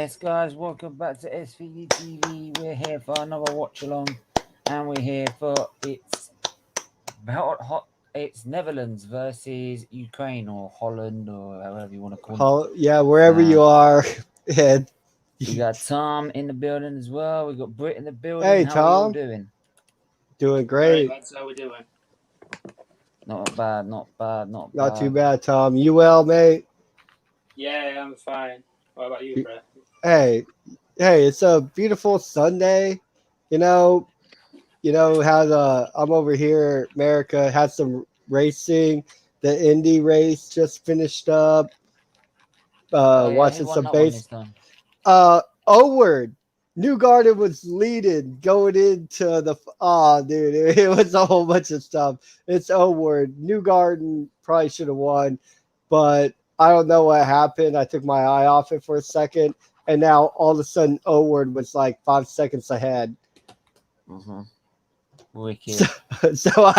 Yes, guys, welcome back to SFeatleyTV. We're here for another watch along, and we're here for it's Netherlands versus Ukraine or Holland or however you want to call it. Yeah, wherever you are. And we got Tom in the building as well. We got Britt in the building. Hey, How are you all Tom. doing? Doing great. Right, that's how we're doing. Not bad. Not too bad, Tom. You well, mate? Yeah, I'm fine. What about you, Brett? Hey, it's a beautiful Sunday. You know how I'm over here, America, had some racing. The Indy race just finished up. Watching some base. Oward. Newgarden was leading going into the dude, it was a whole bunch of stuff. It's Oward. Newgarden probably should have won, but I don't know what happened. I took my eye off it for a second, and now all of a sudden Oward was like 5 seconds ahead. Wicked. So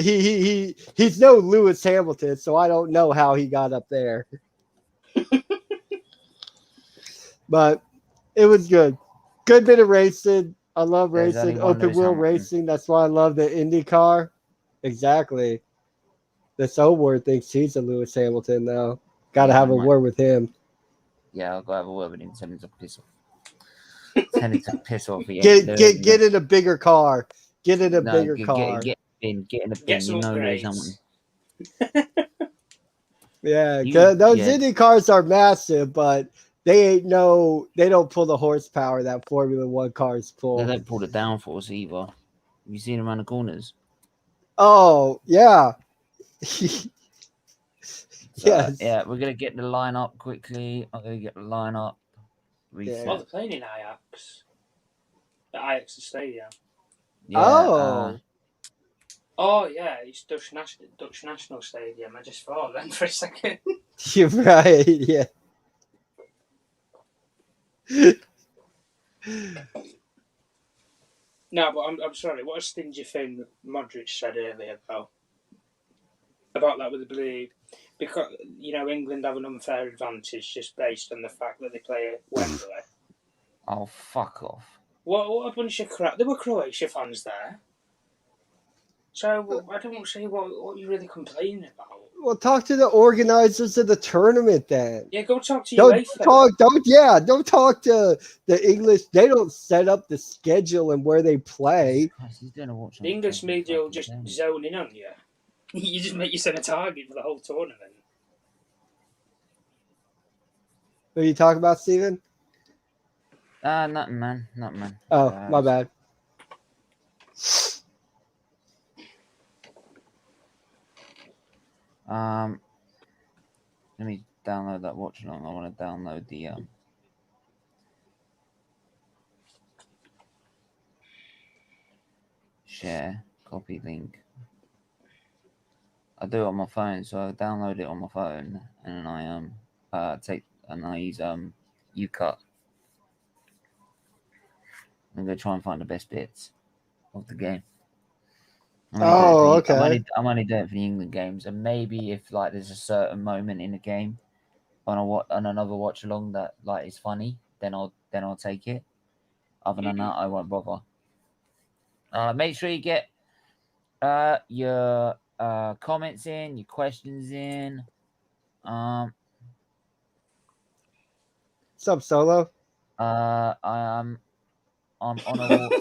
he's no Lewis Hamilton, so I don't know how he got up there. But it was good. Good bit of racing. I love racing. Open wheel racing. That's why I love the IndyCar. Exactly. This Oward thinks he's a Lewis Hamilton, though. Got to have a word with him. Yeah, I'll go have a word with him. Tell him to piss off. Tell him to piss off. Get in a bigger car. Get in a bigger car. Get in a bin. You know Lewis Hamilton. Yeah, those Indy cars are massive, but they don't pull the horsepower that Formula One cars pull. They don't pull the downforce either. Have you seen them around the corners? Oh, yeah. Yes. Yeah, we're going to get the line up quickly. I'm going to get the line up. Yeah. Well, they're playing in Ajax. The Ajax Stadium. Yeah, Oh, yeah, it's Dutch National Stadium. I just thought then for a second. You're right, yeah. No, but I'm sorry. What a stingy thing that Modric said earlier about that with the blue, because England have an unfair advantage just based on the fact that they play at Wembley. Oh, fuck off! What a bunch of crap! There were Croatia fans there, so I don't see what you're really complaining about. Well, talk to the organizers of the tournament then. Yeah, go talk to UEFA. Don't talk to the English. They don't set up the schedule and where they play. The English media will just zone in on you. You just make yourself a target for the whole tournament. What are you talking about, Steven? Nothing, man. Oh, my bad. Let me download that watch along. I want to download the share, copy link. I do it on my phone, so I download it on my phone, and I use UCut. I'm gonna try and find the best bits of the game. Okay. I'm only doing it for the England games, and maybe if like there's a certain moment in the game on another watch along that like is funny, then I'll take it. Other than that, I won't bother. Make sure you get your comments in, your questions in. What's up, Solo? I'm on a walk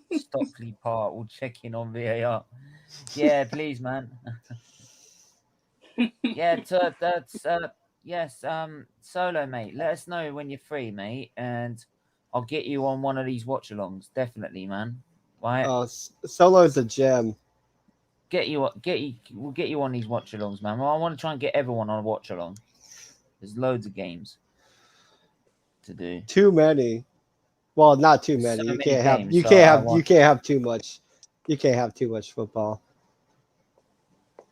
to Stockley Park. We'll check in on VAR. Yeah, please, man. Yeah, that's yes. Solo, mate. Let us know when you're free, mate, and I'll get you on one of these watch-alongs. Definitely, man. Right? Oh, Solo's a gem. We'll get you on these watch-alongs, man. Well, I want to try and get everyone on a watch-along. There's loads of games to do. Too many. Well, not too many. You can't have too much. You can't have too much football.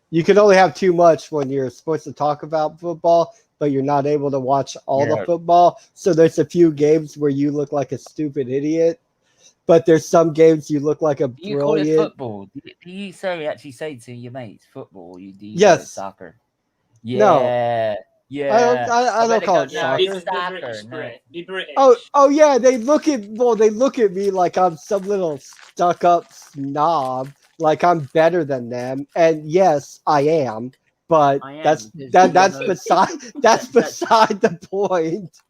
You can only have too much when you're supposed to talk about football, but you're not able to watch all the football. So there's a few games where you look like a stupid idiot, but there's some games you look like a brilliant. You call it football? Do you actually say to your mates football? Or you do yes. Soccer? Yeah. No. Yeah. I don't call it No, soccer. the British Brit. The British. Oh yeah, they look at me like I'm some little stuck-up snob, like I'm better than them. And yes, I am, but that's beside the point.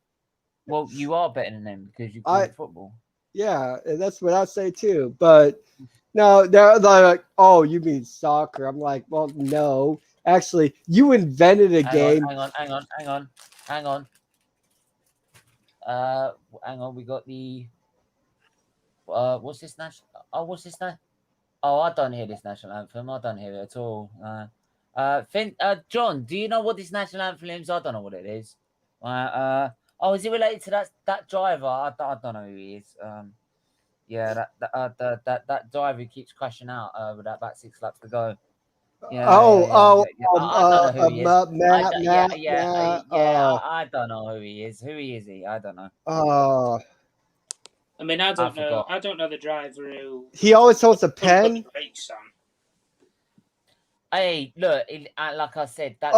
Well, you are better than them because you play football. Yeah, and that's what I say too. But no, they're like, oh, you mean soccer? I'm like, well, no. Actually, you invented a game. Hang on. Hang on. We got the what's this national? Oh, what's this now? Oh, I don't hear this national anthem. I don't hear it at all. John, do you know what this national anthem is? I don't know what it is. Oh, is it related to that driver? I don't know who he is. Yeah, that driver who keeps crashing out with about 6 laps to go. Yeah, I don't know who he is. I don't know who he is. Who is he? I don't know. I mean, I don't know. I don't know the driver who. He always holds a pen. Hey, look! Like I said, that.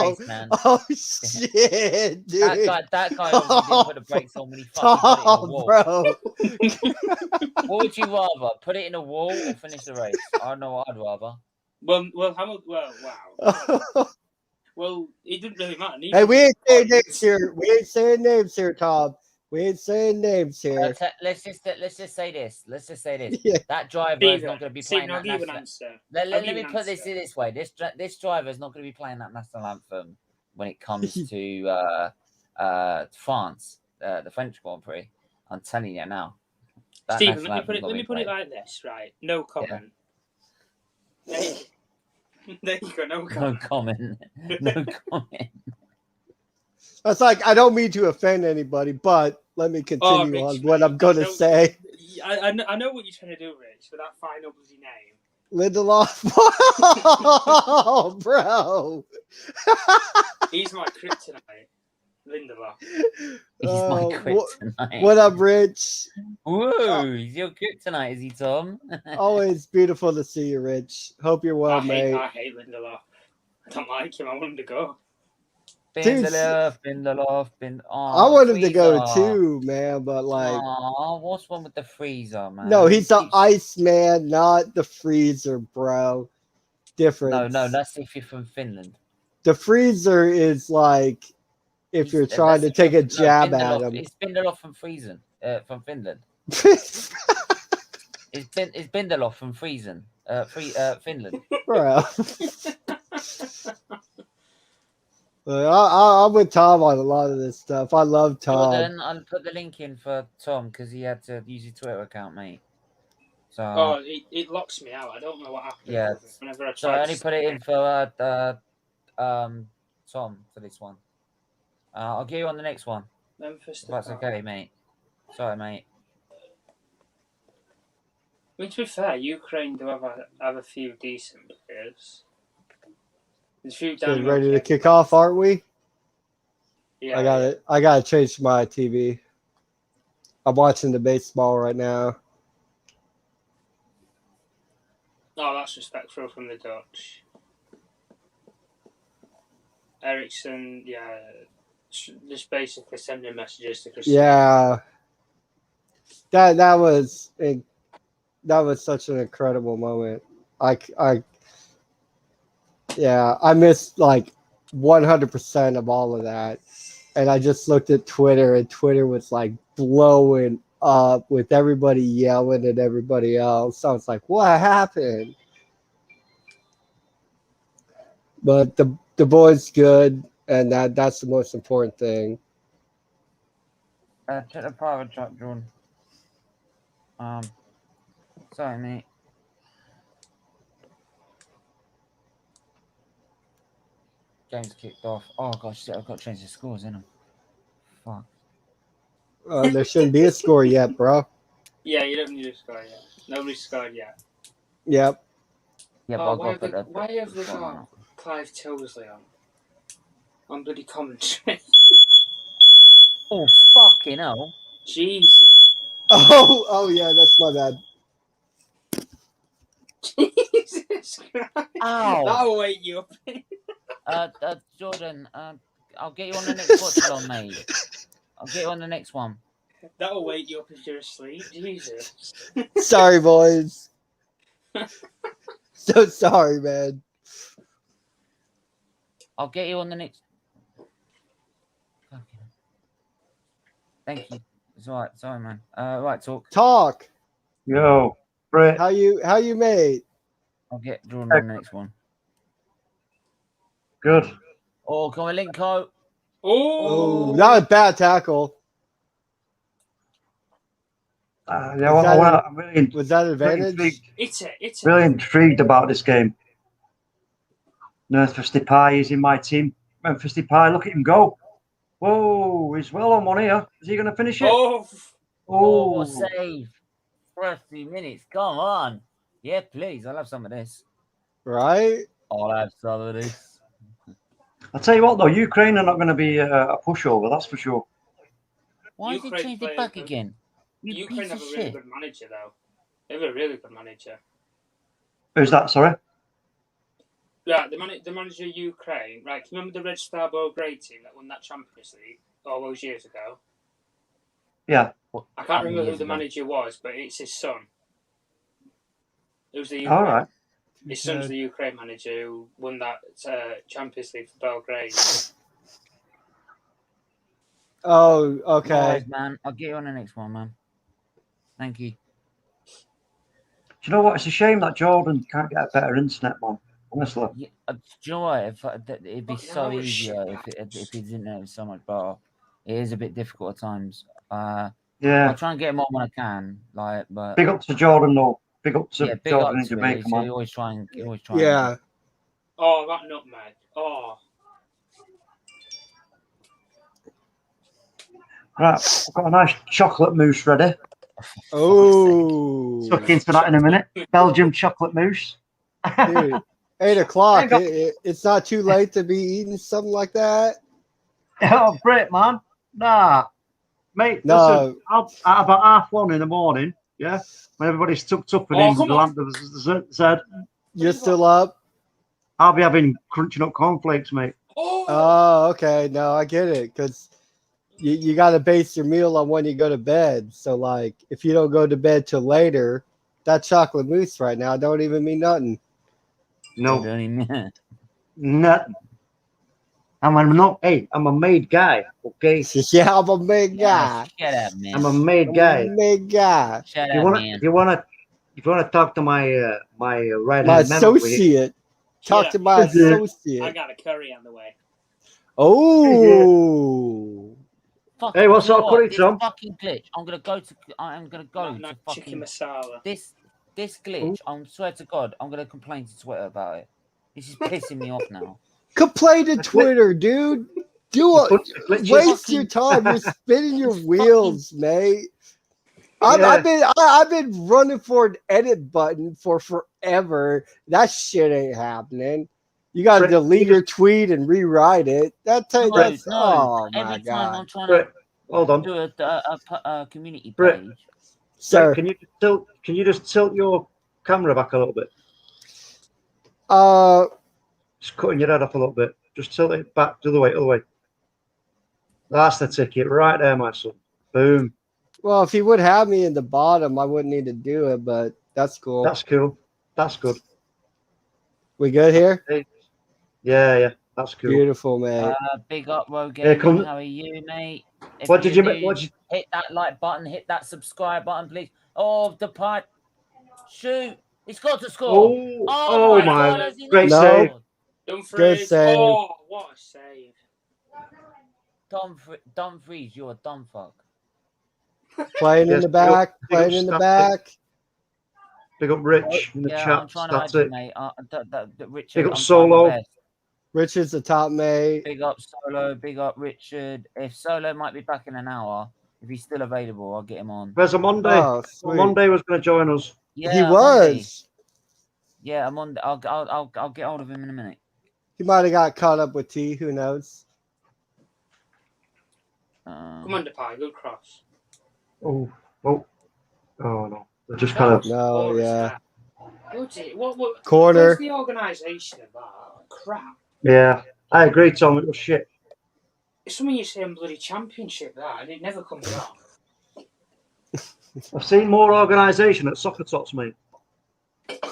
Race, man. Oh shit, dude! That guy obviously didn't put the brakes on when he fucking put it in the wall. Bro. What would you rather? Put it in a wall or finish the race? I know what I'd rather. Well, wow. Well, it didn't really matter. Hey, we ain't saying names here. We ain't saying names here, Tom. We ain't saying names here. Let's just say this. Yeah. That driver is not going to be playing that national anthem. Let me put this way. This driver is not going to be playing that national anthem when it comes to France, the French Grand Prix. I'm telling you now. Stephen, let me put it like this, right? No comment. Yeah. There you go. No comment. No comment. That's like, I don't mean to offend anybody, but let me continue on what I'm going to say. I know what you're trying to do, Rich, with that final bloody name. Lindelof. Oh, bro. He's my kryptonite. Lindelof. He's my kryptonite. What up, Rich? Woo, he's your kryptonite, is he, Tom? Always beautiful to see you, Rich. Hope you're well, mate. I hate Lindelof. I don't like him. I want him to go. Lindelof. I want him to go too, man. But like, what's wrong with the freezer, man? No, he's the ice man, not the freezer, bro. Different. No, that's if you're from Finland. The freezer is like if you're trying to take a jab at him. It's Bindelof from Finland. It's Bindelof from Finland. Bro. I'm with Tom on a lot of this stuff. I love Tom. Jordan, I'll put the link in for Tom because he had to use his Twitter account, mate. So it locks me out. I don't know what happened. Yeah. Whenever I so I only put it in for Tom for this one. I'll get you on the next one. That's okay, mate. Sorry, mate. I mean, to be fair, Ukraine do have a few decent players. Ready to kick off, aren't we? Yeah. I gotta change my TV. I'm watching the baseball right now. Oh, that's respectful from the Dutch. Ericsson, yeah, just basically sending messages to Christian. Yeah, that was such an incredible moment. I missed like 100% of all of that. And I just looked at Twitter, and Twitter was like blowing up with everybody yelling at everybody else. So I was like, what happened? But the boy's good, and that's the most important thing. Check the private chat, John. Sorry, mate. Game's kicked off. Oh gosh, I've got to change the scores, innit? Fuck. There shouldn't be a score yet, bro. Yeah, you don't need a score yet. Nobody's scored yet. Yep. Yeah, why have they got Clive Tilsley on bloody commentary? Oh fucking hell! Jesus. Oh yeah, that's my bad. Jesus Christ! Ow! That'll wake you up. Jordan, I'll get you on the next watch-along, mate. I'll get you on the next one. That'll wake you up if you're asleep. Jesus. Sorry, boys. So sorry, man. I'll get you on the next. Okay. Thank you. It's all right. Sorry, man. Right, talk. Yo, Brett. How you mate? I'll get Jordan on the next one. Good. Oh, come on, Linko. Oh, not a bad tackle. Yeah, I'm really, was that advantage? Really intrigued about this game. Memphis Depay is in my team. Memphis Depay, look at him go. Whoa, he's well on one here. Is he going to finish it? Oh, what a save. 30 minutes. Come on. Yeah, please. I'll have some of this. Right? I'll have some of this. I'll tell you what, though. Ukraine are not going to be a pushover, that's for sure. Why has he changed it back again? Ukraine have a really good manager, though. They have a really good manager. Who's that, sorry? Right, the manager of Ukraine. Right, can you remember the Red Star Belgrade team that won that Champions League all those years ago? Yeah. I can't remember who the manager was, but it's his son. It was the Ukraine. All right. His son's the Ukraine manager who won that Champions League for Belgrade. Oh, okay. Nice, man. I'll get you on the next one, man. Thank you. Do you know what? It's a shame that Jordan can't get a better internet, man. Honestly. Yeah, do you know what? It'd be so easier if his internet was so much better. It is a bit difficult at times. Yeah. I'll try and get him on when I can. But big up to Jordan, though. Big up to Jordan in Jamaica, man. He always trying. Yeah. Oh, that nutmeg. Oh. Right, I've got a nice chocolate mousse ready. Oh. Look into that in a minute. Belgium chocolate mousse. Dude, 8 o'clock. It's not too late to be eating something like that. Oh, great, man. Nah. Mate, no. Listen, at about 1:30 in the morning, yeah, when everybody's tucked up and in the land of the Z, you're still up? I'll be having crunching up cornflakes, mate. Oh, okay. No, I get it. Because you got to base your meal on when you go to bed. So, like, if you don't go to bed till later, that chocolate mousse right now don't even mean nothing. No. Nothing. I'm a made guy, okay? Yeah, I'm a made guy. Shut up, man. I'm a made guy. Made guy. Shut up, man. If you wanna talk to my right my hand associate, talk to my associate. I got a curry on the way. Oh. Hey, what's up, curry, Tom? Fucking glitch. I'm gonna go to fucking chicken masala. This glitch. I swear to God, I'm gonna complain to Twitter about it. This is pissing me off now. Complain to Twitter, dude. Do it. Waste your time. You're spinning your wheels, mate. I've been running for an edit button for forever. That shit ain't happening. You got to delete your tweet and rewrite it. Oh my God. I'm trying to hold on. Do a community Brett, page. Sir, can you just tilt your camera back a little bit? Just cutting your head up a little bit. Just tilt it back the other way. That's the ticket right there, my son. Boom. Well, if he would have me in the bottom, I wouldn't need to do it, but that's cool. That's cool. That's good. We good here? Yeah. That's cool. Beautiful, mate. Big up, Rogan. How are you, mate? What did you hit that like button, hit that subscribe button, please. Oh, the pipe. Shoot. He's got to score. Oh my God. Great save. Good save. Oh, what a save. Dumfries, you're a dumb fuck. Playing in the back. Playing in the back. Big up Rich in the chat. I'm trying to add you, mate. Richard, big up Solo. Richard's the top mate. Big up Solo. Big up Richard. If Solo might be back in an hour, if he's still available, I'll get him on. Where's Monday? Oh, Monday was going to join us. Yeah, he was. Yeah, I'm on. I'll get hold of him in a minute. He might have got caught up with T. Who knows? Come on, Depay. Good cross. Oh no. They're just kind of. No, yeah. What Corner. Where's the organisation of that? Crap. Yeah. I agree, Tom. It was shit. It's something you say in bloody Championship, that, and it never comes on. I've seen more organisation at Soccer Tots, mate.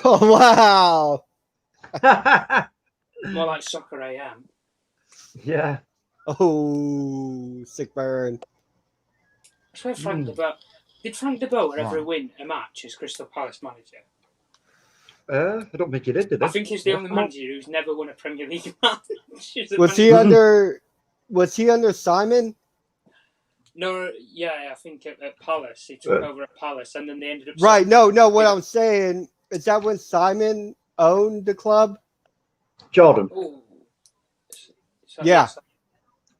Oh, wow. More like Soccer AM. Yeah. Oh, sick burn. I swear Frank de Boer... Did Frank de Boer ever win a match as Crystal Palace manager? I don't think he did he? I think he's the only manager who's never won a Premier League match. Was he under Simon? No, yeah, I think at Palace. He took over at Palace, and then they ended up... Right, no, what I'm saying, is that when Simon owned the club? Jordan. Ooh. So, yeah. Yes,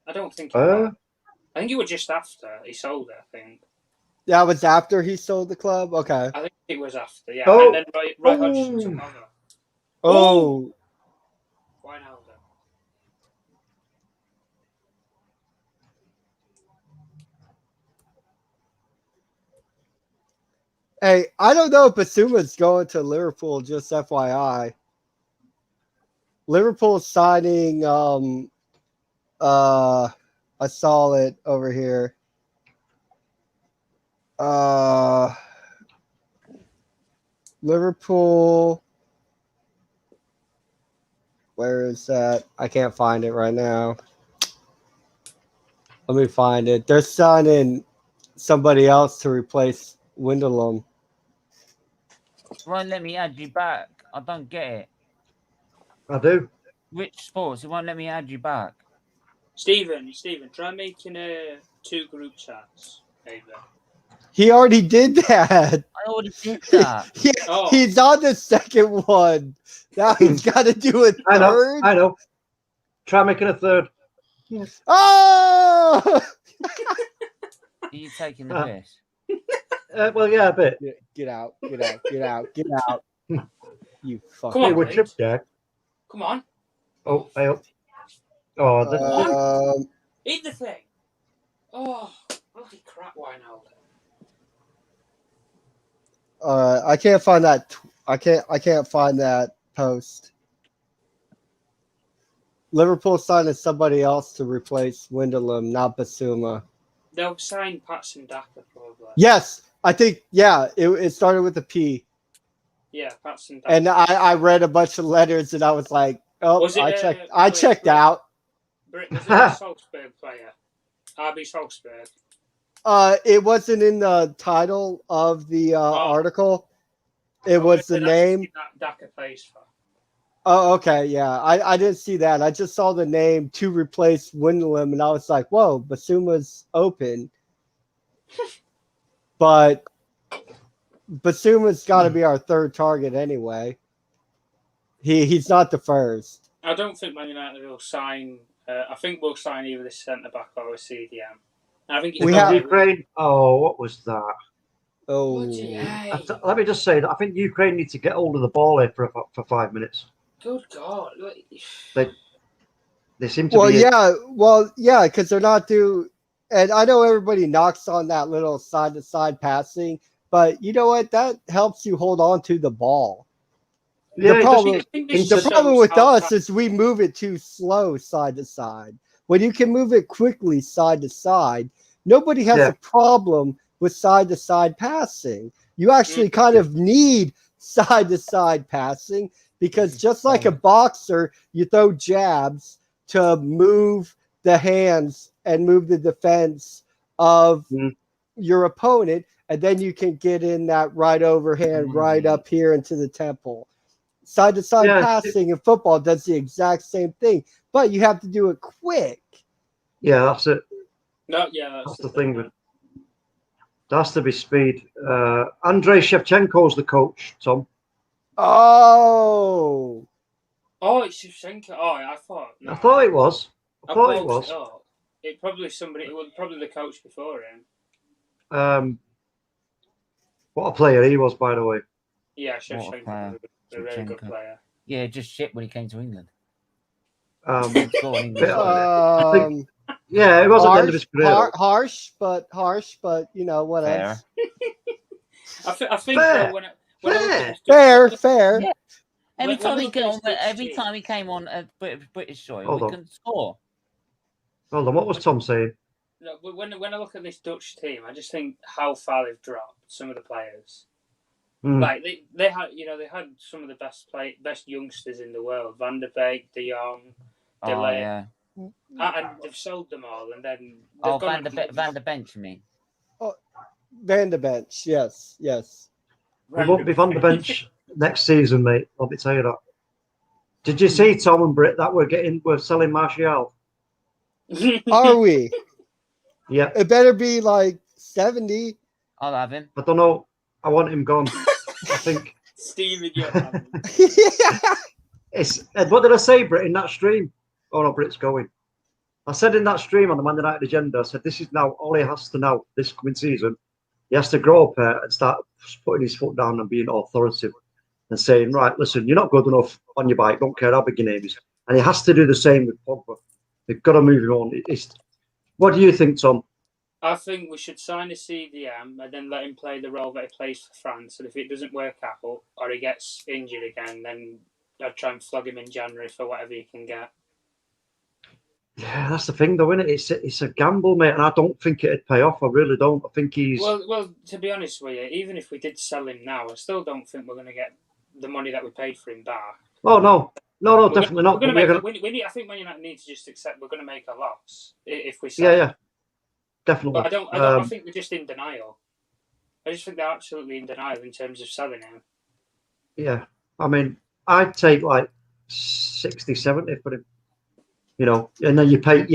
I don't think it was. I think it was just after he sold it, I think. That was after he sold the club? Okay. I think it was after, yeah. Oh. And then Roy Hodgson took over. Oh. Wijnaldum. Hey, I don't know if Basuma's going to Liverpool, just FYI. Liverpool's signing I saw it over here. Liverpool. Where is that? I can't find it right now. Let me find it. They're signing somebody else to replace Wijnaldum. Won't let me add you back. I don't get it. I do. Which sports? It won't let me add you back. Stephen, try making 2 group chats. Maybe. He already did that. I already did that. He's on the second one. Now he's got to do a third. I know. Try making a third. Oh! Are you taking the piss? Well, yeah, a bit. Get out. You fucking... Come on, we're chipped, Jack. Come on. Oh, I hope. Oh, Eat the thing. Oh, bloody crap, Wijnaldum. I can't find that. I can't find that post. Liverpool signing somebody else to replace Wijnaldum, not Basuma. They'll sign Patson Daka probably. Yes, I think. Yeah, it started with a P. Yeah, Patson Daka. And I read a bunch of letters, and I was like, oh, I checked out. Was it a Salzburg player? RB Salzburg. It wasn't in the title of the article. It was the name. Daka plays for. Oh, okay, yeah. I didn't see that. I just saw the name to replace Wijnaldum, and I was like, whoa, Basuma's open. But Basuma's got to be our third target anyway. He's not the first. I don't think Man United will sign. I think we'll sign either the centre back or a CDM. I think we have Ukraine. Oh, what was that? Oh, let me just say that I think Ukraine needs to get hold of the ball here for 5 minutes. Good God! They seem to be. Yeah, because they're not due. And I know everybody knocks on that little side-to-side passing, but you know what? That helps you hold on to the ball. Yeah, the problem with us is we move it too slow side to side. When you can move it quickly side to side, nobody has a problem with side to side passing. You actually kind of need side to side passing because just like a boxer, you throw jabs to move the hands and move the defense of your opponent, and then you can get in that right overhand right up here into the temple. Side-to-side passing in football does the exact same thing, but you have to do it quick. Yeah, that's it. No, yeah, that's the thing. There has to be speed. Andrei Shevchenko's the coach, Tom. Oh, it's Shevchenko. Oh, I thought. No. I thought it was. I thought it was. It probably somebody. It was probably the coach before him. What a player he was, by the way. Yeah, Shevchenko. A very good player. Yeah, just shit when he came to England. Yeah, it wasn't the end of his career. Harsh, but you know what else? I think fair. Fair. Yeah. Every time he came on a British show, we couldn't score. Hold on, what was Tom saying? No, when I look at this Dutch team, I just think how far they've dropped. Some of the players, like they had some of the best youngsters in the world: Van der Beek, De Jong, De Ligt, and they've sold them all. And then Van der Bench, you mean? Oh, Van der Bench, yes. We won't be Van der Bench next season, mate. Let me tell you that. Did you see Tom and Britt that we're selling Martial? Are we? Yeah. It better be like 70. I'll have him. I don't know. I want him gone. I think. Steven, you're having. What did I say, Britt, in that stream? Oh no, Britt's going. I said in that stream on the Man United agenda, I said this is now all he has to now this coming season. He has to grow up and start putting his foot down and being authoritative and saying, right, listen, you're not good enough on your bike. Don't care how big your name is. And he has to do the same with Pogba. They've got to move him on. What do you think, Tom? I think we should sign a CDM and then let him play the role that he plays for France. And if it doesn't work out or he gets injured again, then I'd try and flog him in January for whatever he can get. Yeah, that's the thing, though, isn't it? It's a gamble, mate, and I don't think it'd pay off. I really don't. I think he's... Well, to be honest with you, even if we did sell him now, I still don't think we're going to get the money that we paid for him back. Oh, no. No, definitely not. I think Man United need to just accept we're going to make a loss if we sell. Yeah, definitely. But I think they're just in denial. I just think they're absolutely in denial in terms of selling him. Yeah, I mean, I'd take like 60, 70 for him. You know, and then you pay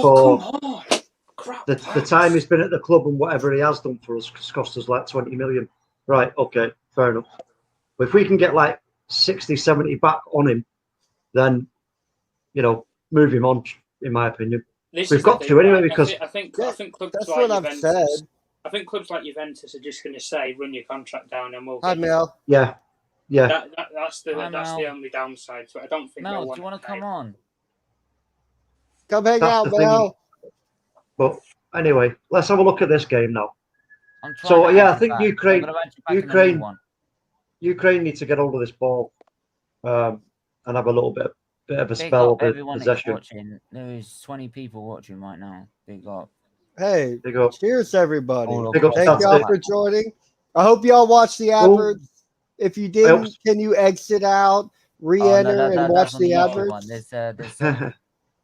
for the time he's been at the club and whatever he has done for us cost us like 20 million. Right, okay, fair enough. But if we can get like 60, 70 back on him, then, you know, move him on, in my opinion. We've got to anyway, because... I think clubs like Juventus... I think clubs like Juventus are just going to say, run your contract down and we'll... Hi, Mel. Yeah. That's the only downside. So I don't think... Mel, do you want to come on? Come hang out, Mel. But anyway, let's have a look at this game now. So yeah, I think Ukraine needs to get hold of this ball and have a little bit of a spell of possession. Watching. There's 20 people watching right now. Big up. Hey, big up. Cheers, everybody. Big up. Thank y'all for joining. I hope y'all watched the adverts. If you didn't, can you exit out, re-enter, and watch the adverts?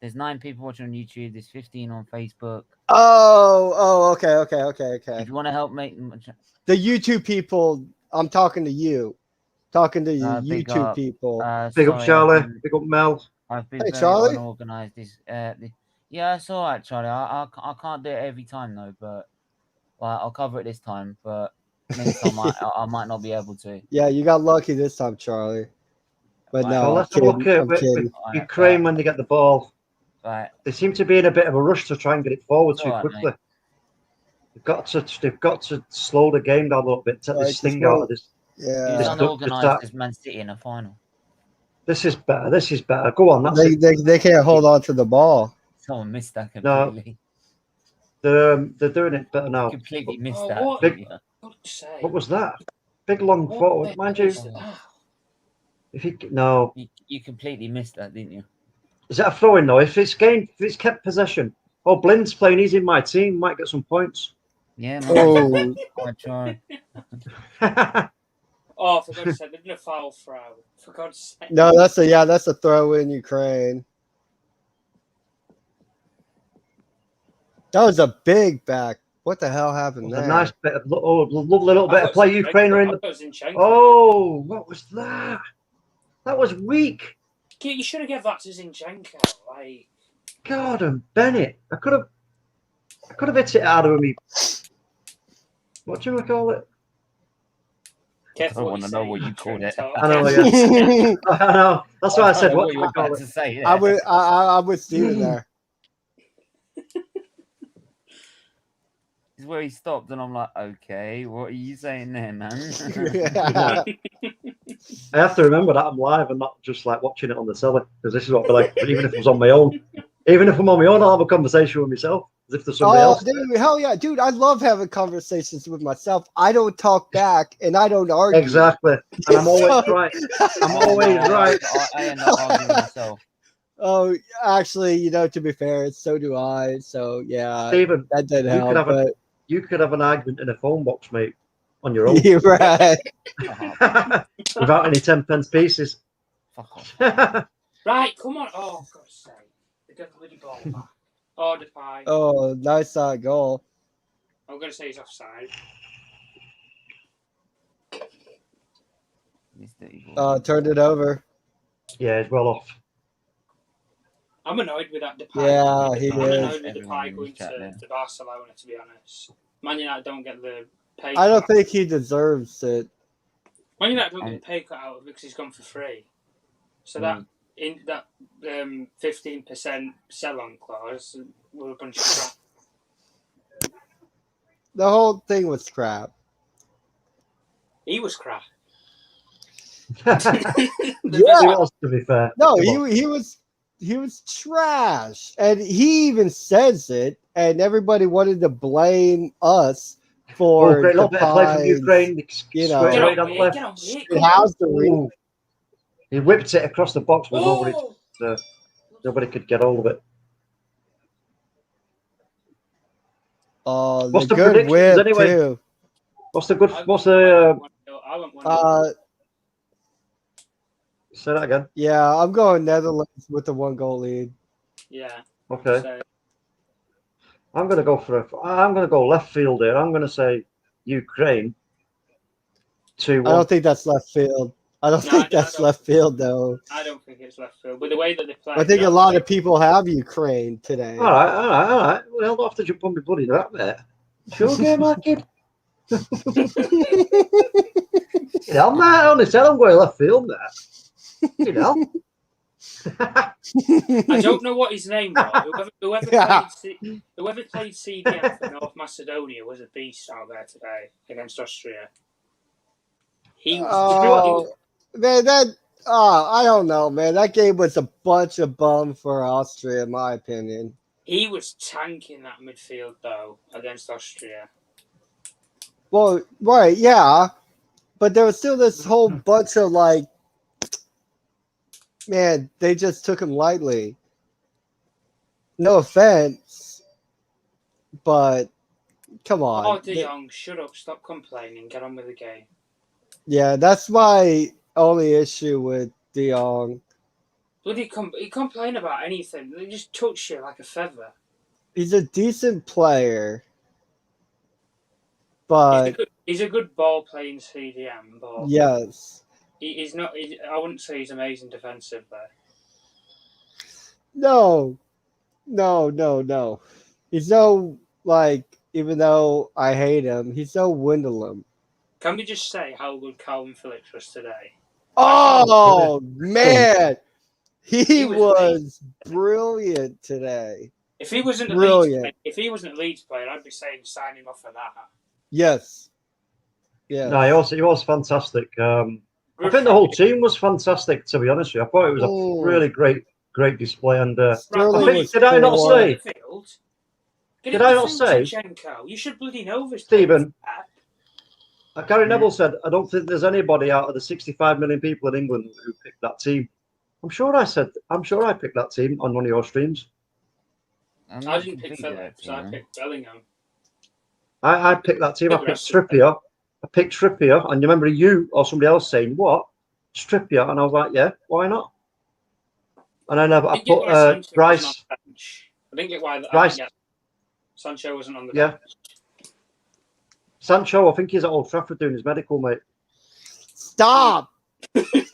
There's 9 people watching on YouTube. There's 15 on Facebook. Oh, okay. If you want to help make the YouTube people, I'm talking to you. Talking to you, YouTube people. Big up, Charlie. Big up, Mel. I've been very unorganized. Yeah, it's all right, Charlie. I can't do it every time though, but I'll cover it this time. But next time I might not be able to. Yeah, you got lucky this time, Charlie. But no, let's look at Ukraine when they get the ball. Right. They seem to be in a bit of a rush to try and get it forward too quickly. Mate. They've got to slow the game down a little bit, take this thing out of this. Yeah, it's unorganized as Man City in a final. This is better. Go on. They can't hold on to the ball. Someone missed that completely. No, they're doing it better now. Completely missed that. What was that? Big long forward, mind you. You completely missed that, didn't you? Is that a throw-in though? If it's kept possession. Oh, Blind's playing. He's in my team. Might get some points. Yeah. Oh. I try. Oh, for God's sake! There's no foul throw. For God's sake. No, that's a throw in Ukraine. That was a big back. What the hell happened there? A nice bit of lovely little bit of play. Ukraine are in the. Oh, what was that? That was weak. You should have given that to Zinchenko. Like, Gordon Bennett. I could have hit it out of me. What do you call it? I want to know what you called it. I know. Yeah. I know. That's why I said what you call it. Say, yeah. I would Steven there. Is where he stopped, and I'm like, okay, what are you saying there, man? I have to remember that I'm live and not just like watching it on the cellar, because this is what I feel like, even if it was on my own. Even if I'm on my own, I'll have a conversation with myself as if there's somebody else. Dude, hell yeah, dude! I love having conversations with myself. I don't talk back, and I don't argue. Exactly, and I'm always right. I'm always right. I end up arguing myself. Oh, actually, to be fair, so do I. So yeah, Stephen, that did help. You could have an argument in a phone box, mate, on your own. You're right. Without any 10p pieces. Fuck off. Right, come on. Oh, for God's sake. They got the bloody ball back. Oh, Depay. Oh, nice goal. I'm going to say he's offside. Turned it over. Yeah, he's well off. I'm annoyed with that Depay. Yeah, he I'm is. annoyed with Depay going to Barcelona, to be honest. Man United don't get the pay. I don't think he deserves it. Man United don't get the pay cut out of it because he's gone for free. So that 15% sell-on clause were a bunch of crap. The whole thing was crap. He was crap. Yeah. He was, to be fair. No, he was trash, and he even says it. And everybody wanted to blame us for great little bit of play from Ukraine. Get on the ring. He whipped it across the box, but nobody could get hold of it. Oh, what's the good predictions whip anyway? Too. What's the say that again. Yeah, I'm going Netherlands with the 1-goal lead. Yeah. Okay. So. I'm going to go left field here. I'm going to say Ukraine 2-1. I don't think that's left field. I don't think that's left field, though. I don't think it's left field. With the way that they play. I think a lot of people have Ukraine today. All right. Well, I'll have to jump on my buddy that there. Sure game, my kid. I only said I'm going left field there. I don't know what his name was. Whoever played CDF for North Macedonia was a beast out there today against Austria. He was. Man, I don't know, man. That game was a bunch of bum for Austria, in my opinion. He was tanking that midfield though against Austria. Well, right, yeah, but there was still this whole bunch of man, they just took him lightly. No offense, but come on. Oh, De Jong, shut up! Stop complaining. Get on with the game. Yeah, that's my only issue with De Jong. Bloody he complain about anything. They just touch you like a feather. He's a decent player, but he's a good ball playing CDM. But yes, he's not. I wouldn't say he's amazing defensively. No. He's no even though I hate him, he's no Windelum. Can we just say how good Calvin Phillips was today? Oh man, he was brilliant today. If he wasn't a Leeds player, I'd be saying sign him off for that. Yes. Yeah. No, he was fantastic. I think the whole team was fantastic. To be honest with you, I thought it was a really great display. And did I not say? You should bloody know this, Stephen. Gary Neville said, "I don't think there's anybody out of the 65 million people in England who picked that team." I'm sure I picked that team on one of your streams. I didn't pick Phillips. I picked Bellingham. I picked that team. I picked Trippier. And you remember you or somebody else saying, "What? Trippier?" And I was like, "Yeah, why not?" And then I put Rice. I didn't get why Rice. Sancho wasn't on the bench. Sancho, I think he's at Old Trafford doing his medical, mate. Stop! He's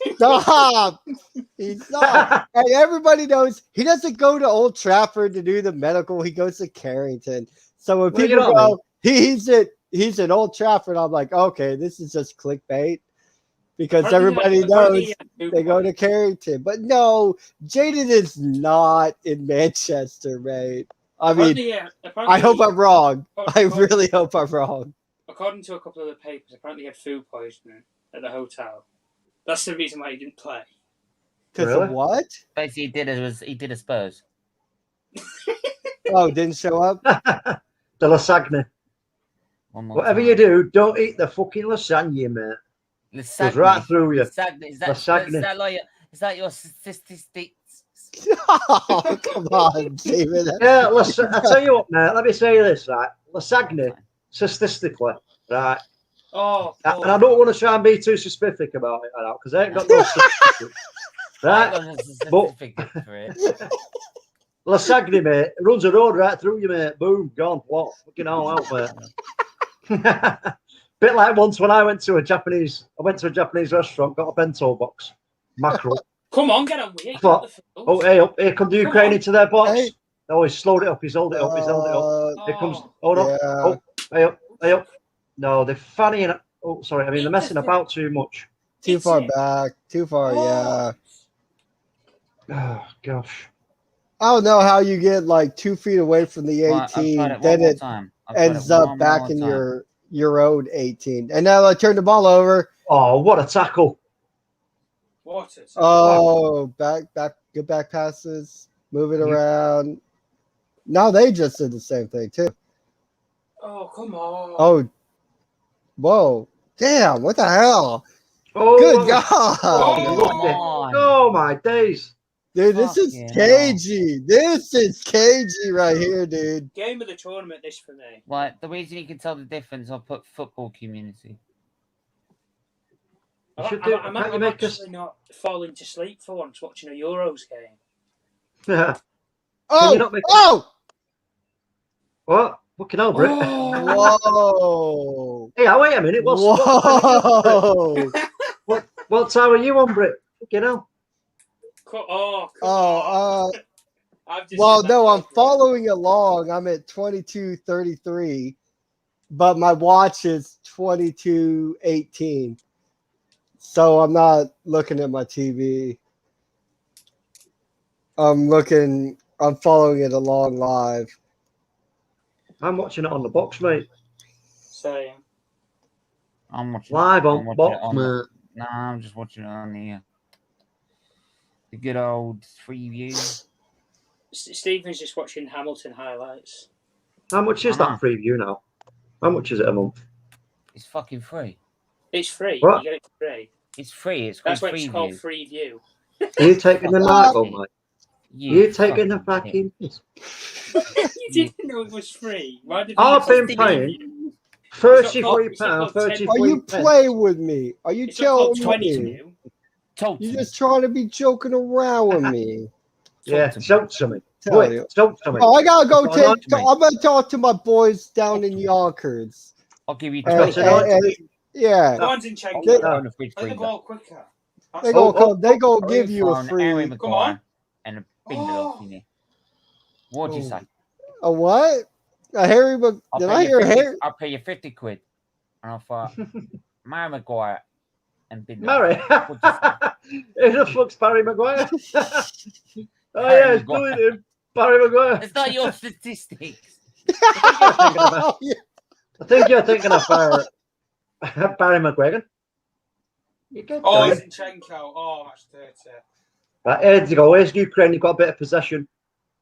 not. And everybody knows he doesn't go to Old Trafford to do the medical. He goes to Carrington. So when people go, he's at Old Trafford, I'm like, okay, this is just clickbait. Because everybody knows they go to Carrington. But no, Jaden is not in Manchester, mate. I mean, I hope I'm wrong. I really hope I'm wrong. According to a couple of the papers, apparently he had food poisoning at the hotel. That's the reason why he didn't play. Because of what? Basically, he did a Spurs. Oh, didn't show up? The lasagna. One more Whatever time. you do, don't eat the fucking lasagna, mate. Lasagna. Goes right through you. Lasagna. Is that your statistics? Oh, come on, David. Yeah, I tell you what, mate. Let me say this, right? Lasagna, statistically, right? Oh, and I don't want to try and be too specific about it, because I ain't got no statistics. Right? I ain't got no certificate for it. Lasagna, mate, runs a road right through you, mate. Boom, gone. What? Fucking all out, mate. Bit like once when I went to a Japanese restaurant, got a bento box, mackerel. Come on, get on with it. Oh, hey, up here come the Ukraine into their box. Hey. Oh, he's slowed it up. He's held it up. He's held it up. Here comes. Hold on. Yeah. Oh, hey up. Hey up. No, they're fannying. Oh, sorry. I mean, they're messing about too much. Too far back. Too far. Yeah. Oh gosh. I don't know how you get like 2 feet away from the 18, then it ends up back in your own 18. And now I turn the ball over. Oh, what a tackle! What a tackle. Oh, back, good back passes, move it around. Now they just did the same thing too. Oh, come on. Oh, whoa, damn! What the hell? Oh, good God! Oh my days! Dude, this is cagey. This is cagey right here, dude. Game of the tournament, this for me. Like, the reason you can tell the difference, I'll put football community. I'm actually not falling to sleep for once watching a Euros game. Yeah. Oh! What? Fucking hell, Brit. Whoa! Hey, wait a minute. Whoa! What time are you on, Brit? Fucking hell. Well, no, I'm following along. I'm at 22:33, but my watch is 22:18. So I'm not looking at my TV. I'm following it along live. I'm watching it on the box, mate. Same. I'm watching live on box, mate. Nah, I'm just watching it on the good old Freeview. Stephen's just watching Hamilton highlights. How much is that Freeview now? How much is it a month? It's fucking free. It's free. What? You get it for free. It's free. That's why it's called Freeview. Are you taking the night on, mate? You taking the fucking piss? You didn't know it was free. Why did I've been paying £33. Are you playing with me? Are you telling me? You're just trying to be joking around with me. Yeah, talk to me. Wait, talk to me. Oh, I gotta go I'm gonna talk to my boys down in Yonkers. I'll give you yeah. Go on, Zinchenko. Play the ball quicker. They gonna give you a free. Come on. And a bingo in there. What'd you say? A what? A Harry? Did I hear Harry? I'll pay you 50 quid. And I thought, Mary Maguire and bingo. Mary? Who the fuck's Barry Maguire? Oh yeah, it's doing him. Barry Maguire. It's not your statistics. I think you're thinking of Barry McGuigan. Zinchenko. Oh, that's dirty. Right, here you go. Where's Ukraine? You've got a bit of possession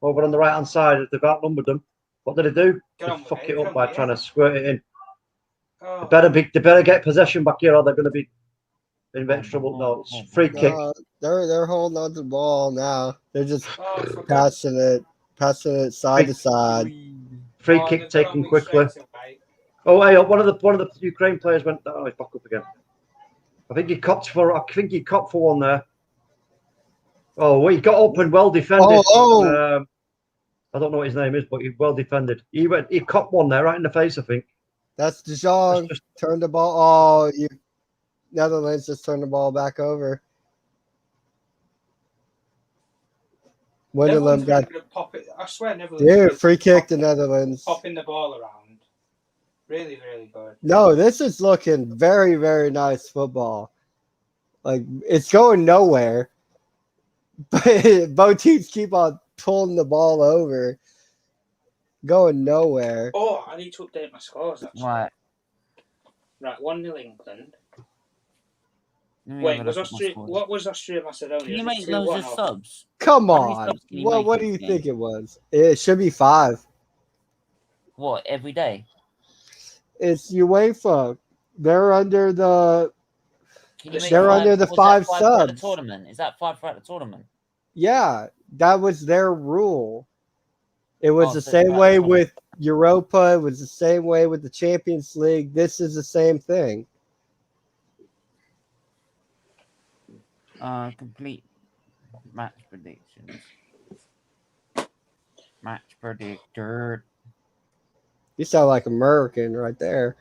over on the right hand side. They've outnumbered them. What did they do? They fuck it up by trying to squirt it in. Oh. They better get possession back here, or they're going to be in big trouble. No, it's free kick. They're holding on to the ball now. They're just passing it side to side. Free kick taken quickly. Oh, hey, one of the Ukraine players went. Oh, he's back up again. I think he copped for one there. Oh, he got up and well defended. I don't know what his name is, but he well defended. He copped one there right in the face, I think. That's De Jong. Turned the ball. Netherlands just turned the ball back over. Netherlands got. I swear, Netherlands. Free kick to Netherlands. Popping the ball around. Really, really good. No, this is looking very, very nice football. Like, it's going nowhere. But both teams keep on pulling the ball over. Going nowhere. Oh, I need to update my scores, actually. Right. Right, 1-0 England. Wait, was Austria? What was Austria Macedonia? Can you make loads of subs? Come on. What do you think it was? It should be 5. What, every day? It's UEFA. They're under the. They're under the 5 subs. The tournament. Is that 5 throughout the tournament? Yeah, that was their rule. It was the same way with Europa. It was the same way with the Champions League. This is the same thing. Complete match predictions. Match predictor. You sound like American right there.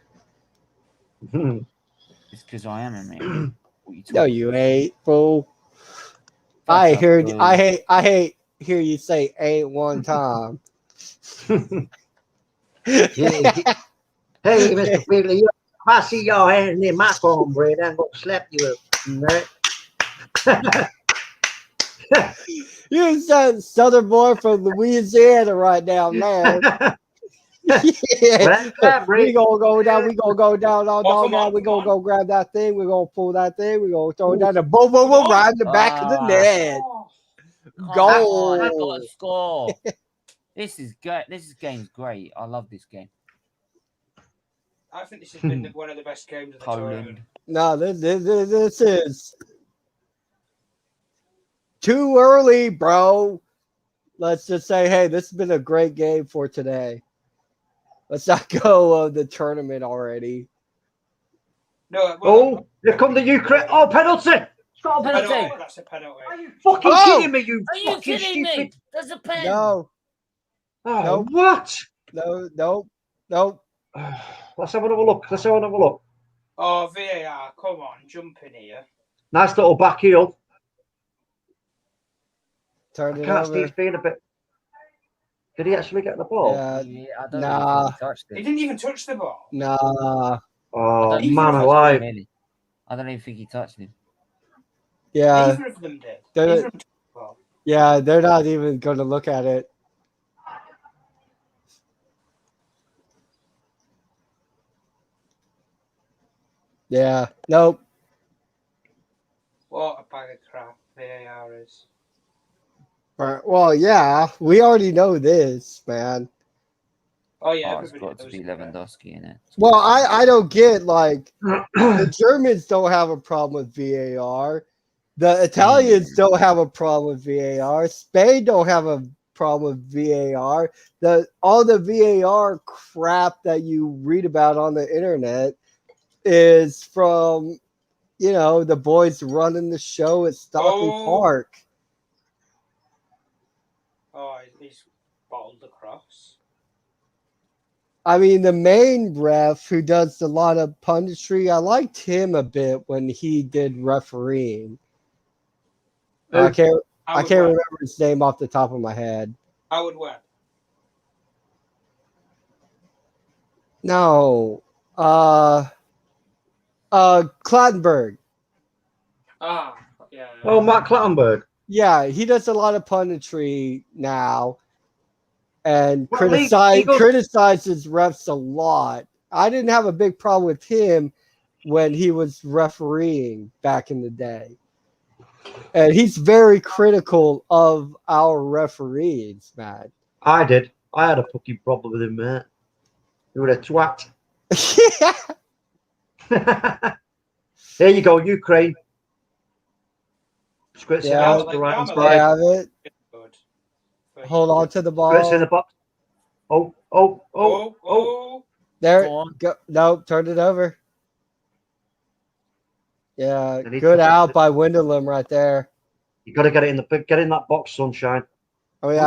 It's because I am American. No, you ain't, fool. I hate hear you say ain't one time. Hey, Mr. Featley, if I see your hand in my cornbread, I'm gonna slap you up. You southern boy from Louisiana right now, man. Yeah. We gonna go down. We gonna go down on dog out. We gonna go grab that thing. We gonna pull that thing. We gonna throw it down the boom, boom, boom, right in the back of the net. Goal. Score. This game's great. I love this game. I think this has been one of the best games of the tournament. No, this is too early, bro. Let's just say, hey, this has been a great game for today. Let's not go of the tournament already. No. Here come the Ukraine. Oh, penalty! Penalty. That's a penalty. Are you fucking kidding me? You fucking kidding stupid. me? There's a pen. No. Oh, nope. what? Nope. Let's have another look. Oh, VAR, come on, jump in here. Nice little back heel. Turn it Can't over. Steve's being a bit. Did he actually get the ball? Yeah, I don't know if he touched it. He didn't even touch the ball. Nah. Oh, man alive. I don't even think he touched him. Yeah. Neither of them did. Neither of them touched the ball. Yeah, they're not even going to look at it. Yeah. Nope. What a bag of crap VAR is. Well, yeah, we already know this, man. Oh yeah, it's got to be Lewandowski in it. Well, I don't get, like, the Germans don't have a problem with VAR. The Italians don't have a problem with VAR. Spain don't have a problem with VAR. All the VAR crap that you read about on the internet is from, the boys running the show at Stockley Park. Oh, he's bottled across. I mean, the main ref who does a lot of punditry, I liked him a bit when he did refereeing. I can't remember his name off the top of my head. Howard Webb. No. Clattenburg. Yeah. Oh, Matt Clattenburg. Yeah, he does a lot of punditry now and criticizes refs a lot. I didn't have a big problem with him when he was refereeing back in the day. And he's very critical of our referees, man. I did. I had a fucking problem with him, mate. You were a twat. Yeah. There you go, Ukraine. Squirts it out to the right hand side. Have it. Hold on to the ball. Squirts in the box. Oh. There. Go. No, turn it over. Yeah, good out by Winderlam right there. You got to get in that box, sunshine. I mean,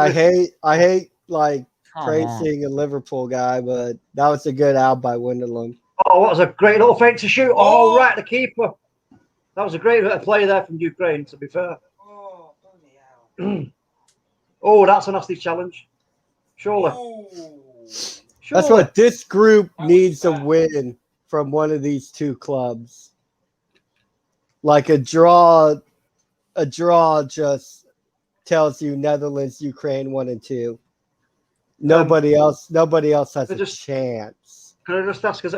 I hate like praising a Liverpool guy, but that was a good out by Winderlam. Oh, what was a great little feint to shoot. Oh, right, the keeper. That was a great bit of play there from Ukraine, to be fair. Oh, bloody hell. Oh, that's a nasty challenge. Surely. That's what this group needs to win from one of these two clubs. Like a draw just tells you Netherlands, Ukraine 1 and 2. Nobody else has a chance. Can I just ask, has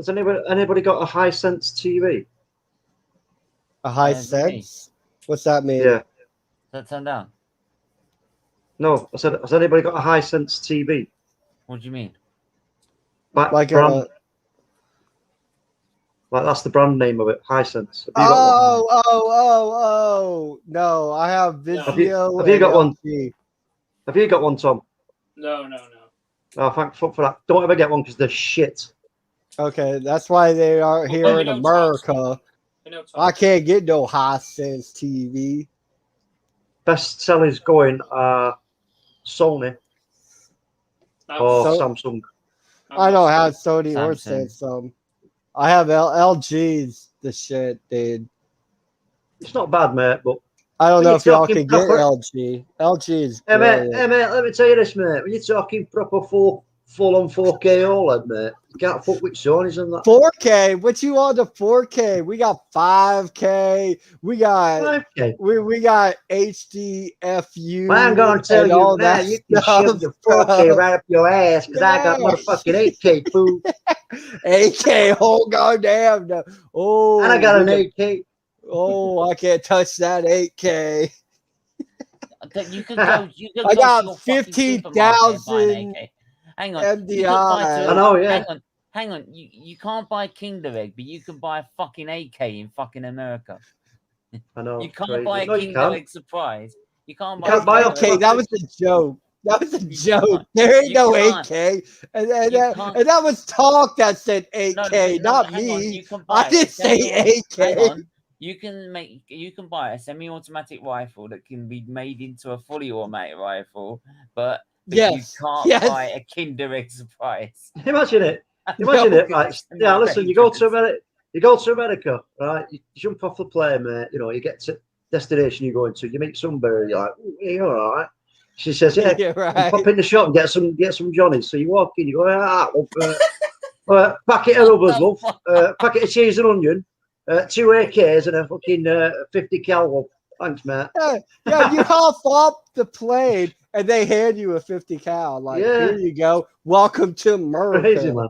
anybody got a Hisense TV? A high sense? What's that mean? Yeah. That turn down. No, I said, has anybody got a high sense TV? What do you mean? Like brand. Like that's the brand name of it, Hisense. Have you got one? Oh! No, I have Vizio. Have you got one? LG. Have you got one, Tom? No. Oh, thank fuck for that. Don't ever get one because they're shit. Okay, that's why they are here in America. I can't get no Hisense TV. Best sellers going are Sony or Samsung. I don't have Sony or Samsung. I have LG's the shit, dude. It's not bad, mate, but I don't know if y'all can get LG. LG is hey mate, let me tell you this, mate. When you're talking proper full-on 4K OLED, mate, you can't fuck with Sony's and that. 4K? What you on the 4K? We got 5K. We got 5K. We got HDFU. Well, I'm gonna tell you now, you can shove your 4K right up your ass because I got motherfucking 8K, fool. 8K, oh goddamn! No. Oh, and I got an 8K. Oh, I can't touch that 8K. You could go. I got 15,000. Hang on. MDI. I know, yeah. Hang on. You can't buy Kinder Egg, but you can buy a fucking 8K in fucking America. I know. You can't buy a Kinder Egg surprise. You can't buy. You can't buy 8K. That was a joke. That was a joke. There ain't no 8K. And that was talk that said 8K, not me. I didn't say 8K. Hang on. You can buy a semi-automatic rifle that can be made into a fully automatic rifle, but you can't buy a Kinder Egg surprise. Imagine it. Imagine it. Like, yeah, listen, you go to America, right? You jump off the plane, mate. You know, you get to destination you're going to. You meet somebody. You're like, hey, all right. She says, yeah, right. Pop in the shop and get some Johnnies. So you walk in, you go, packet of rubbers, love, packet of cheese and onion, 2 AKs and a fucking 50 cal. Thanks, mate. Yeah, you hop off the plane and they hand you a 50 cal. Like, here you go. Welcome to America. Crazy, man.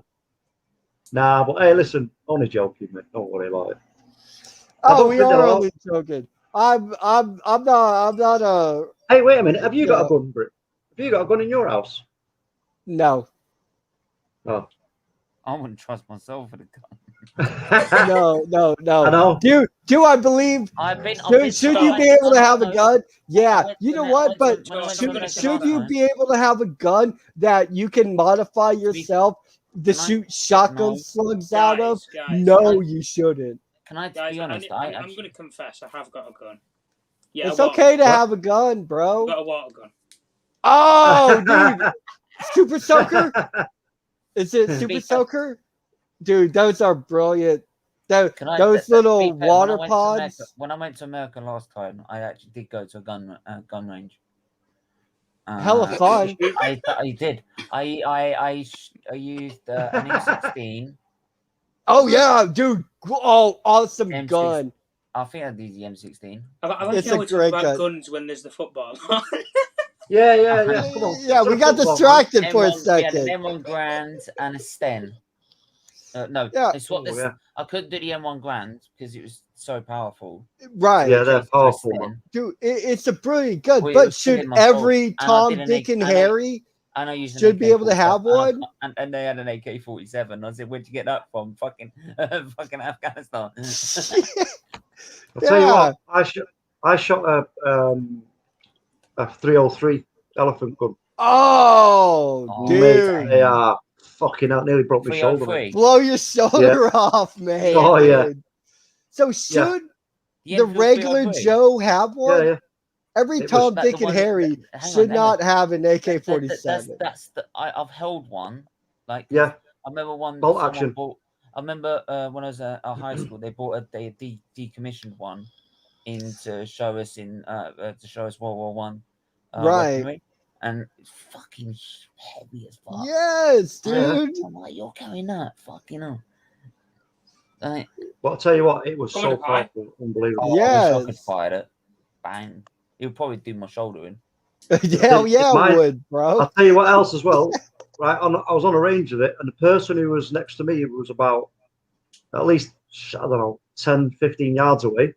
Nah, but hey, listen, only joking, mate. Don't worry about it. Oh, we are only joking. I'm not a. Hey, wait a minute. Have you got a gun, Britt? Have you got a gun in your house? No. Oh. I wouldn't trust myself with a gun. No. I know. Do I believe? Should you be able to have a gun? Yeah. You know what? But should you be able to have a gun that you can modify yourself to shoot shotgun slugs out of? No, you shouldn't. Can I be honest? I'm going to confess, I have got a gun. Yeah, it's okay to have a gun, bro. I've got a water gun. Oh, dude. Super Soaker? Is it Super Soaker? Dude, those are brilliant. Those little water pods. When I went to America last time, I actually did go to a gun range. Hella fun. I did. I used an M16. Oh yeah, dude! Oh, awesome M6. Gun. I think I did the M16. I like how we talk about guns when there's the football. Yeah. Come on. Yeah, we got distracted for a second. We had an M1 Grand and a Sten. No, it's what this. I couldn't do the M1 Grand because it was so powerful. Right. Yeah, they're powerful. Dude, it's a brilliant gun. But should every Tom, Dick, and Harry should be able to have one? And they had an AK-47. I said, where'd you get that from? Fucking Afghanistan. I'll tell you what. I shot a 303 elephant gun. Oh, dude. Mate, they are fucking out. Nearly broke my shoulder. Mate. Blow your shoulder off, man. Oh, yeah. So should the regular Joe have one? Yeah. Every Tom, Dick, and Harry should not have an AK-47. I've held one. Like, I remember one. Bolt action. I remember when I was at high school, they bought a decommissioned one in to show us World War One. Right. And it's fucking heavy as fuck. Yes, dude. I'm like, you're carrying that, fucking hell. Well, I'll tell you what, it was so powerful, unbelievable. Yeah, I could fire it. Bang. It would probably do my shoulder in. Hell yeah, it would, bro. I'll tell you what else as well. Right, I was on a range of it, and the person who was next to me was about at least, I don't know, 10, 15 yards away.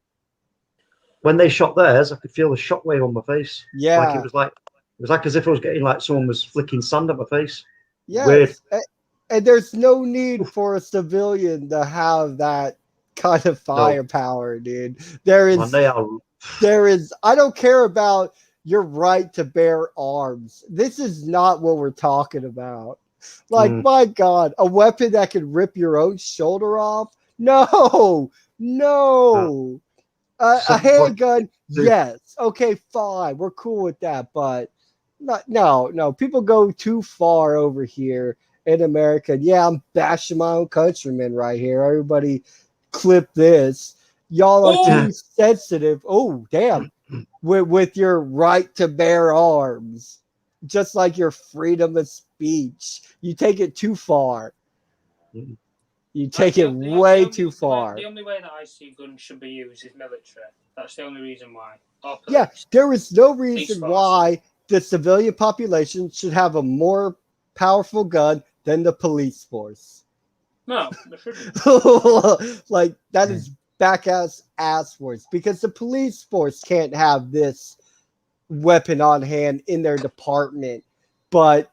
when they shot theirs, I could feel the shockwave on my face. Yeah. Like it was like as if I was getting like someone was flicking sand at my face. Yes. Weird. And there's no need for a civilian to have that kind of firepower, dude. There is I don't care about your right to bear arms. This is not what we're talking about. Like, my God, a weapon that can rip your own shoulder off? No. A handgun, yes. Okay, fine. We're cool with that, but no. People go too far over here in America. Yeah, I'm bashing my own countrymen right here. Everybody clip this. Y'all are too sensitive. Oh, damn. With your right to bear arms. Just like your freedom of speech. You take it too far. You take it way too far. The only way that I see guns should be used is military. That's the only reason why. Yeah, there is no reason why the civilian population should have a more powerful gun than the police force. No, there shouldn't. Like, that is back ass force, because the police force can't have this weapon on hand in their department. But,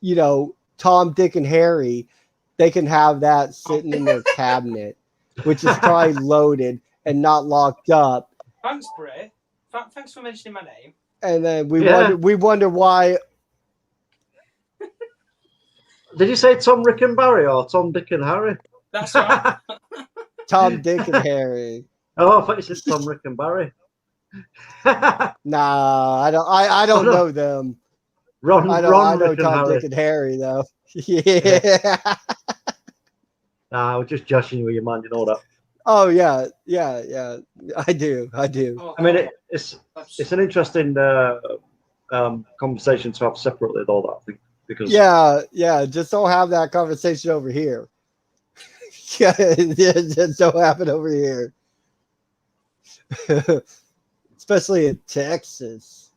you know, Tom, Dick, and Harry, they can have that sitting in their cabinet, which is probably loaded and not locked up. Thanks, Bray. Thanks for mentioning my name. And then we wonder why. Did you say Tom, Rick, and Barry, or Tom, Dick, and Harry? That's right. Tom, Dick, and Harry. Oh, I thought you said Tom, Rick, and Barry. Nah, I don't know them. I know Tom, Dick, and Harry though. Yeah. Nah, I was just joshing you with your mind, you know that. Oh yeah. I do. I mean, it's an interesting conversation to have separately, though. That I think because just don't have that conversation over here. Just don't have it over here. Especially in Texas.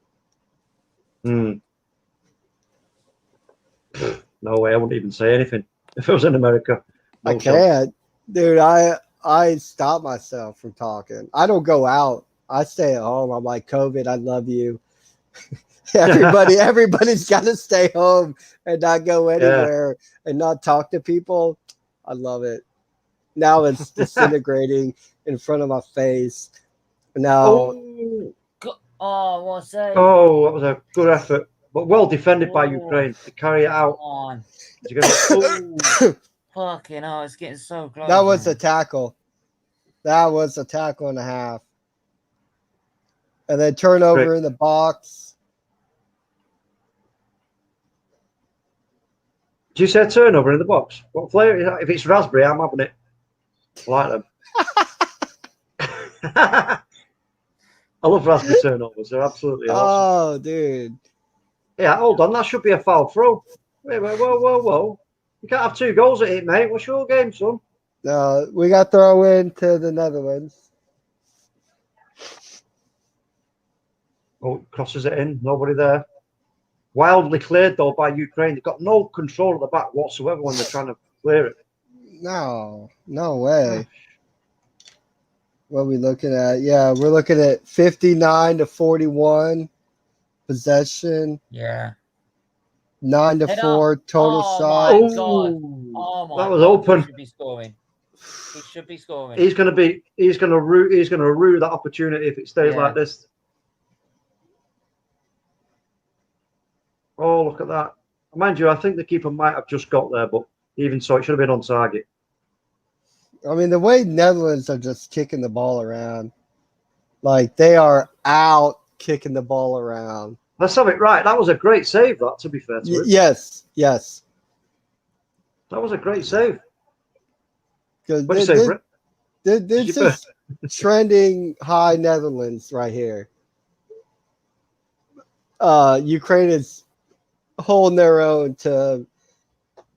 No way, I wouldn't even say anything if it was in America. I can't, dude. I stop myself from talking. I don't go out. I stay at home. I'm like, COVID, I love you. Everybody's got to stay home and not go anywhere and not talk to people. I love it. Now it's disintegrating in front of my face. Now, what's that? Oh, that was a good effort, but well defended by Ukraine to carry it out. On. Fucking hell, it's getting so close. That was a tackle. That was a tackle and a half. And then turnover in the box. Did you say turnover in the box? What flavor? If it's raspberry, I'm having it. I like them. I love raspberry turnovers. They're absolutely awesome. Oh, dude. Yeah, hold on. That should be a foul throw. Wait, whoa. You can't have 2 goals at it, mate. What's your game, son? No, we got throw in to the Netherlands. Oh, crosses it in. Nobody there. Wildly cleared, though, by Ukraine. They've got no control at the back whatsoever when they're trying to clear it. No way. What are we looking at? Yeah, we're looking at 59-41 possession. Yeah. 9-4 total shot. My God. Oh my that was God. open. He should be scoring. He's gonna rue that opportunity if it stays like this. Oh, look at that. Mind you, I think the keeper might have just got there, but even so, it should have been on target. I mean, the way Netherlands are just kicking the ball around, like they are out kicking the ball around. Let's have it right. That was a great save, that, to be fair to it. Yes. That was a great save. What do you say, Brett? This is trending high Netherlands right here. Ukraine is holding their own to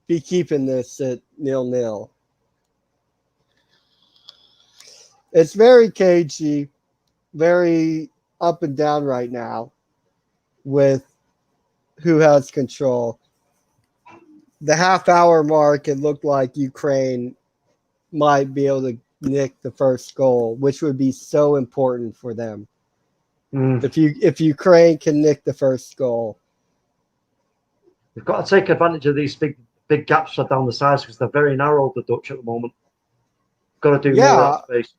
be keeping this at 0-0. It's very cagey, very up and down right now with who has control. The half-hour mark, it looked like Ukraine might be able to nick the first goal, which would be so important for them. If Ukraine can nick the first goal. They've got to take advantage of these big gaps down the sides because they're very narrow, the Dutch, at the moment. Got to do more of that space.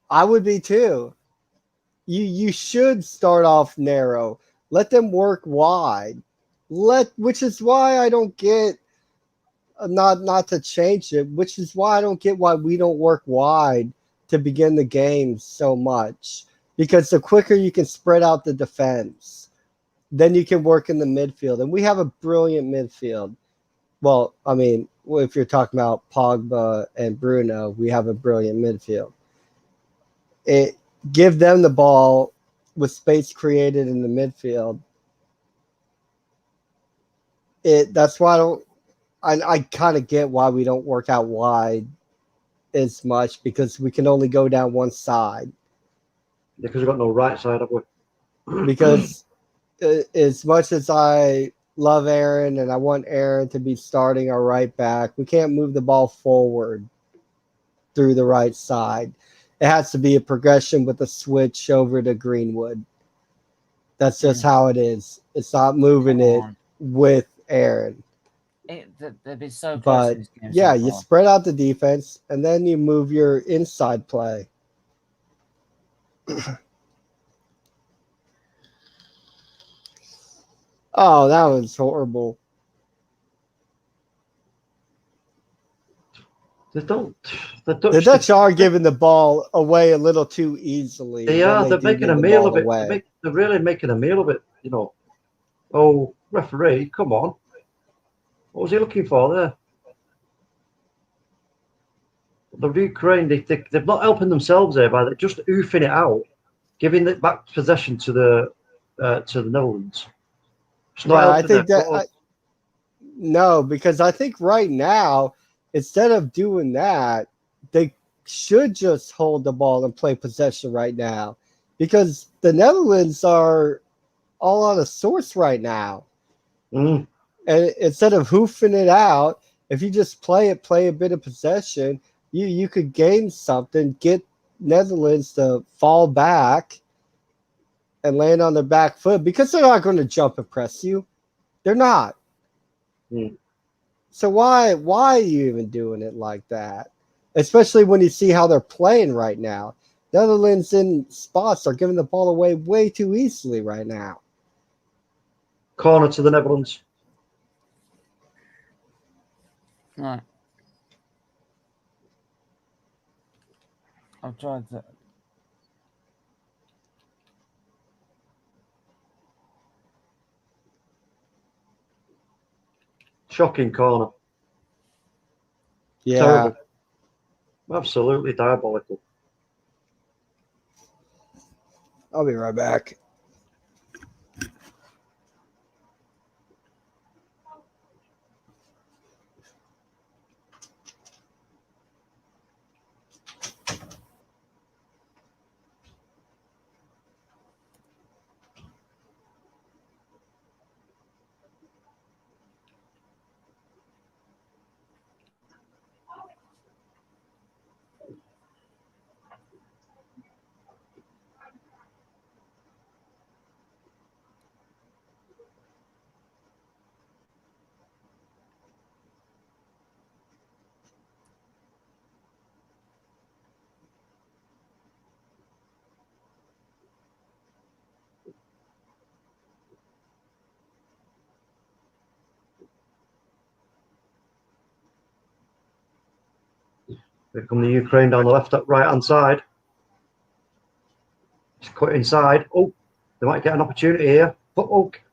I would be too. You should start off narrow. Let them work wide. Which is why I don't get not to change it, which is why I don't get why we don't work wide to begin the game so much. Because the quicker you can spread out the defense, then you can work in the midfield. And we have a brilliant midfield. Well, I mean, if you're talking about Pogba and Bruno, we have a brilliant midfield. Give them the ball with space created in the midfield. That's why I kind of get why we don't work out wide as much, because we can only go down one side. Because we've got no right side, have we? Because as much as I love Aaron and I want Aaron to be starting our right back, we can't move the ball forward through the right side. It has to be a progression with a switch over to Greenwood. That's just how it is. It's not moving it with Aaron. They've been so close. But in this game yeah, so you far. spread out the defense and then you move your inside play. Oh, that was horrible. The Dutch are giving the ball away a little too easily. They are. They're making a meal of it. They're really making a meal of it. You know. Oh, referee, come on. What was he looking for there? The Ukraine, they're not helping themselves there by just oofing it out, giving it back possession to the Netherlands. It's not I think that no, because I think right now, instead of doing that, they should just hold the ball and play possession right now, because the Netherlands are all on a source right now. And instead of hoofing it out, if you just play a bit of possession, you could gain something, get Netherlands to fall back and land on their back foot, because they're not going to jump and press you. They're not. So why are you even doing it like that? Especially when you see how they're playing right now. Netherlands in spots are giving the ball away way too easily right now. Corner to the Netherlands. Right. I've tried to. Shocking corner. Yeah. Terrible. Absolutely diabolical. I'll be right back. Here come the Ukraine down the left, right hand side. Just cut inside. Oh, they might get an opportunity here. Corner.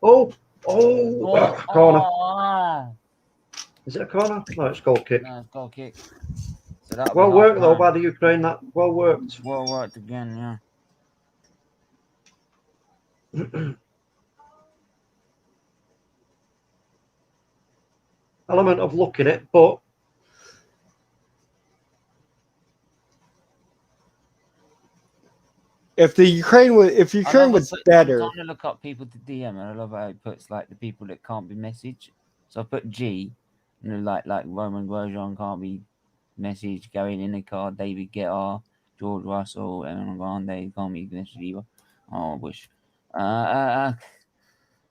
Is it a corner? No, it's goal kick. No, it's goal kick. So well worked though by the Ukraine. That well worked. Well worked again, yeah. Element of luck in it, but if Ukraine was better. I'm trying to look up people to DM, and I love how it puts like the people that can't be messaged. So I put G, and like Roman Grosjean can't be message, Gary Lineker, David Guetta, George Russell, Ariana Grande, call me Mr. Diva. Oh, I wish.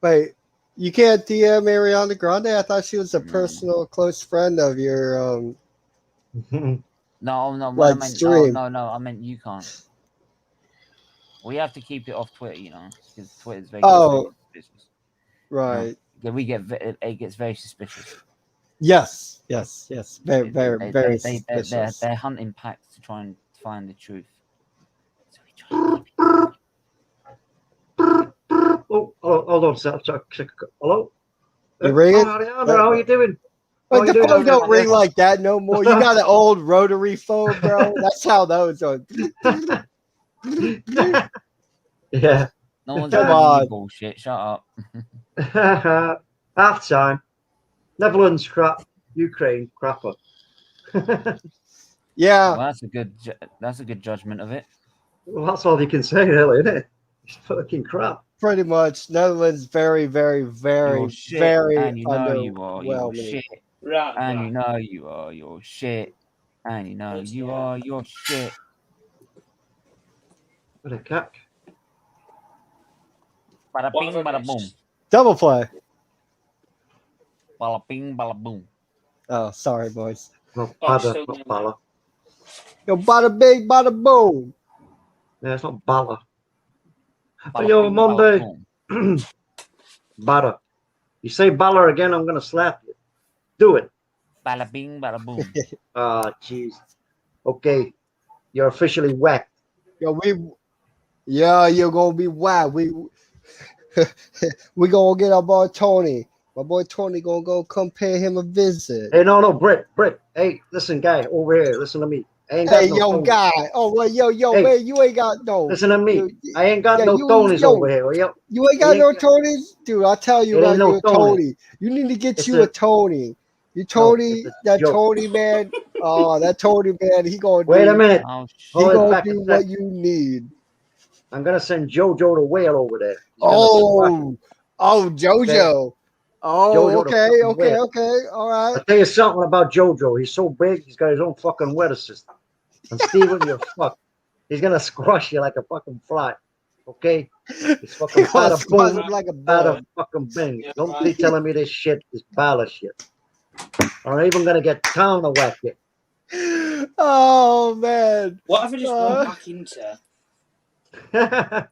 Wait, you can't DM Ariana Grande? I thought she was a personal close friend of your No, what like I meant, stream. no, I meant you can't. We have to keep it off Twitter, you know, because Twitter's very suspicious. Right. You know? It gets very suspicious. Yes. Very suspicious. They're hunting packs to try and find the truth. So we try to keep it. Oh, hold on, sir. Hello? You ringing? How are you doing? But the phone don't ring like that no more. You got an old rotary phone, bro. That's how those are. Yeah. No one's doing bullshit. Shut up. Half time. Netherlands crap. Ukraine crapper. Yeah. Well, that's a good judgment of it. Well, that's all you can say, really, isn't it? It's fucking crap. Pretty much. Netherlands very, very, very, very and you know you are your shit. Right. And you know you are your shit. And you know you are your shit. What a cack. Bada bing, bada boom. Double play. Bada bing, bada boom. Oh, sorry, boys. Not bada, not bala. Yo, bada bing, bada boom. Yeah, it's not bala. Yo, Monday. Bada. You say bala again, I'm going to slap you. Do it. Bada bing, bada boom. Ah, jeez. Okay. You're officially whacked. Yo, you're going to be whacked. We going to get our boy Tony. My boy Tony going to go come pay him a visit. Hey, no, Britt. Hey, listen, guy, over here. Listen to me. I ain't got no guy. Oh, well, yo, hey, man, you ain't got no. Listen to me. I ain't got no Tonys over here. You ain't got no Tonys? Dude, I'll tell you about you a Tony. You need to get you a Tony. You Tony, that Tony man. Oh, that Tony man, he going to wait a minute. He going to do what you need. I'm going to send Jojo the whale over there. Oh, Jojo. Oh, Jojo okay. All right. I'll tell you something about Jojo. He's so big, he's got his own fucking weather system. And Steven, you're fucked. He's going to squash you like a fucking fly. Okay? He's fucking bada boom, like a bada fucking bing. Don't be telling me this shit is bala shit. I'm even going to get Tom to whack it. Oh, man. What have I just gone back into? I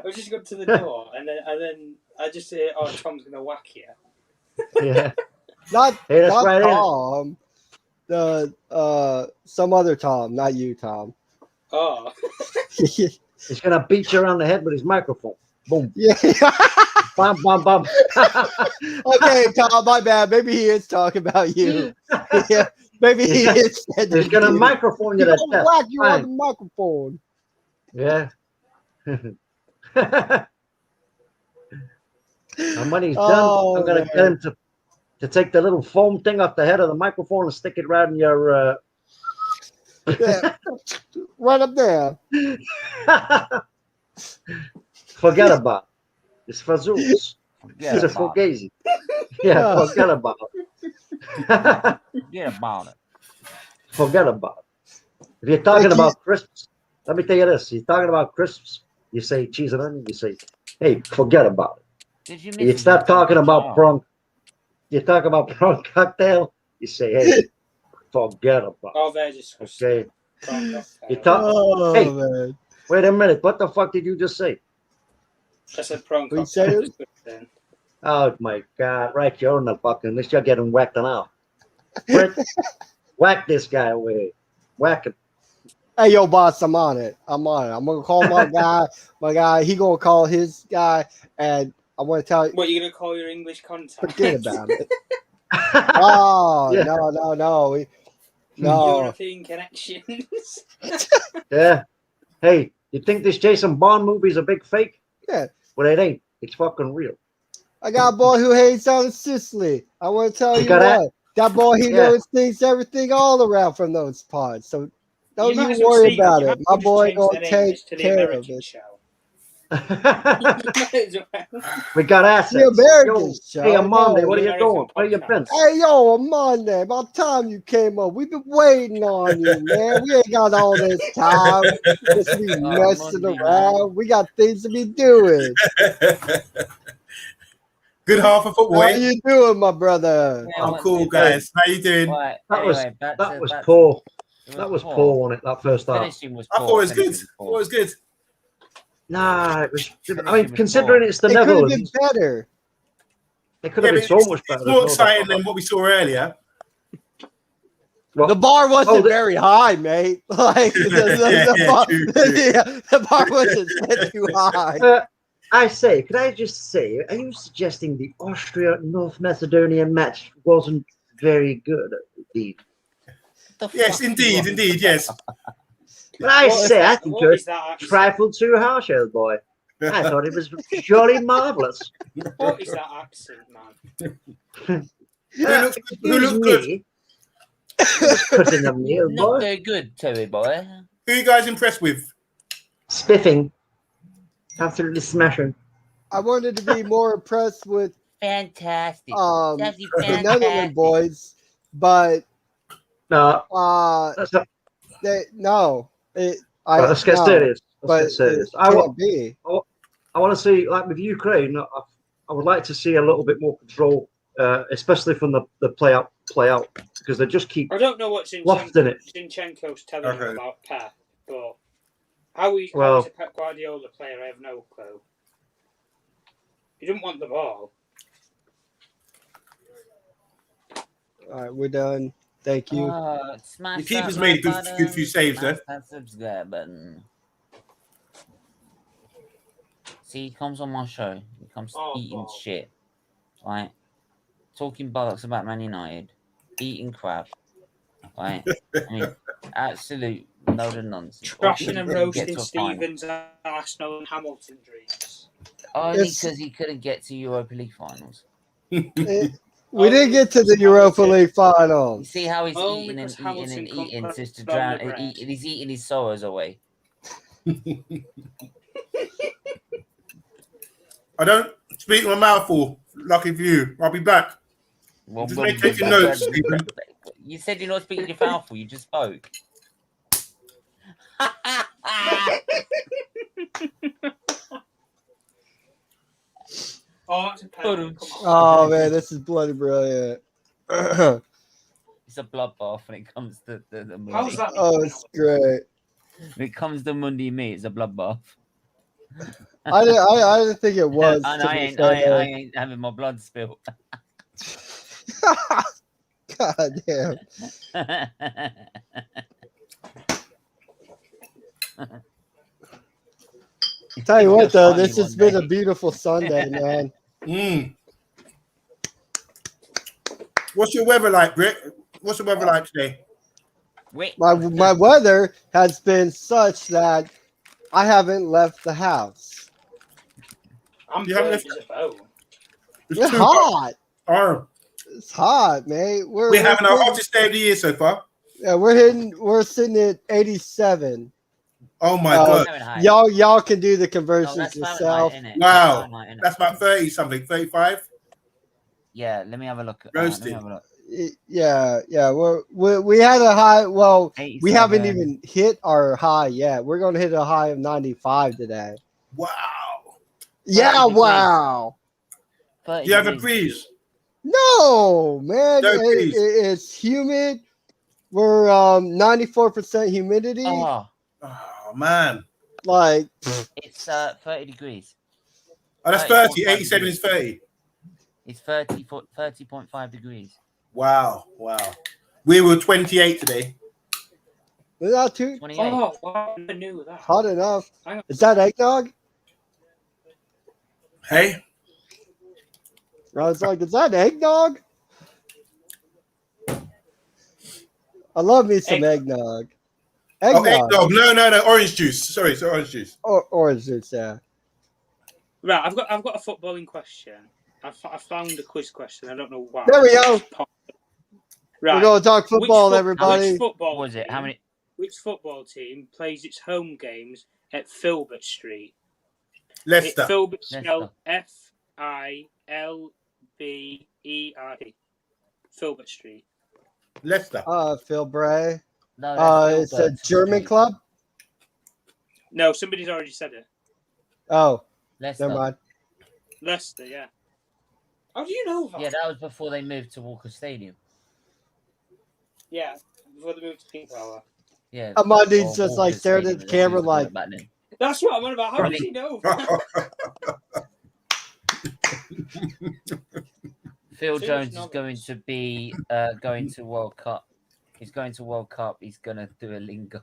was just going to the door and then I just say, "Oh, Tom's gonna whack you." Yeah, not right Tom. Some other Tom, not you, Tom. Oh, he's gonna beat you around the head with his microphone. Boom. Yeah. Bum bum bum. Okay, Tom, my bad. Maybe he is talking about you. Yeah, maybe he is. He's gonna microphone you. He's gonna whack you on the microphone. Yeah. And when he's done, I'm going to get him to take the little foam thing off the head of the microphone and stick it right in your... right up there. Forget about it. It's for Zeus. It's a fugazi. Yeah, forget about it. Forget about it. Forget about it. If you're talking about Christmas, let me tell you this. You're talking about Christmas, you say cheese and onion, you say, hey, forget about it. You start talking about prawn. You talk about prawn cocktail. You say, "Hey, forget about it." Oh, they're just okay. You talk. Hey, man. Wait a minute. What the fuck did you just say? I said prawn cocktail. Oh my God! Right, you're in the fucking. This you're getting whacked now. Whack this guy over here. Whack him. Hey, yo, boss, I'm on it. I'm gonna call my guy. My guy. He gonna call his guy and. I want to tell you. What, you're going to call your English contact? Forget about it. Oh, yeah. No. European connections. Yeah. Hey, you think this Jason Bond movie is a big fake? Yeah. Well, it ain't. It's fucking real. I got a boy who hates down in Sicily. I want to tell you what. That boy, he knows things, everything all around from those parts. So don't you worry about it. My boy going to take care of it. We got assets. The American show. Hey, Monday, what are you American doing? Where you been? Hey, yo, Monday, about time you came up. We've been waiting on you, man. We ain't got all this time. Just be messing Monday, around. man. We got things to be doing. Good half of football. How you doing, my brother? Yeah, I'm cool, guys. How you doing? Right, That was anyway, that was poor. That was poor. poor, wasn't it? That first half. Finishing was I poor. thought it was good. finishing I was thought it was good. Nah, it was. I Finishing mean, was considering poor. it's the It could have been Netherlands, better. it could have been so much better. It's more exciting than what we saw earlier. Well, The bar wasn't the- very high, mate. Like the bar wasn't set too high. I say, could I just say, are you suggesting the Austria-North Macedonia match wasn't very good? Indeed. Yes, indeed, yes. But I say, I think you're that a trifle too harsh, old boy. I thought it was jolly marvellous. What is that accent, man? Who looks good? Me. Cutting the meal, Not boy. very good, Terry boy. Who are you guys impressed with? Spiffing. Absolutely smashing. I wanted to be more impressed with Fantastic. the Fantastic. Netherlands boys, but No, that's not. Let's get serious. Let's get serious. I want be. I want to see, like with Ukraine, I would like to see a little bit more control, especially from the play out, because they just keep. I don't know what Zinchenko's telling you about Pep, but how is a Pep Guardiola player? I have no clue. He didn't want the ball. All right, we're done. Thank you. The keeper's made a good few saves there. That subscribe button. See, he comes on my show. He comes eating shit. Right? Talking bollocks about Man United. Eating crap. Right? I mean, absolute load of nonsense. Trashing and roasting Stevens, Arsenal and Hamilton dreams. Only because he couldn't get to Europa League finals. We didn't get to the Europa League finals. You see how he's eating and eating just to drown. He's eating his sorrows away. I don't speak my mouth full. Lucky for you. I'll be back. Well, just taking notes, Stephen. You said you're not speaking your mouth full. You just spoke. Oh man, this is bloody brilliant. It's a bloodbath when it comes to the Monday. How's that? Oh, it's great. When it comes to Monday meat, it's a bloodbath. I didn't think it was. And I ain't having my blood spilled. God damn. Tell you what, though, this has been a beautiful Sunday, man. What's your weather like, Britt? What's the weather like today? My weather has been such that I haven't left the house. You haven't left the boat. It's hot. Oh. It's hot, mate. We're having our hottest day of the year so far. Yeah, we're sitting at 87. Oh my god. Y'all can do the conversions yourself. Wow. That's about 30 something, 35. Yeah, let me have a look. Roasted. Yeah. We had a high. Well, 87. We haven't even hit our high yet. We're gonna hit a high of 95 today. Wow. Yeah, wow. Do you have a breeze? No, man. No breeze. It's humid. We're 94% humidity. Oh man. Like it's 30 degrees. Oh, that's 30. 87 is 30. It's 30.5 degrees. Wow. We were 28 today. Is that too? 28. Oh, wow, I knew that. Hot enough. Is that eggnog? Hey. I was like, is that eggnog? I love me some eggnog. Oh, eggnog. No. Orange juice. Sorry, orange juice. Orange juice, yeah. Right, I've got a footballing question. I found a quiz question. I don't know why. There we go. Right. We're going to talk football, everybody. Which football was it? How many? Which football team plays its home games at Filbert Street? Leicester. Filbert spelled Leicester. Filbert. Filbert Street. Leicester. Phil Bray. No, It's a German club. No, somebody's already said it. Oh, Leicester. never mind. Leicester, yeah. How do you know that? Yeah, that was before they moved to Walker Stadium. Yeah, before they moved to King Power. Yeah. Amandi's just like staring at the camera like. That's what I'm on about. How does he know? Phil Jones is going to be going to World Cup. He's going to World Cup. He's going to do a Lingard.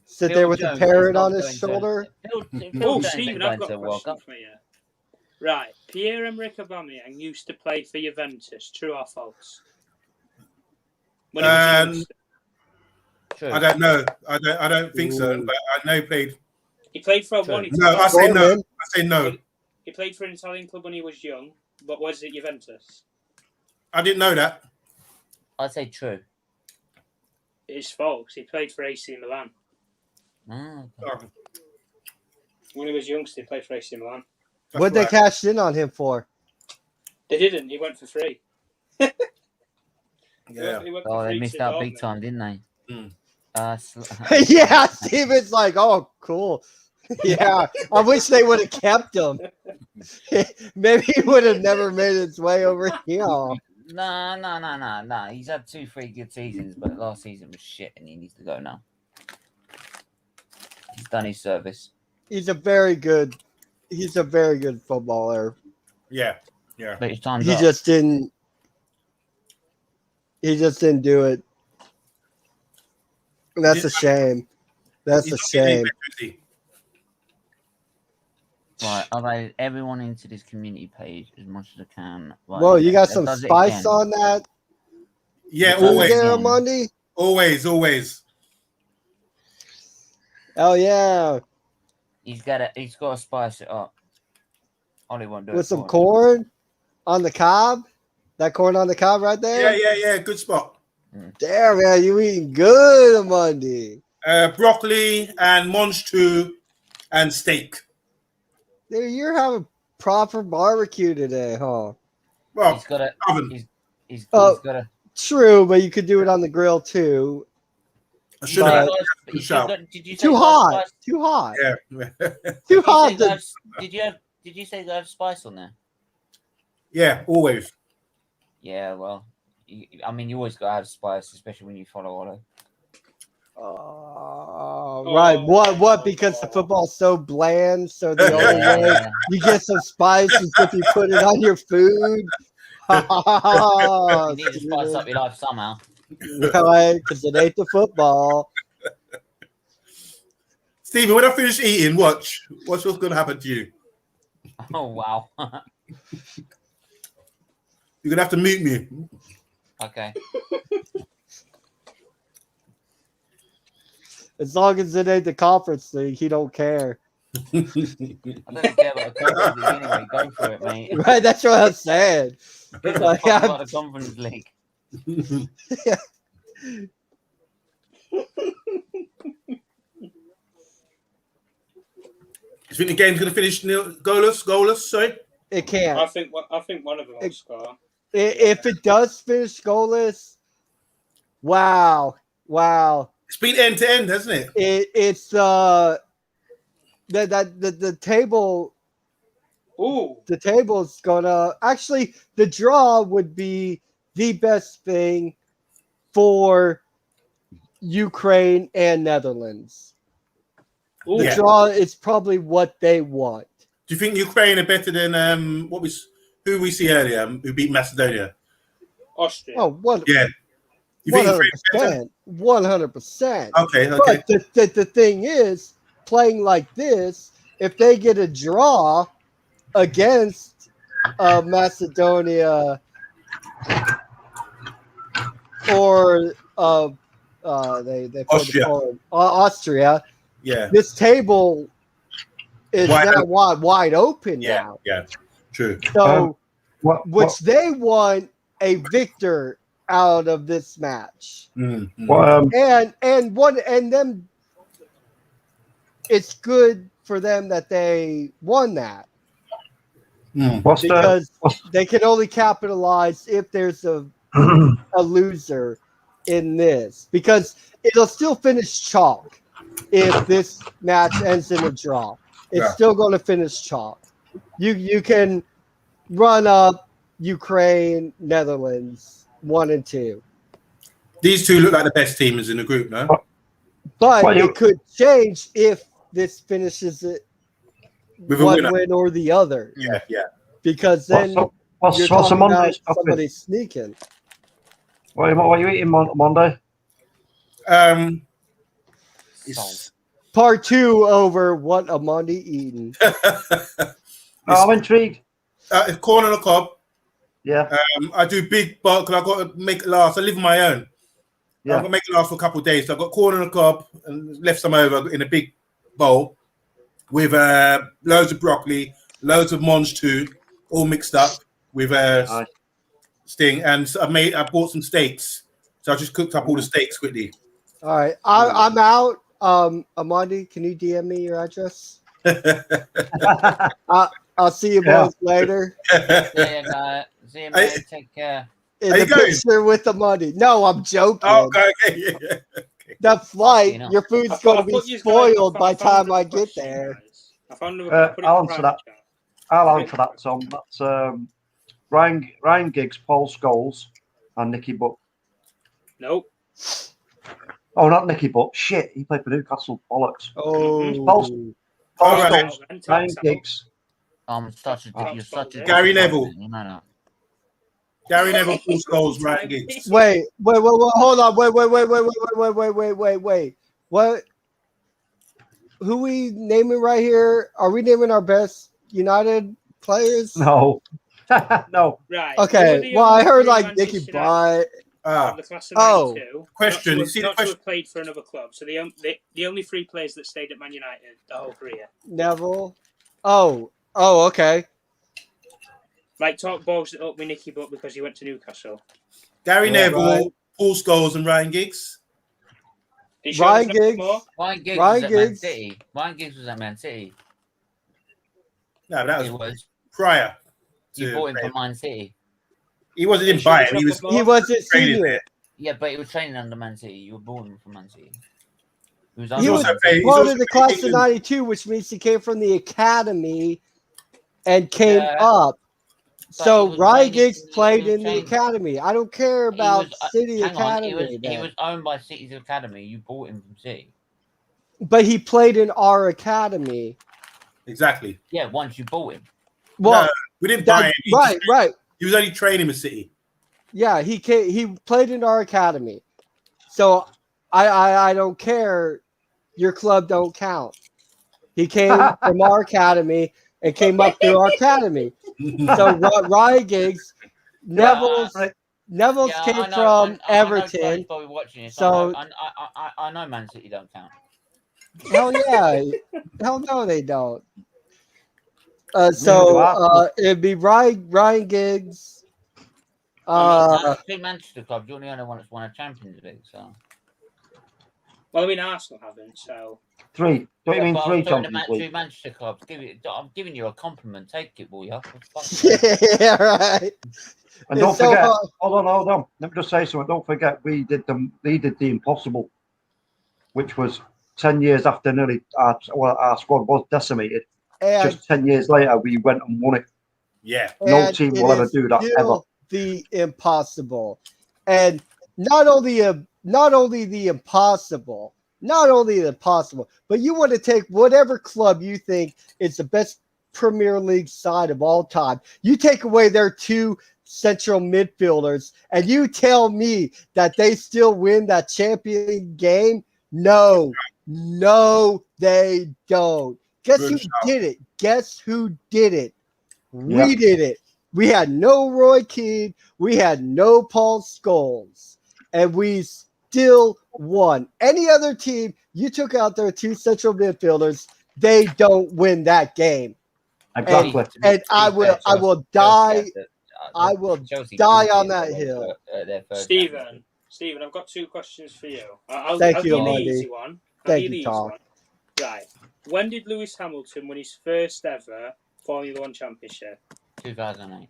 Sit there with a parrot on his shoulder. Oh, Stephen, I've got a question for you. Right, Pierre-Emerick Aubameyang used to play for Juventus. True or false? When he was True. I don't know. I don't think so. But I know he played. He played for one. No, I say no. I say no. He played for an Italian club when he was young, but was it Juventus? I didn't know that. I'd say true. It's false. He played for AC Milan. Okay. When he was youngster, he played for AC Milan. What they cashed in on him for? They didn't. He went for free. Yeah. Oh, they missed out big time, didn't they? Yeah, Steven's like, oh, cool. Yeah, I wish they would have kept him. Maybe he would have never made his way over here. No. He's had 2-3 good seasons, but last season was shit, and he needs to go now. He's done his service. He's a very good footballer. Yeah. But his time's He up. just didn't do it. That's a shame. That's a shame. Right, I've added everyone into this community page as much as I can. Right, Whoa, you got some spice on that? Yeah, always. There, Monday? Always. Oh yeah. He's got to spice it up. Ollie won't do it with some corn on the cob. That corn on the cob right there? Yeah. Good spot. Damn, man, you eating good on Monday. Broccoli and monster and steak. Dude, you're having proper barbecue today, huh? Well, he's got oven. He's got a. True, but you could do it on the grill too. I should have. Too hot. Too hot. Yeah. Too hot. Did you say they have spice on there? Yeah, always. Yeah, well, you always got to have spice, especially when you follow Ollie. Right. What? Because the football's so bland, so the only way you get some spice is if you put it on your food. You need to spice up your life somehow. Right, because it ain't the football. Stephen, when I finish eating, what's going to happen to you? Oh, wow. You're going to have to mute me. Okay. As long as it ain't the conference league, he don't care. I don't care about the conference league anyway. Go for it, mate. Right, that's what I'm saying. Like, about the conference league. Yeah. You think the game's going to finish goalless? Sorry, it can't. I think one of them will score. If it does finish goalless, wow. It's been end to end, hasn't it? It's the table. Ooh. The table's gonna actually. The draw would be the best thing for Ukraine and Netherlands. Ooh. The draw is probably what they want. Do you think Ukraine are better than who we see earlier, who beat Macedonia? Austria. Oh, what? Yeah. You think 100%. 100%. Okay. But the thing is, playing like this, if they get a draw against Macedonia or they Austria, yeah, this table is wide open now. Yeah, true. So, which they want a victor out of this match, Mm-hmm. and them it's good for them that they won that Mm. because they can only capitalize if there's a loser in this, because it'll still finish chalk if this match ends in a draw. It's still going to finish chalk. You can run up Ukraine, Netherlands 1 and 2. These two look like the best teams in the group, no? But it could change if this finishes it With a one winner. win or the other. Yeah, yeah. Because then you're talking about somebody sneaking. What are you eating Monday? It's part 2 over what a Monday eating. I'm intrigued. Corn on the cob. Yeah. I do big bulk because I've got to make it last. I live on my own. Yeah. I've got to make it last for a couple of days. So I've got corn on the cob and left some over in a big bowl with loads of broccoli, loads of Monge too, all mixed up with sting. And I bought some steaks. So I just cooked up all the steaks quickly. All right. I'm out. Amandi, can you DM me your address? I'll see you boys later. See you, mate. Take care. In the picture with the money. No, I'm joking. Oh, okay. Yeah. The flight, your food's going to be spoiled by the time I get there. I'll answer that. I'll answer that, Tom. That's Ryan Giggs, Paul Scholes, and Nicky Butt. Nope. Oh, not Nicky Butt. Shit, he played for Newcastle. Bollocks. Oh. Paul Scholes, Ryan Giggs. You're such a Gary Neville. No. Gary Neville, Paul Scholes, Ryan Giggs. Wait, hold on. Wait. What? Who we naming right here? Are we naming our best United players? No. No. Right. Okay. Well, I heard like Nicky Butt. The class of 92. Question. Not to have played for another club. So the only 3 players that stayed at Man United the whole career. Neville. Oh, okay. Like talk balls it up with Nicky Butt because he went to Newcastle. Gary Neville, Paul Scholes, and Ryan Giggs. Ryan Giggs. Ryan Giggs was at Man City. Ryan Giggs was at Man City. No, that was prior. You bought him from Man City. He didn't buy him. He wasn't senior. Yeah, but he was training under Man City. You were bought him from Man City. He was part of the class of 92, which means he came from the academy and came up. So Ryan Giggs played in the academy. I don't care about City Academy. He was owned by City's academy. You bought him from City. But he played in our academy. Exactly. Yeah, once you bought him. Well, no, we didn't buy him. Right. He was only training with City. Yeah, he played in our academy. So I don't care. Your club don't count. He came from our academy and came up through our academy. So Ryan Giggs, Neville's came from Everton. So I know Man City don't count. Hell yeah. Hell no, they don't. It'd be Ryan Giggs. Big Manchester club. You're the only one that's won a Champions League, so. Well, I mean, Arsenal haven't, so. 3. Don't you mean 3 Champions League? 2 Manchester clubs. I'm giving you a compliment. Take it, will you? Yeah, right. And don't forget. Hold on. Let me just say something. Don't forget, they did the impossible, which was 10 years after nearly our squad was decimated. And just 10 years later, we went and won it. Yeah. No team will ever do that ever. The impossible, and not only the impossible, but you want to take whatever club you think is the best Premier League side of all time. You take away their 2 central midfielders, and you tell me that they still win that champion game? No, they don't. Guess who did it? We did it. We had no Roy Keane. We had no Paul Scholes. And we still won. Any other team, you took out their 2 central midfielders, they don't win that game. Exactly. And I will die. I will die on that hill. Stephen, I've got 2 questions for you. I'll Thank give you, you the Andy. easy one. Thank you, Tom. Right. When did Lewis Hamilton win his first ever Formula 1 championship? 2008.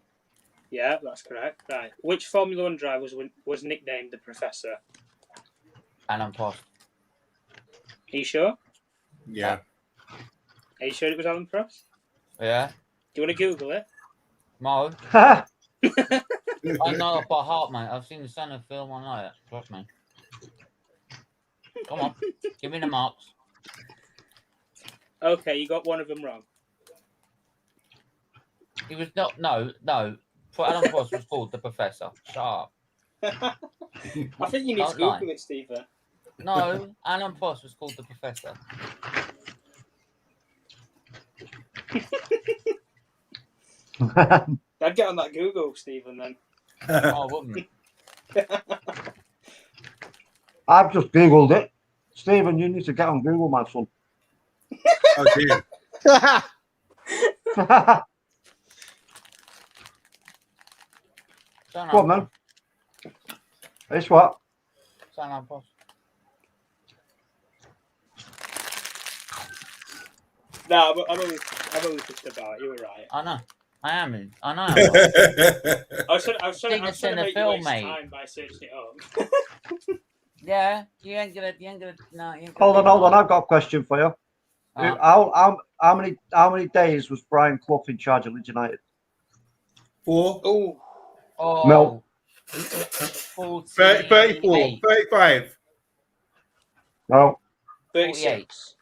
Yeah, that's correct. Right. Which Formula 1 driver was nicknamed the Professor? Alan Prost. Are you sure? Yeah. Are you sure it was Alan Prost? Yeah. Do you want to Google it? Mo. I know it by heart, mate. I've seen the Senna film. I know it. Trust me. Come on. Give me the marks. Okay, you got one of them wrong. He was not. No. Alan Prost was called the Professor. Shut up. I think you need to Google it, Stephen. No, Alan Prost was called the Professor. I'd get on that Google, Stephen, then. Oh, I wouldn't. I've just Googled it. Stephen, you need to get on Google, my son. Oh, dear. Go on, man. It's what? Alan Prost. No, I'm only just about. You were right. I know. I am. I know. I was trying to make you waste mate. time by searching it up. Yeah, you ain't gonna. No, you ain't gonna. Hold on. I've got a question for you. How many days was Brian Clough in charge of Leeds United? 4. Oh. No. 34. 35. No. 36.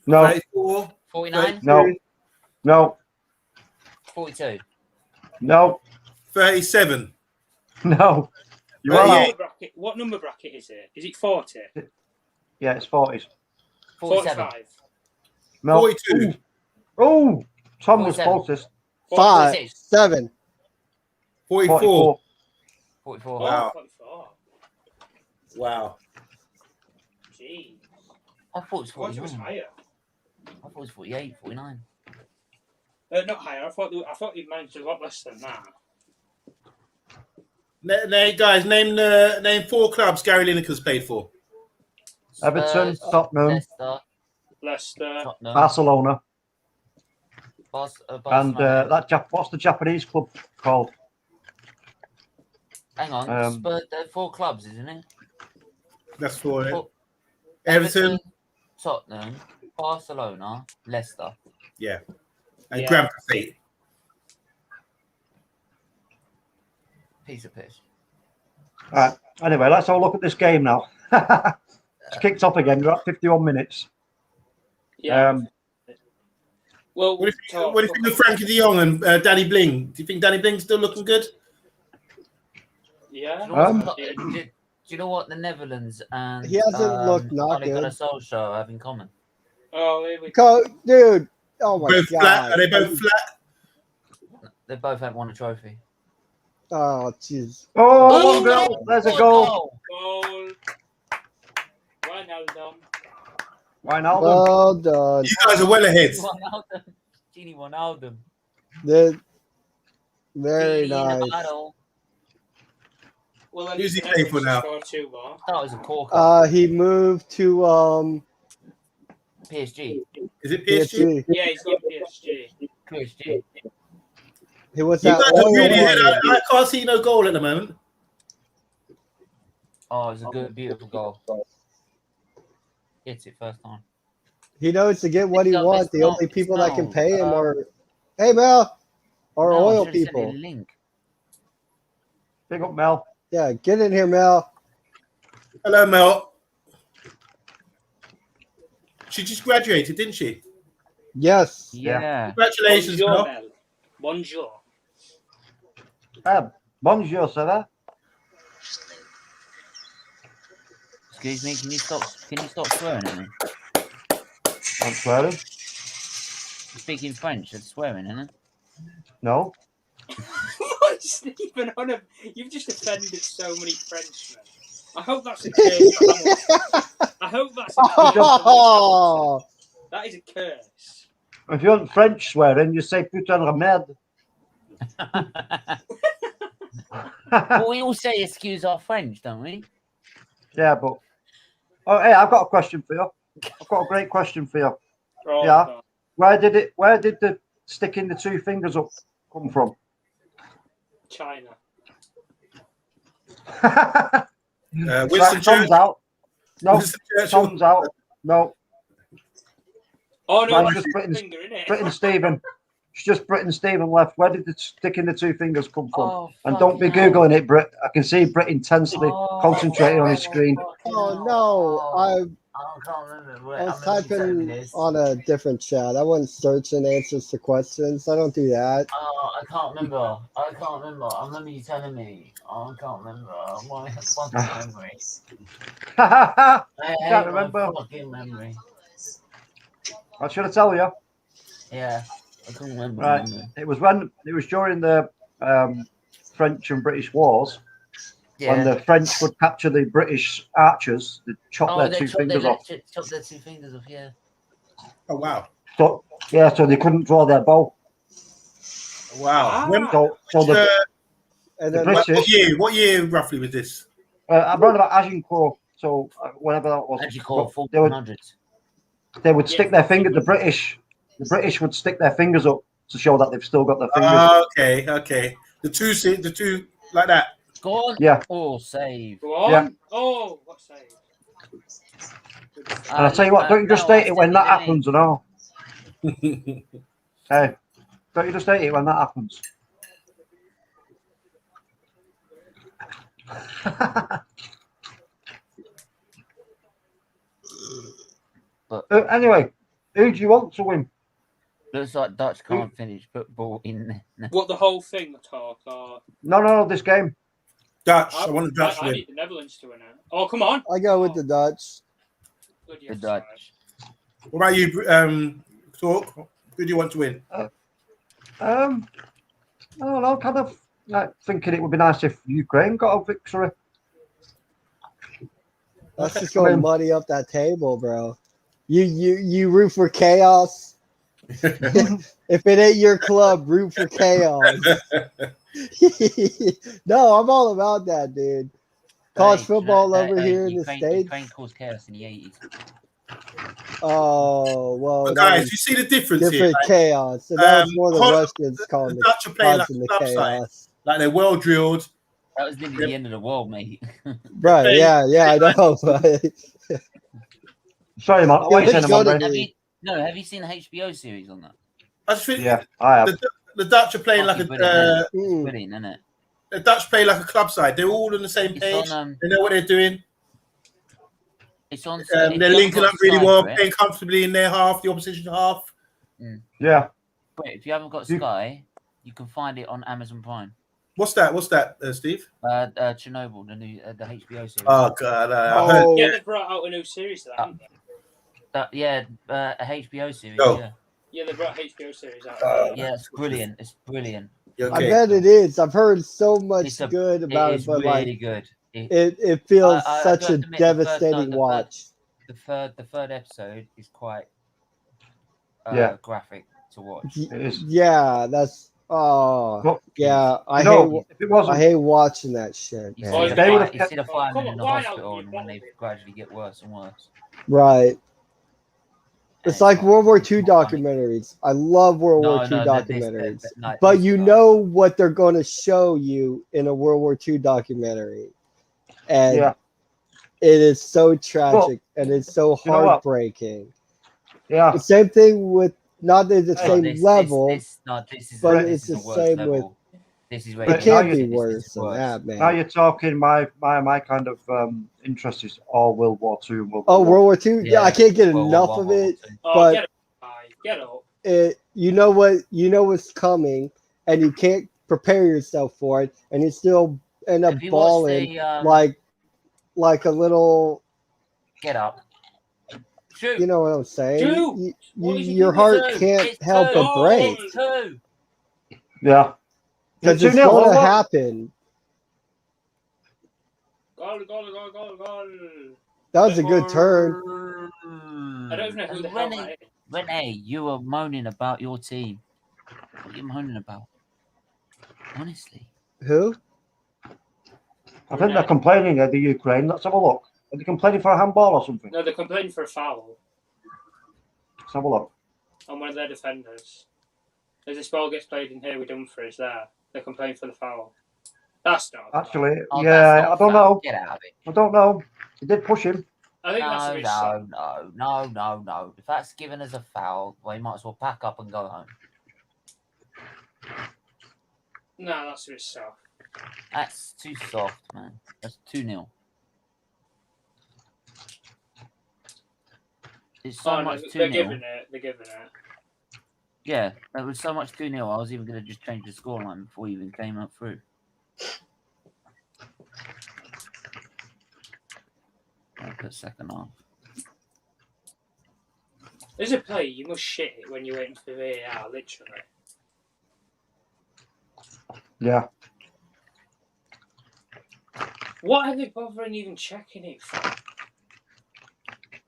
No. 34. 49. No. 42. No. 37. No. You Well, are yeah. out. What number bracket is it? Is it 40? Yeah, it's 40s. 47. 45. No. 42. Oh, Tom was 47. closest. 5, 46. 7. 44. 44. Wow. 44. Wow. Jeez. I thought it was I thought it 49. was higher. I thought it was 48, 49. Not higher. I thought he managed a lot less than that. Guys, name 4 clubs Gary Lineker's played for. Everton, Tottenham, Leicester. Tottenham. Barcelona, and Barcelona. what's the Japanese club called? Hang on. Spurs, 4 clubs, isn't it? That's 4. Four- Everton. Tottenham, Barcelona, Leicester. Yeah. And Yeah. Grand Prix. Piece of piss. All right. Anyway, let's have a look at this game now. It's kicked off again. We're at 51 minutes. Yeah. Well, What do you think of Frankie de Jong and Danny Bling? Do you think Danny Bling's still looking good? Yeah. Do you know what the Netherlands and He hasn't looked not Ole Gunnar good. Solskjaer have in common? Oh, here we go. Dude. Oh my Both god. flat? Are they both flat? They both have won a trophy. Oh jeez. Oh, one goal. There's a goal. Goal. Wijnaldum. Wijnaldum. Well done. You guys are well ahead. Genie Wijnaldum. Very Genie in the nice. battle. Well, Who's he playing for now? Two more. That was a corker. He moved to PSG. Is it PSG? PSG. Yeah, he's got PSG. PSG. He was You that guys are really ahead. oil. I can't see no goal at the moment. Oh, it's a good, beautiful goal. Hits it first time. He knows to get what he It's wants. The not- only it's people that not. can pay him are, hey Mel, are No, I oil should've sent people. you a link. Big up, Mel. Yeah, get in here, Mel. Hello, Mel. She just graduated, didn't she? Yes. Yeah. Congratulations, Bonjour, Mel. Mel. Bonjour. Bonjour, ça va? Excuse me, can you stop swearing at me? I'm swearing. You're speaking French, that's swearing, isn't it? No. What, Stephen? You've just offended so many Frenchmen. I hope that's a curse. I hope that's a curse. Oh, That is a curse. If you want French swearing, you say putain de merde. Well, we all say excuse our French, don't we? Yeah, but... Oh, hey, I've got a question for you. I've got a great question for you. Oh, Yeah. God. Where did the sticking the two fingers up come from? China. Winston Tom's Churchill. out. No, Winston Churchill. Tom's out. No, Oh, no, Right, that's just the Britain's- finger, innit? Britain Stephen. It's just Britain Stephen left. Where did the sticking the two fingers come from? Oh, And don't be fucking hell. googling it, Brit. I can see Brit intensely Oh, concentrating on his screen. fucking Oh hell. no, I can't remember. I was remember you telling me typing this. on a different chat. I wasn't searching answers to questions. I don't do that. Oh, I can't remember. I remember you telling me. Oh, I can't remember. My fucking memory. I Can't remember. My fucking memory. I should have told you. Yeah, I can't remember. Right. It was during the French and British wars when the French would capture the British archers. They chop their two fingers off. Chop their two fingers off. Yeah. Oh wow. So they couldn't draw their bow. Wow. When, So the And The then British- what year roughly was this? around about Agincourt, so whatever that was. Agincourt, They would 1400s. they would stick their finger. The British would stick their fingers up to show that they've still got their fingers. Okay. The two like that. Go on. Yeah. Oh, save. Go on. Yeah. Oh, what save? And I tell you what, don't you just state it when that happens, and all. Hey, don't you just state it when that happens? Anyway, who do you want to win? Looks like Dutch can't finish football in. What, the whole thing talk? Or... No, this game. Dutch. I want the Dutch I win. need the Netherlands to win it. Oh, come on. I go with the Dutch. Good, The yes, Dutch. What about you, Talk? Who do you want to win? I don't know, kind of like thinking it would be nice if Ukraine got a victory. That's just going to muddy up that table, bro. You root for chaos. If it ain't your club, root for chaos. No, I'm all about that, dude. College football over here in the States. Ukraine caused chaos in the 80s. Oh, well. But guys, you see the difference here? Different Like, chaos. And that was more the Russians the calling Dutch are playing like causing a the club side. chaos. Like they're well drilled. That was nearly the end of the world, mate. Right, yeah, I know. Sorry, man. What are you saying about Have that? Have you seen the HBO series on that? I just think Yeah, I have. the Dutch are playing like Fucking a brilliant, Mm. brilliant, isn't it? the Dutch play like a club side. They're all on the same It's page. on, They know what they're doing. It's on. They're linking up really well, playing comfortably in their half, the opposition half. Yeah. But if you haven't got Sky, you can find it on Amazon Prime. What's that, Steve? Chernobyl, the new the HBO series. Oh God! I heard, Yeah, they brought out a new series to that, haven't they? A HBO series. Oh. Yeah, Yeah, they brought HBO series out. yeah, it's brilliant. It's brilliant. okay. I bet it is. I've heard so much good about It it, but really like good. it feels I such do a have to admit, devastating the watch. The third episode is quite graphic to watch. It is. Yeah, that's But, yeah. I if it wasn't, hate watching that shit. You Man. see, Oh, the they fire- would've you see the firemen Come in on, the why hospital not? and when they gradually get worse and worse. Right. It's like World War II It's not funny. documentaries. I love World War II documentaries. But you know what they're going to show you in a World War II documentary. And yeah, it is so tragic and it's so you know what? heartbreaking. yeah. The same thing with not at the But same level. this is but this it's is the worst same level. with- This is where It But can't now be this is worse than worse. that, man. Now you're talking. My kind of interest is all World War II and World War Oh, I. World War II? Yeah, I can't get World enough War of One, it. World War Two. Oh, But- get up. Get up. You know what's coming, and you can't prepare yourself for it, and you still end up Have you watched balling the, like a little. Get up. Shoot. You know what I'm saying? Dude, what is he Your doing? heart It's can't two. help but Oh, break It's two. Yeah. because It's it's 2-0, going to what? happen. Goal. That was a good turn. I don't even know who the hell that is. Renee, you were moaning about your team. What are you moaning about? Honestly. Who? I think they're complaining at the Ukraine. Let's have a look. Are they complaining for a handball or something? No, they're complaining for a foul. Let's have a look. on one of their defenders. As this ball gets played in here with Dumfries there, they complain for the foul. That's not actually. Oh, Yeah, that's I don't know. Get out of it. I don't know. He did push him. I think that's a bit soft. No. If that's given as a foul, well, you might as well pack up and go home. No, that's a bit soft. That's too soft, man. That's 2-0. It's so much 2-0. They're giving it. Yeah, it was so much 2-0. I was even going to just change the scoreline before we even came up through. I put second half. There's a play you must shit it when you're waiting for VAR, literally. Yeah. What are they bothering even checking it for?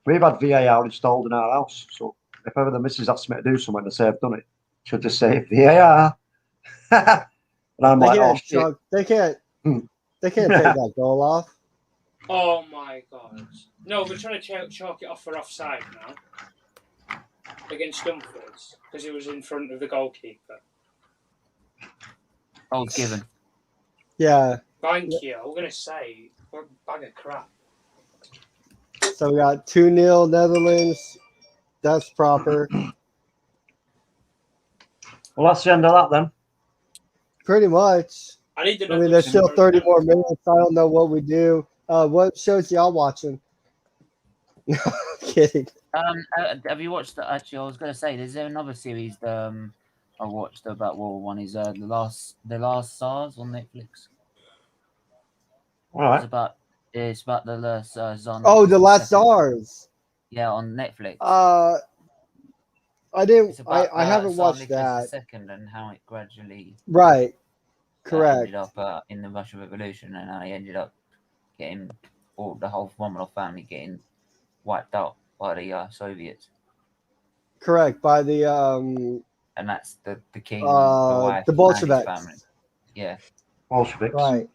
We've had VAR installed in our house, so if ever the missus asks me to do something to say I've done it, she'll just say VAR. And I'm like, oh shit. They can't take that goal off. Oh my god. No, we're trying to chalk it off for offside now. Against Dumfries, because it was in front of the goalkeeper. Oh, given. Yeah. Thank you. I'm going to say, what a bag of crap. So we got 2-0 Netherlands. That's proper. Well, that's the end of that then. Pretty much. I need the I mean, there's still 30 more minutes. I don't know what we do. What shows y'all watching? No, kidding. Have you watched? Actually, I was going to say, there's another series I watched about World War I. Is the last SARS on Netflix. All right. It's about the last SARS. Oh, the last SARS. Yeah, on Netflix. I didn't. I haven't watched that. Second, and how it gradually. Right. Correct. Ended up in the Russian Revolution, and I ended up getting the whole Romanov family getting wiped out by the Soviets. Correct. By the and that's the king, the wife, the Bolsheviks. Family. Yeah. Bolsheviks. Right.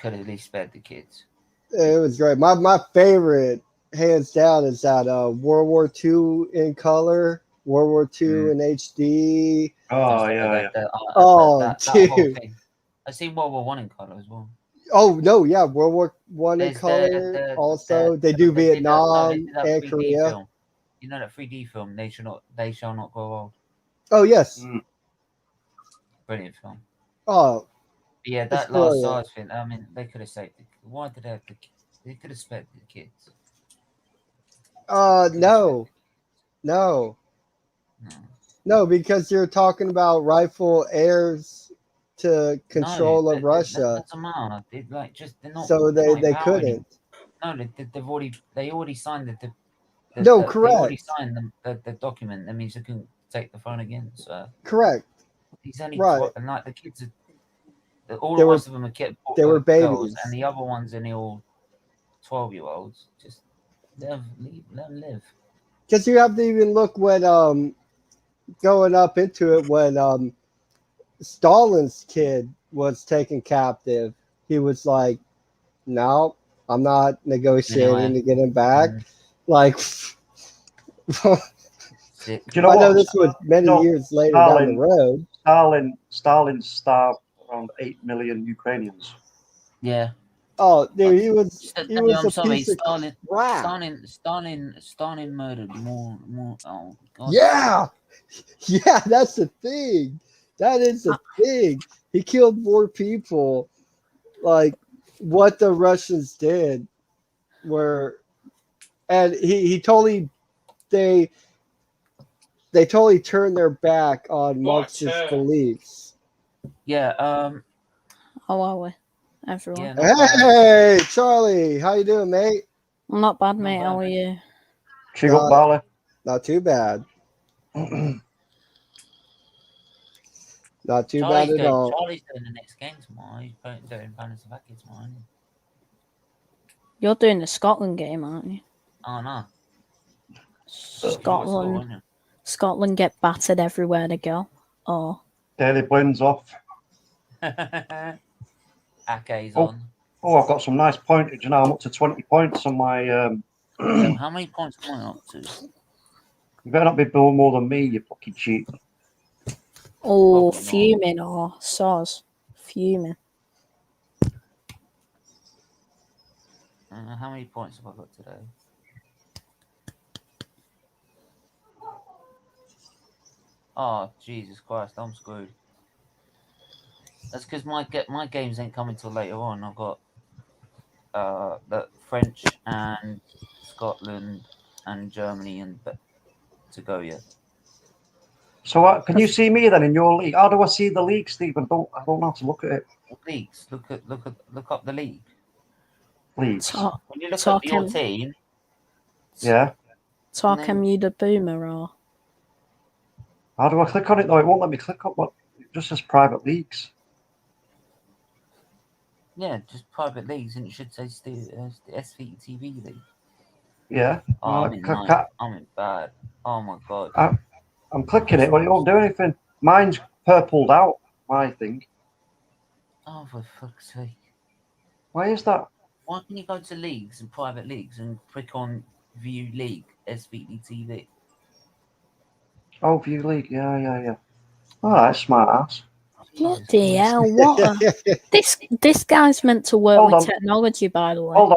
Could have at least spared the kids. It was great. My favorite, hands down, is that World War II in color, World War II in HD. Oh yeah. That whole thing. I've seen World War I in color as well. Oh no, yeah, World War I in color. Also, they do Vietnam and Korea. Film. You know that 3D film, They Shall Not Grow Old. Oh yes. Brilliant film. Oh. Yeah, that last SARS thing. I mean, they could have saved it. Why did they have they could have spared the kids? No, because you're talking about rightful heirs to control of Russia. That's a man. They're not. So they couldn't. No, they already signed correct. They already signed the document. That means they can take the phone again. So correct. He's only right. And like the kids are. All the rest of them are kids. They were babies, and the other ones are all 12-year-olds. Just let them live. Because you have to even look when going up into it when Stalin's kid was taken captive. He was like, "No, I'm not negotiating to get him back." Like, you know I know this was many years later down the road. Stalin starved around 8 million Ukrainians. Yeah. Oh, dude, he was a piece of crap. Stalin murdered more. Oh God. Yeah, that's the thing. That is the thing. He killed more people. Like what the Russians did, and he totally they totally turned their back on Marxist beliefs. Yeah. How are we, everyone? Yeah, hey, Charlie, how you doing, mate? I'm not bad, mate. How are you? Cheer up, Barley. Not too bad. Not too Charlie's bad at all. Charlie's doing the next game tomorrow. He's doing Slovakia tomorrow. You're doing the Scotland game, aren't you? Oh no. Scotland get battered everywhere they go. Oh. Daily Blin's off. Ake's on. Oh, I've got some nice pointage now. I'm up to 20 points on my. How many points am I up to? You better not be doing more than me, you fucking cheat. Oh, fuming or soz. Fuming. How many points have I got today? Oh, Jesus Christ, I'm screwed. That's because my games ain't coming till later on. I've got the French and Scotland and Germany and to go yet. So can you see me then in your league? How do I see the league, Stephen? I don't know how to look at it. Leagues. Look up the league. Leagues. When you look at your team. Yeah. Talking you the boomer or? How do I click on it though? It won't let me click on what. It just says private leagues. Yeah, just private leagues, and it should say SFeatleyTV league. Yeah. Oh, I'm in bad. Oh my god. I'm clicking it, but it won't do anything. Mine's purpled out. My thing. Oh, for fuck's sake! Why is that? Why can you go to leagues and private leagues and click on View League SFeatleyTV? Oh, View League. Yeah. All right, smart ass. Bloody hell! What? This guy's meant to work with technology, by the way. Hold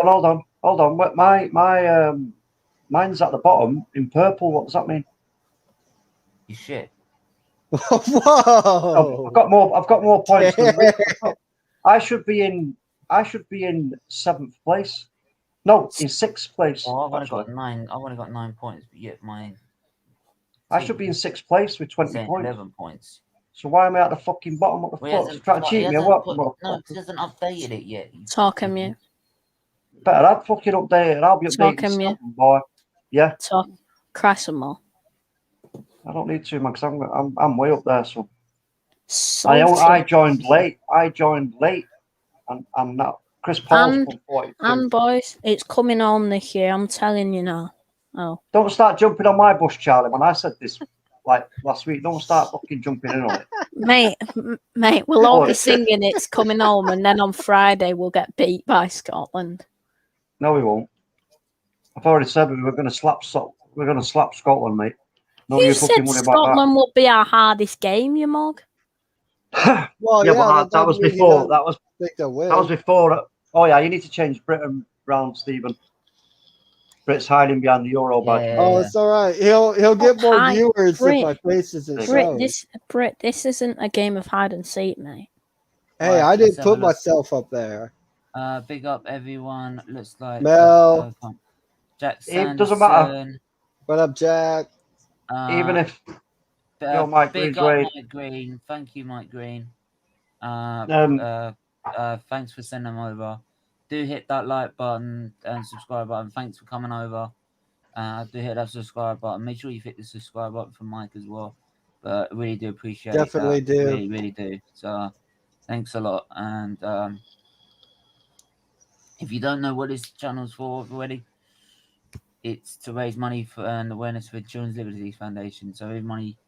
on. Mine's at the bottom in purple. What does that mean? You shit. Whoa! Oh, I've got more points than I should be in 7th place. No, in 6th place. Oh, I've only got 9. I've only got 9 points, but yet mine. I should be in 6th place with 20 points. 11 points. So why am I at the fucking bottom? What the fuck? Trying to cheat me or what? No, he hasn't updated it yet. Talking you. Better have fucking updated. I'll be updating you, boy. Yeah. Talk. Cry some more. I don't need to, man, because I'm way up there. So I joined late. And I'm not. Chris Paul's from 42. And boys, it's coming home this year. I'm telling you now. Oh. Don't start jumping on my bush, Charlie. When I said this like last week, don't start fucking jumping in on it. Mate, we'll all be singing It's Coming Home, and then on Friday we'll get beat by Scotland. No, we won't. I've already said we were going to slap Scotland, mate. No, you said Scotland would be our hardest game, you mug. Well, yeah, but that was before. That was before. Oh yeah, you need to change Britain round, Stephen. Brit's hiding behind the Euro badge. Yeah. Oh, it's all right. He'll get more viewers if my face isn't shown. This isn't a game of hide and seek, mate. Hey, I didn't put myself up there. Big up everyone. Looks like Mel. Jack Sanderson. It doesn't matter. What up, Jack? Even if Mike big up Mike Green. Thank you, Mike Green. Thanks for sending them over. Do hit that like button and subscribe button. Thanks for coming over. Do hit that subscribe button. Make sure you hit the subscribe button for Mike as well. But really do appreciate it. Definitely do. Really do. So thanks a lot. And if you don't know what this channel's for already, it's to raise money for and awareness for Children's Liver Disease Foundation. So every money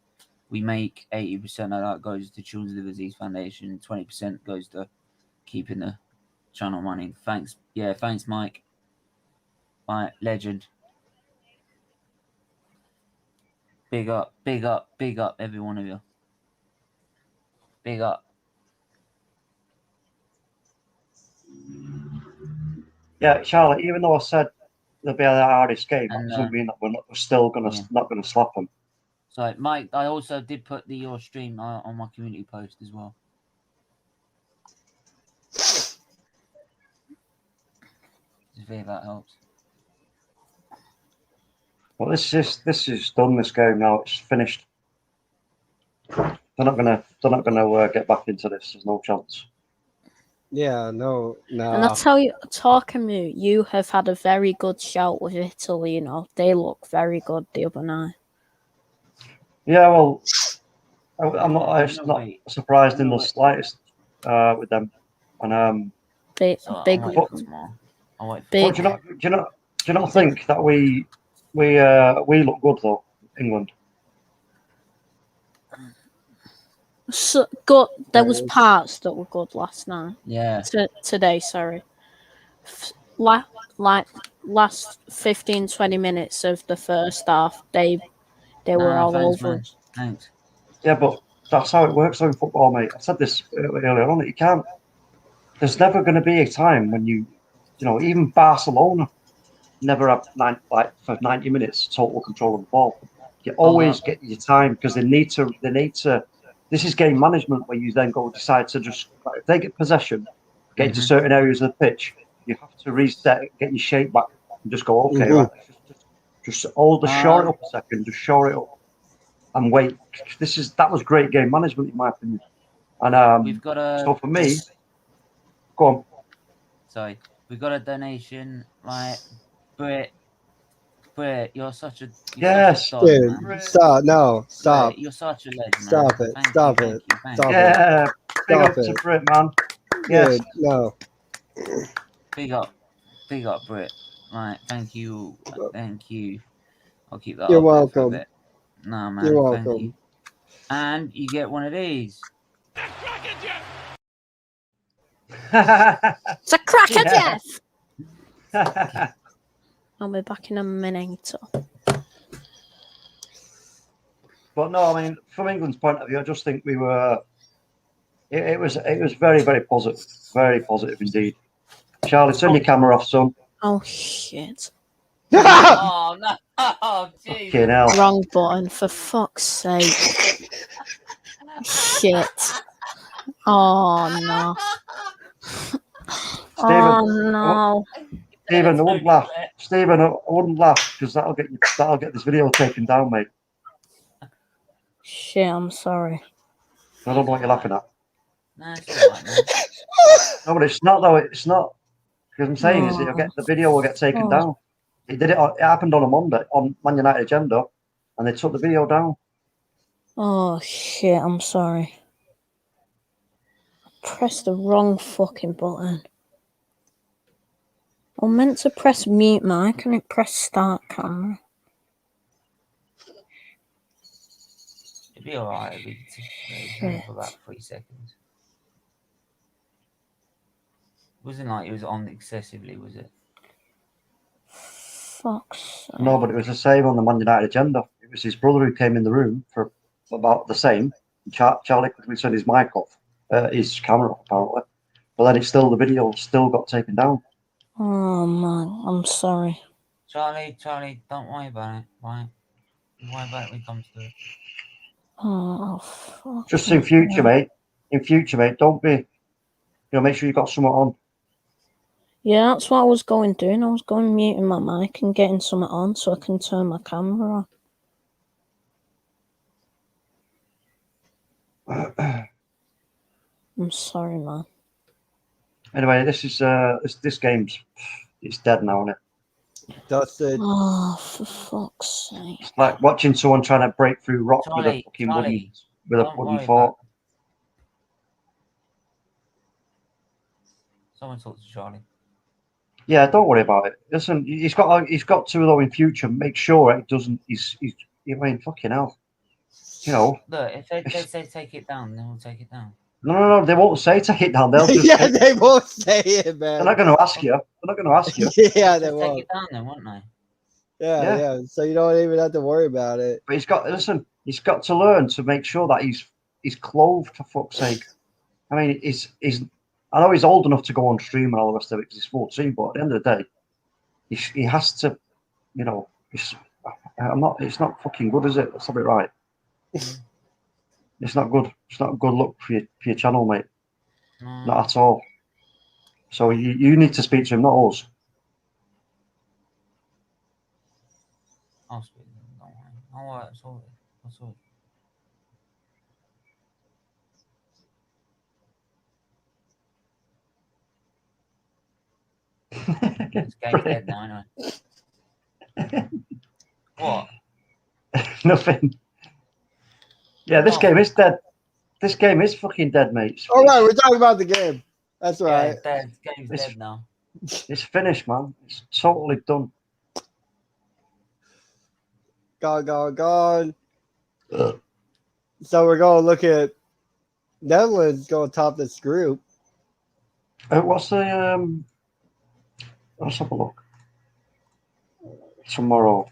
we make, 80% of that goes to Children's Liver Disease Foundation. 20% goes to keeping the channel running. Thanks. Yeah, thanks, Mike. Right, legend. Big up, every one of you. Big up. Yeah, Charlotte, even though I said they'll be the hardest game, that doesn't mean that we're still not gonna slap them. So, Mike, I also did put your stream on my community post as well. If that helps. Well, this is done. This game now, it's finished. They're not gonna get back into this. There's no chance. Yeah, no. And I'll tell you, talking to you have had a very good shout with Italy. You know, they look very good the other night. Yeah, well, I'm not surprised in the slightest with them. And big. Do you not think that we look good though, England? So good. There was parts that were good last night. Yeah. Today, sorry. Like last 15-20 minutes of the first half, they They were all thanks, over man. us. Thanks. Yeah, but that's how it works in football, mate. I said this earlier on. You can't. There's never going to be a time when you know, even Barcelona never have for 90 minutes total control of the ball. You always get your time because they need to. This is game management where you then go decide to just if they get possession, get into certain areas of the pitch, you have to reset, get your shape back, and just go okay, right. Just hold the short it up a second, just short it up, and wait. That was great game management in my opinion. And we've got a. So for me, go on. Sorry, we've got a donation. Right, Brit, you're such a yes, such a dude. man. Stop! No, stop! Brit, you're such a legend. Stop man. it! Stop it! Stop yeah, it! big Stop up it. to Brit, man. Yes, dude, no. Big up, Brit. Right, thank you. I'll keep that You're up there welcome. for a bit. No, man, You're thank welcome. you. And you get one of these. It's a cracker, Jeff! I'll be back in a minute. But no, I mean, from England's point of view, I just think we were. It was very, very positive indeed. Charlie, turn your camera off, son. Oh shit! Oh no! Oh jeez! Fucking hell. Wrong button, for fuck's sake! Shit! Oh no! Oh no! Stephen, I wouldn't laugh. Stephen, I wouldn't laugh because that'll get this video taken down, mate. Shit! I'm sorry. I don't know what you're laughing at. No, it's all right, man. No, but it's not though. It's not. Because I'm saying is the video will get taken down. It happened on a Monday on Man United Agenda, and they took the video down. Oh shit! I'm sorry. I pressed the wrong fucking button. I meant to press mute mic and it pressed start camera. It'd be alright if we could for about 3 seconds. Wasn't like it was on excessively, was it? Fuck's sake. No, but it was the same on the Man United Agenda. It was his brother who came in the room for about the same. Charlie quickly turned his mic off, his camera off, apparently. But then the video still got taken down. Oh man, I'm sorry. Charlie, don't worry about it, right? Don't worry about it when it comes to it. Oh fuck. Just in future, mate. In future, mate, don't be. Make sure you got someone on. Yeah, that's what I was doing. I was going muting my mic and getting something on so I can turn my camera on. I'm sorry, man. Anyway, this game's it's dead now, isn't it? Dusted. Oh, for fuck's sake! It's like watching someone trying to break through rock with a fucking wooden fork. Someone talk to Charlie. Yeah, don't worry about it. Listen, he's got to though in future make sure it doesn't. I mean, fucking hell. Look, if they say take it down, then we'll take it down. No, they won't say take it down. They'll just they won't say it, man. They're not going to ask you. Yeah, they won't. Take it down then, won't they? Yeah. So you don't even have to worry about it. But he's got to learn to make sure that he's clothed, for fuck's sake. I mean, I know he's old enough to go on stream and all the rest of it because he's 14, but at the end of the day, he has to, it's not fucking good, is it? Let's have it right. It's not good. It's not a good look for your channel, mate. Not at all. So you need to speak to him, not us. I'll speak to him, don't worry. All right, that's all. This game's dead now, anyway. What? Nothing. Yeah, this game is dead. This game is fucking dead, mate. All right, we're talking about the game. That's right. Yeah, game's dead now. It's finished, man. It's totally done. Gone. So we're going to look at Netherlands going top this group. What's the let's have a look. Tomorrow.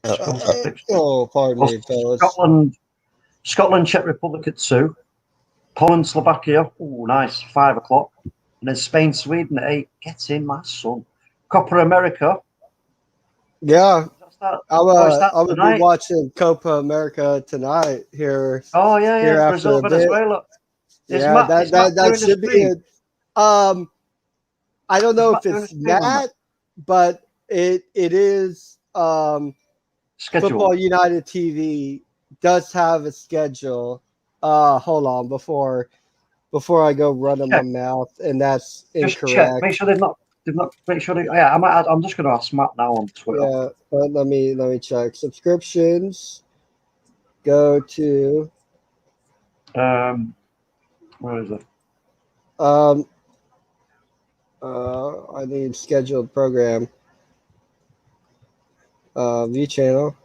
pardon me, fellas. Scotland, Czech Republic at 2. Poland, Slovakia. Oh, nice. 5 o'clock. And then Spain, Sweden at 8. Get in, my son. Copa America. Yeah. I would be tonight? watching Copa America tonight here. Oh, yeah. Here after Brazil, Venezuela. Yeah, that should be it. I don't know if it's Matt, but it is Football United TV does have a schedule. Hold on before I go running my mouth, and that's incorrect. Just check. Make sure they've not. Make sure they. Yeah, I'm just going to ask Matt now on Twitter. Yeah, but let me check subscriptions. Go to. Where is it? I need scheduled program. View channel.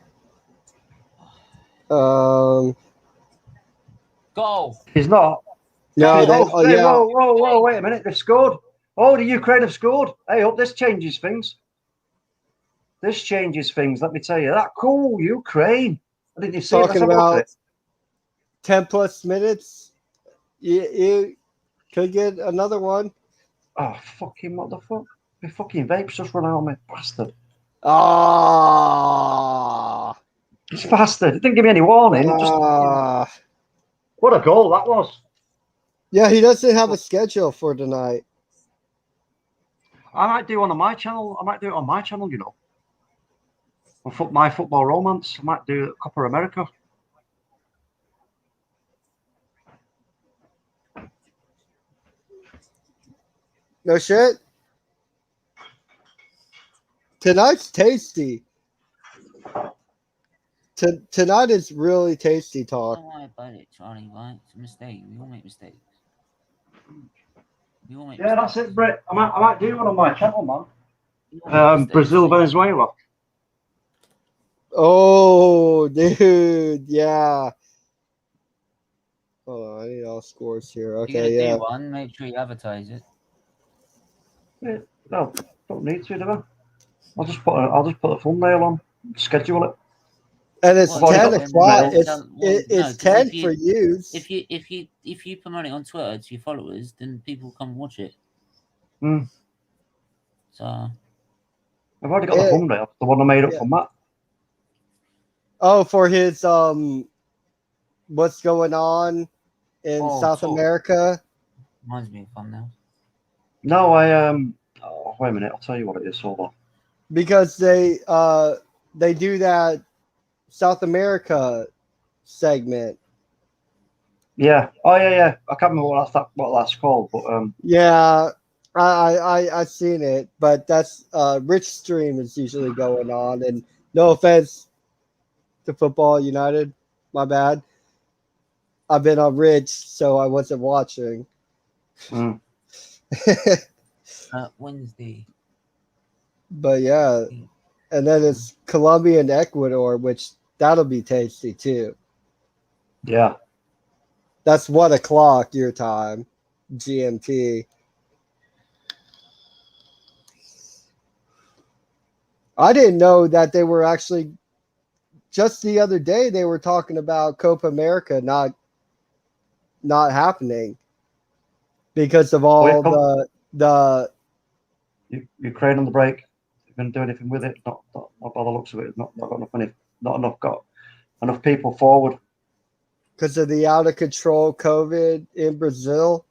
Go. He's not. No. Whoa! Wait a minute. They've scored. Oh, the Ukraine have scored. Hey, hope this changes things. Let me tell you. That cool Ukraine. I didn't see talking about 10 plus minutes. You could get another one. Oh, fucking what the fuck? The fucking vapes just run out on me, bastard. Ah, This bastard. It didn't give me any warning. What a goal that was. Yeah, he doesn't have a schedule for tonight. I might do it on my channel, you know. My football romance. I might do Copa America. No shit. Tonight's tasty. Tonight is really tasty talk. Don't worry about it, Charlie, right? It's a mistake. We all make mistakes. Yeah, that's it, Brett. I might do one on my channel, man. Brazil, Venezuela. Oh, dude, yeah. Hold on, I need all scores here. Okay, You're gonna do one. Make sure you advertise it. Yeah, no, don't need to, do I? I'll just put a thumbnail on. Schedule it. And it's 10 o'clock. It's 10 for you. If you promote it on Twitter to your followers, then people come watch it. So I've already got the thumbnail, the one I made up for Matt. Oh, for his what's going on in South America? Reminds me of thumbnail. No, wait a minute, I'll tell you what it is. Hold on. Because they do that South America segment. Yeah. Oh yeah. I can't remember what that's called, but yeah, I seen it, but that's Rich stream is usually going on, and no offense to Football United, my bad. I've been on Rich, so I wasn't watching. Wednesday. But yeah, and then it's Colombia and Ecuador, which that'll be tasty too. Yeah. That's 1 o'clock your time, GMT. I didn't know that they were actually just the other day they were talking about Copa America not happening because of all the Ukraine on the break. You're going to do anything with it? Not by the looks of it. Not got enough people forward. Because of the out of control COVID in Brazil.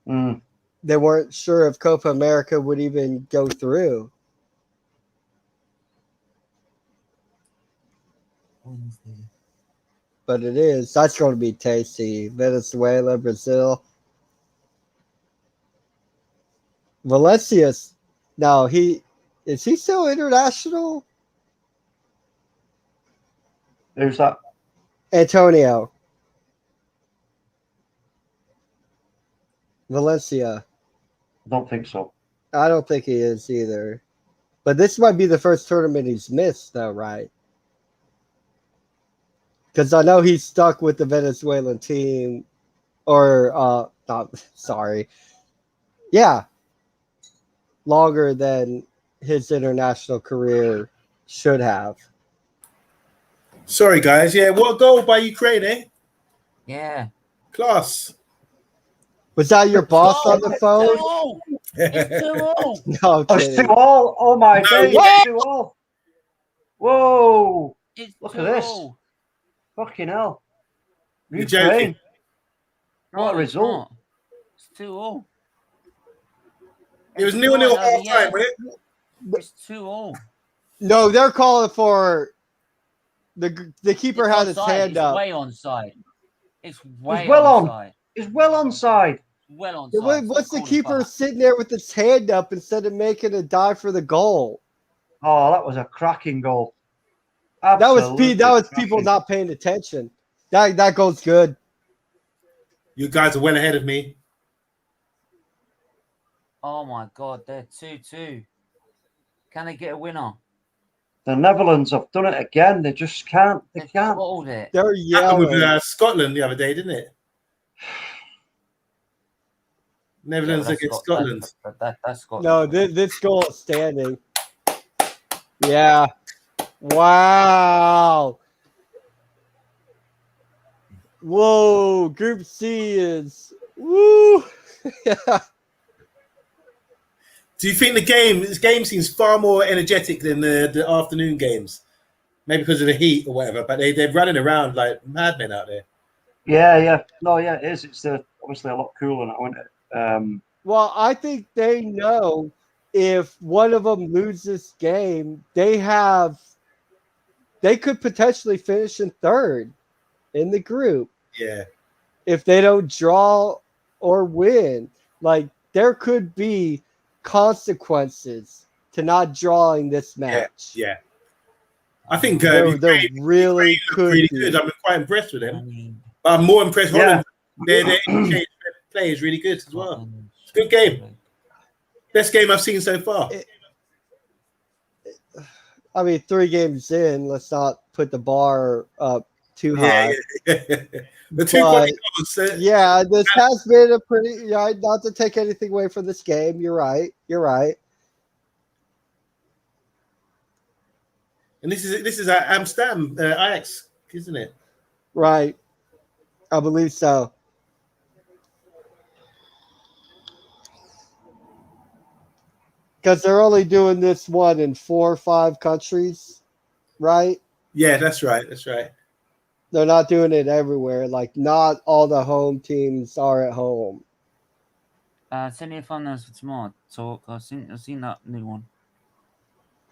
They weren't sure if Copa America would even go through. Wednesday. But it is. That's going to be tasty. Venezuela, Brazil. Valencia's. No, is he still international? Who's that? Antonio. Valencia. I don't think so. I don't think he is either. But this might be the first tournament he's missed, though, right? Because I know he's stuck with the Venezuelan team. Yeah. Longer than his international career should have. Sorry, guys. Yeah, what a goal by Ukraine, eh? Yeah. Class. Was that your boss on the phone? It's 2-0. No, I'm Oh, it's kidding. 2-2. Oh my days, way. it's 2-2. Whoa! It's Look 2-0. at this. Fucking hell. You're Ukraine. joking. What a No, it's result. not. It's 2-0. It was It's 0-0 not, half yeah. time, wasn't it? It's 2-0. No, they're calling for the keeper It's had his onside. hand It's up. way onside. It's way well on. onside. It's well onside. Well onside. What's the Stop calling keeper back. sitting there with his hand up instead of making a dive for the goal? Oh, that was a cracking goal. That was Absolutely people cracking. not paying attention. That goal's good. You guys are well ahead of me. Oh my God, they're 2-2. Can they get a winner? The Netherlands have done it again. They just can't. They They've can't. bottled it. They're Happened with yelling. Scotland the other day, didn't it? Netherlands Yeah, against Scotland. That's Scotland. No, this goal is standing. Yeah. Wow. Whoa. Group C is. Woo. Yeah. Do you think this game seems far more energetic than the afternoon games? Maybe because of the heat or whatever, but they're running around like madmen out there. Yeah. No, yeah, it is. It's obviously a lot cooler now, isn't it? Well, I think they know if one of them loses this game, they could potentially finish in third in the group. Yeah. If they don't draw or win. Like, there could be consequences to not drawing this match. Yeah. I think There Ukraine really could really be. good. I'm quite impressed with them. But I'm more impressed with Holland. Their interchange play is really good as well. It's a good game. Best game I've seen so far. I mean, 3 games in, let's not put the bar up too high. Yeah. The 2 quality goals. Yeah, this has been a pretty. Yeah, not to take anything away from this game. You're right. And this is Amsterdam, Ajax, isn't it? Right. I believe so. Because they're only doing this one in 4 or 5 countries, right? Yeah, that's right. They're not doing it everywhere. Like, not all the home teams are at home. Send me a phone notes for tomorrow. Talk. I've seen that new one.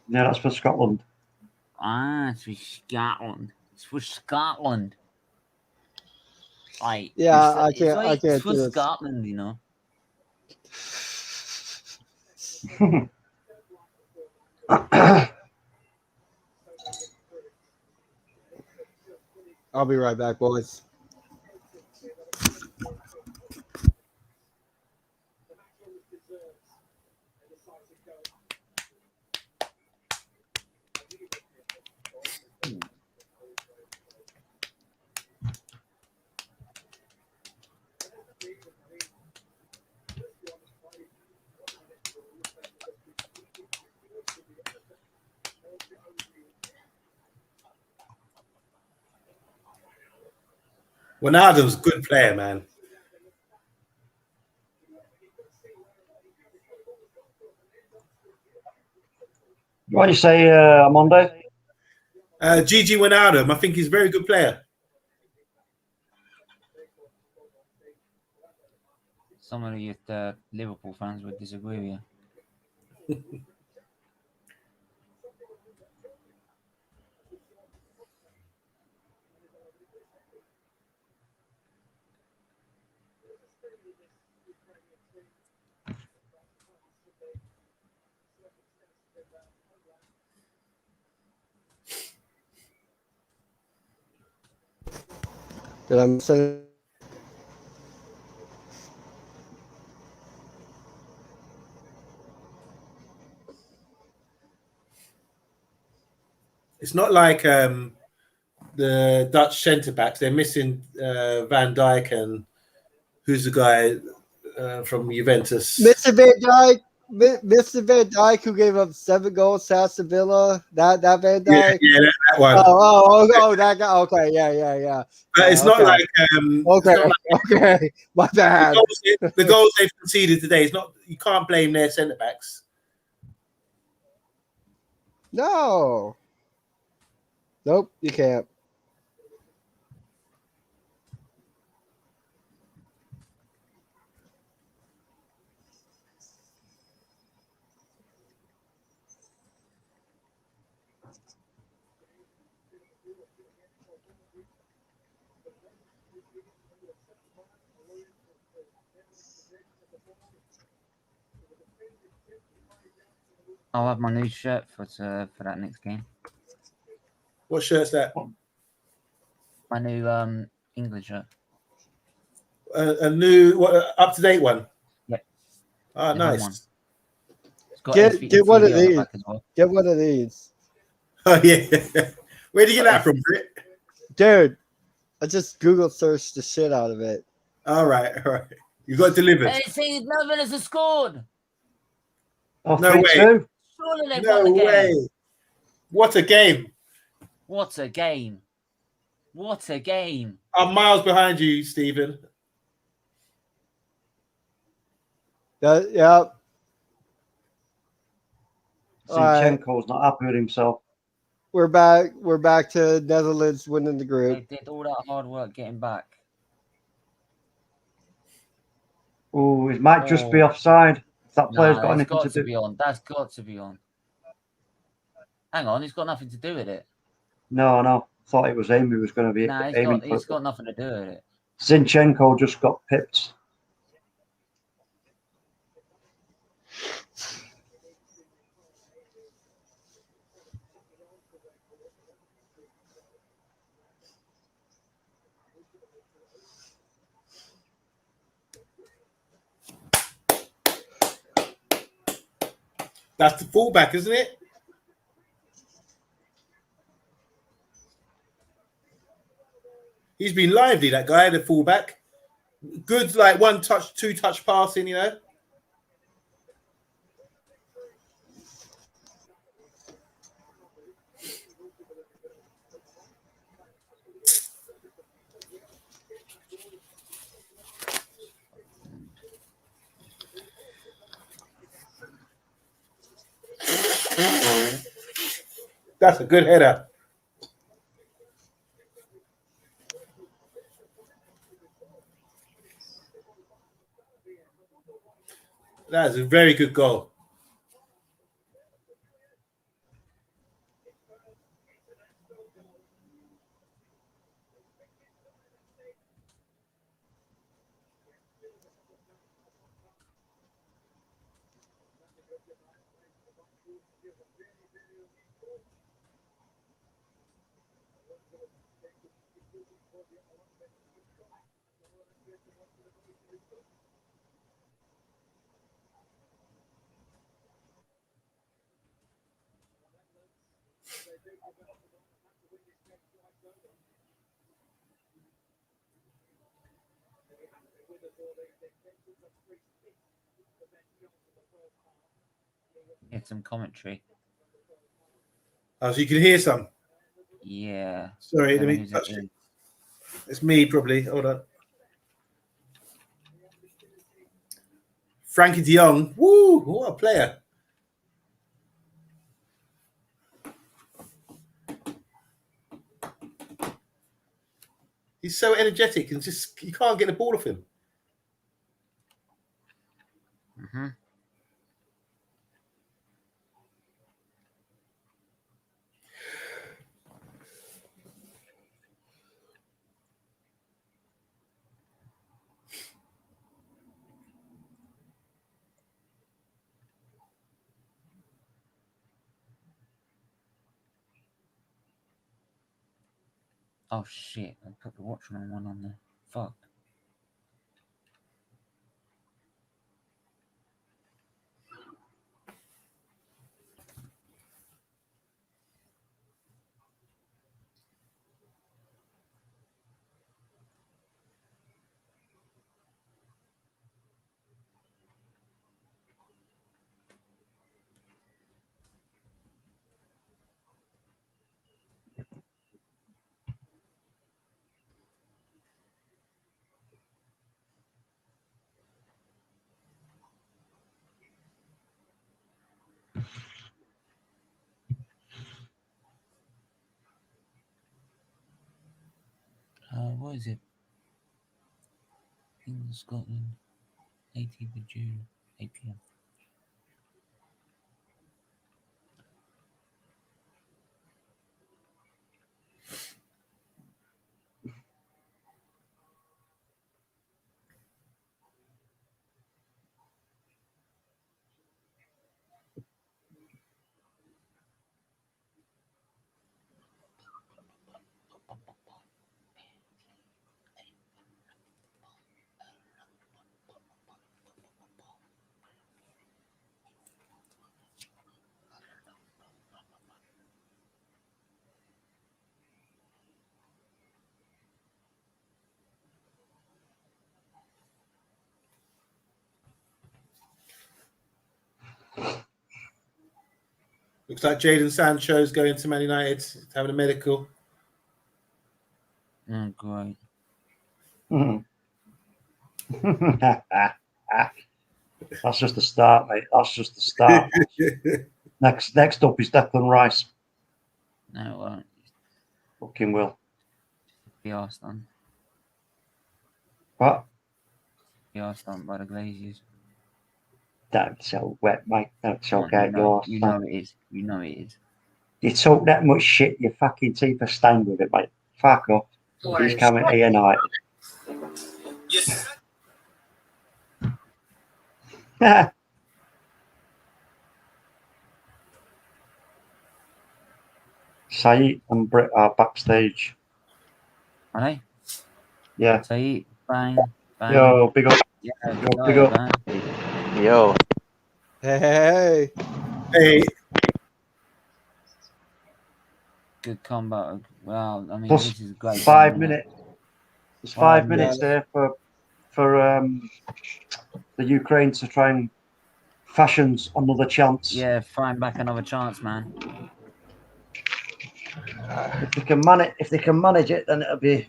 Yeah, that's for Scotland. It's for Scotland. It's for Scotland. Like, Yeah, I can't It's for do this. Scotland, you know. I'll be right back, boys. Ronaldo's a good player, man. What do you say, Monday? Gigi Wijnaldum, I think he's a very good player. Some of you Liverpool fans would disagree with you. Did I miss anything? It's not like the Dutch centre backs. They're missing Van Dijk and who's the guy from Juventus? Mr. Van Dijk. Mr. Van Dijk, who gave up 7 goals to Aston Villa. That Van Yeah, Dijk. yeah, that one. That guy. Okay, yeah. But it's not okay. like Okay, it's not like okay. My bad. the goals they've conceded today is not. You can't blame their centre backs. No. Nope, you can't. I'll have my new shirt for that next game. What shirt's that? My new England shirt. A new, up to date one. Yep. Oh, nice. One. It's got Get one of SFeatleyTV on the these. back as well. Get one of these. Oh yeah. Where did you get that from, Brit? Dude, I just Google searched the shit out of it. All right. You got delivered. Hey, see, no Venice has scored. Oh, No 3-2. way. Surely they've won the No game. way. What a game. What a game. What a game. I'm miles behind you, Stephen. Yeah. Zinchenko's not happy with himself. We're back. We're back to Netherlands winning the group. They did all that hard work getting back. Oh, it might just be offside. If that player's got anything got to do. Be on. That's got to be on. Hang on, he's got nothing to do with it. No. Thought it was him who was going to be aiming for it. He's got nothing to do with it. Zinchenko just got pipped. That's the fullback, isn't it? He's been lively, that guy, the fullback. Good, like 1-touch, 2-touch passing, you know. That's a good header. That is a very good goal. It's some commentary. Oh, so you can hear some. Yeah. Sorry, let me touch it. It's me, probably. Hold on. Frankie de Jong. Woo! What a player. He's so energetic and just you can't get the ball off him. Mm-hmm. Oh shit! I put the Watchalong one on there. Fuck. What is it? England, Scotland, 18th of June, 8 p.m. Looks like Jadon Sancho's going to Man United, having a medical. Oh, great. That's just the start, mate. That's just the start. Next up is Declan Rice. No, it won't. Fucking will. Be arsed on. What? Be arsed on by the Glazers. Don't so wet, mate. Don't talk out You know it is. You know it is. You talk that much shit, your fucking teeth are stained with it, mate. Fuck off. He's coming to United. Yes. Saeed and Britt are backstage. Are they? Yeah. Saeed, bang, bang. Yo, big up. Yeah, Yo, big up. Man. Yo. Hey. Hey. Good combo. Wow, I mean, Plus this is great. 5 minutes. There's 5 minutes minutes. there for the Ukraine to try and fashion another chance. Yeah, find back another chance, man. If they can manage it, then it'll be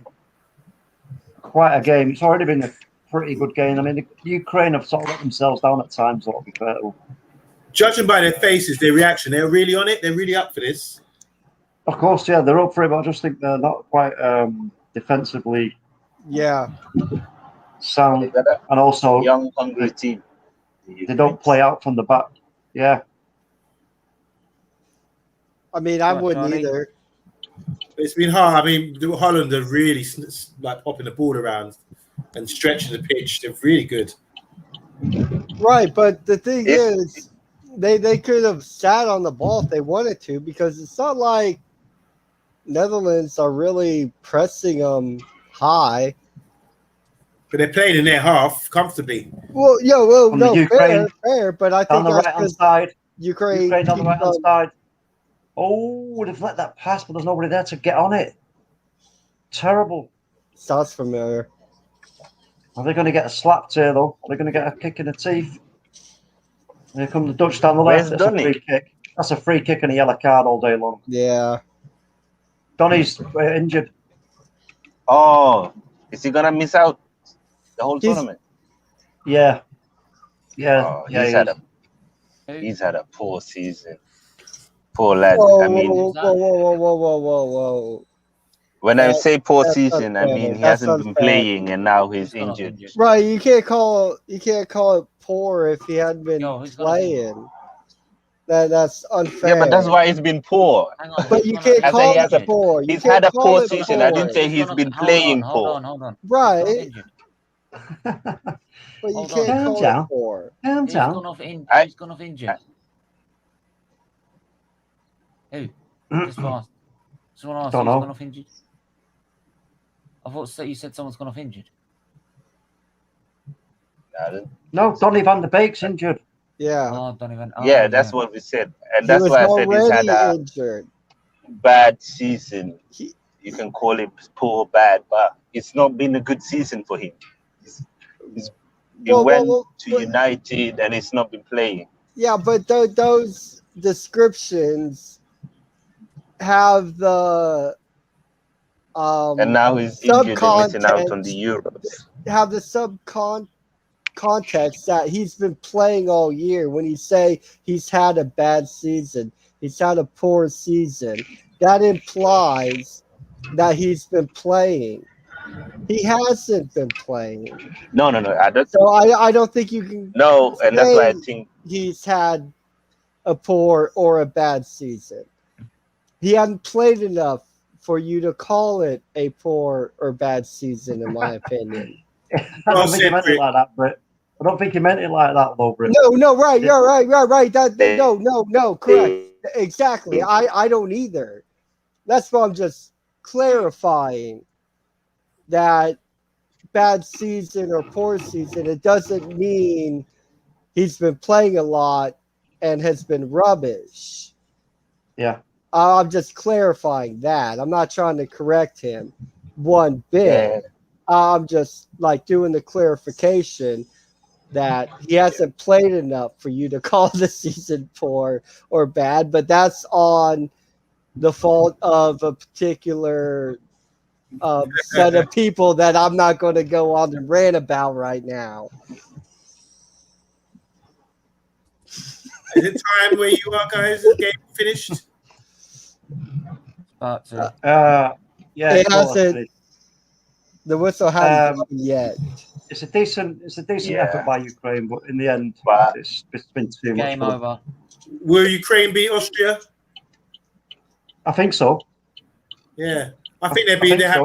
quite a game. It's already been a pretty good game. I mean, the Ukraine have sort of let themselves down at times. That'll be fair. Judging by their faces, their reaction, they're really on it. They're really up for this. Of course, yeah, they're up for it, but I just think they're not quite defensively sound, and also young, hungry team. They don't play out from the back. Yeah. I mean, I wouldn't either. It's been hard. I mean, Holland are really like popping the ball around and stretching the pitch. They're really good. Right, but the thing is, they could have sat on the ball if they wanted to, because it's not like Netherlands are really pressing them high. But they're playing in their half comfortably. Well, no, fair, but I think on the right hand side. Ukraine on the right hand side. Oh, they've let that pass, but there's nobody there to get on it. Terrible. Sounds familiar. Are they going to get a slap here, though? Are they going to get a kick in the teeth? Here come the Dutch down the left. That's a free kick. That's a free kick and a yellow card all day long. Yeah. Donny's injured. Oh, is he going to miss out the whole tournament? Yeah. Yeah. Oh, yeah, he's had a poor season. Poor lad. Whoa, I mean, whoa. When I say poor season, I mean he hasn't been playing and now he's injured. Right, you can't call it poor if he hadn't been playing. That's unfair. Yeah, but that's why he's been poor. But you can't call it poor. He's had a poor season. I didn't say he's been playing poor. Hold on. Right. But you can't call it poor. He's gone off injured. Who? Just fast. Someone asked who's gone off injured. I thought you said someone's gone off injured. No, Donny van der Beek's injured. Yeah. Oh, Donny van. Oh, yeah, that's what we said, and that's why I said he's had a bad season. You can call it poor, bad, but it's not been a good season for him. He went to United and he's not been playing. Yeah, but those descriptions have the and now he's injured and missing out on the Euros. Have the context that he's been playing all year. When you say he's had a bad season, he's had a poor season, that implies that he's been playing. He hasn't been playing. No. I don't. So I don't think you can. No, and that's why I think he's had a poor or a bad season. He hadn't played enough for you to call it a poor or bad season, in my opinion. I don't think he meant it like that, Britt. I don't think he meant it like that, though, Britt. No, right. You're right. No, correct. Exactly. I don't either. That's why I'm just clarifying that bad season or poor season, it doesn't mean he's been playing a lot and has been rubbish. Yeah. I'm just clarifying that. I'm not trying to correct him one bit. Yeah. I'm just like doing the clarification that he hasn't played enough for you to call the season poor or bad, but that's on the fault of a particular set of people that I'm not going to go on and rant about right now. Is it time where you are, guys? The game finished? Yeah, it hasn't. The whistle hasn't gone yet. It's a decent effort by Ukraine, but in the end, it's been too much. Game over. Will Ukraine beat Austria? I think so. Yeah, I think they have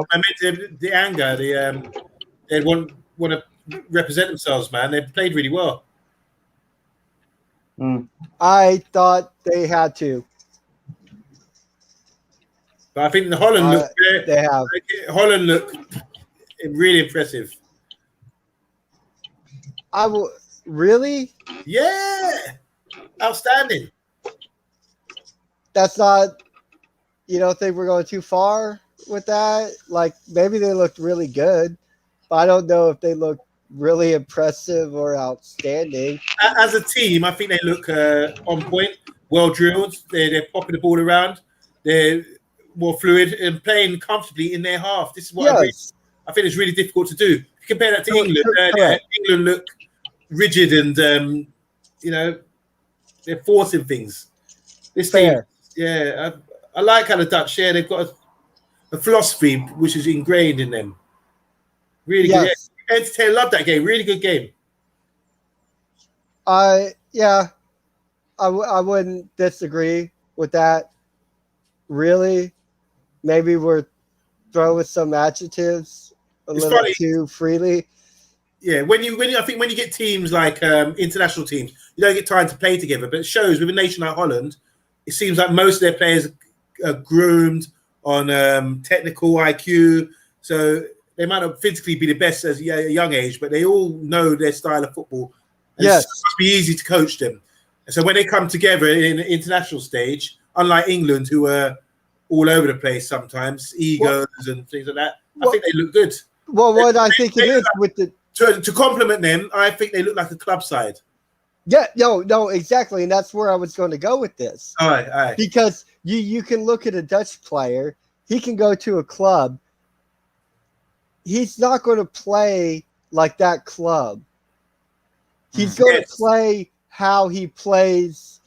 the anger. They want to represent themselves, man. They played really well. I thought they had to. But I think the Holland look. They have. Holland look really impressive. I will really. Yeah, outstanding. That's not. You don't think we're going too far with that? Like maybe they looked really good, but I don't know if they look really impressive or outstanding. As a team, I think they look on point, well drilled. They're popping the ball around. They're more fluid and playing comfortably in their half. This is what I think it's really difficult to do. If you compare that to England, England look rigid and they're forcing things. This team, I like how the Dutch, they've got a philosophy which is ingrained in them. Really good. Entertain, love that game. Really good game. I wouldn't disagree with that. Really, maybe we're throwing some adjectives little too freely. Yeah, when you get teams like international teams, you don't get time to play together. But it shows with a nation like Holland, it seems like most of their players are groomed on technical IQ. So they might not physically be the best at a young age, but they all know their style of football. And it must be easy to coach them. And so when they come together in the international stage, unlike England, who are all over the place sometimes, egos and things like that, I think they look good. Well, what I think it is with the to compliment them, I think they look like a club side. Yeah, no, exactly, and that's where I was going to go with this. All right. Because you can look at a Dutch player, he can go to a club. He's not going to play like that club. He's going to play how he plays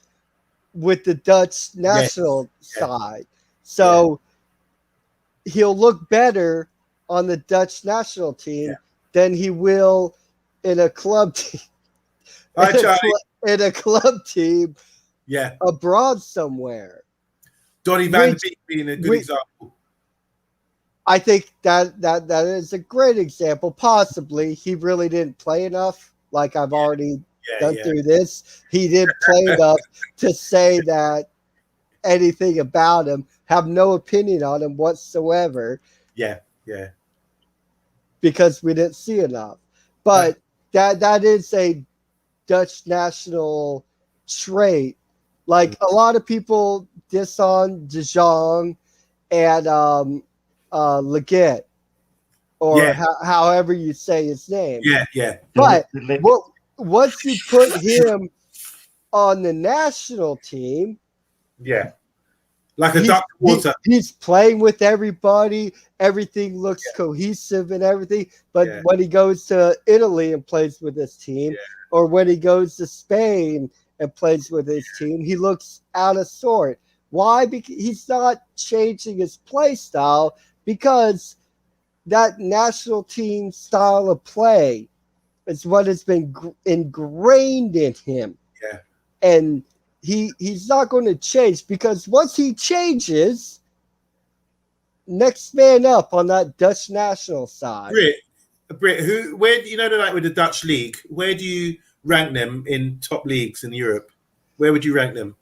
with the Dutch national side. So he'll look better on the Dutch national team than he will in a club team. In a club team abroad somewhere. Donny van Beek being a good example. I think that is a great example. Possibly he really didn't play enough. Like I've already done through this. He didn't play enough to say that anything about him. Have no opinion on him whatsoever. Yeah. Because we didn't see enough. But that is a Dutch national trait. Like a lot of people diss on De Jong and Leggett, or however you say his name. Yeah. But once you put him on the national team, Like a duck water. He's playing with everybody. Everything looks cohesive and everything. But when he goes to Italy and plays with his team, or when he goes to Spain and plays with his team, he looks out of sort. Why? Because he's not changing his play style, because that national team style of play is what has been ingrained in him. Yeah. And he's not going to change, because once he changes, next man up on that Dutch national side. Brit, where do you know, like with the Dutch league, where do you rank them in top leagues in Europe? Where would you rank them?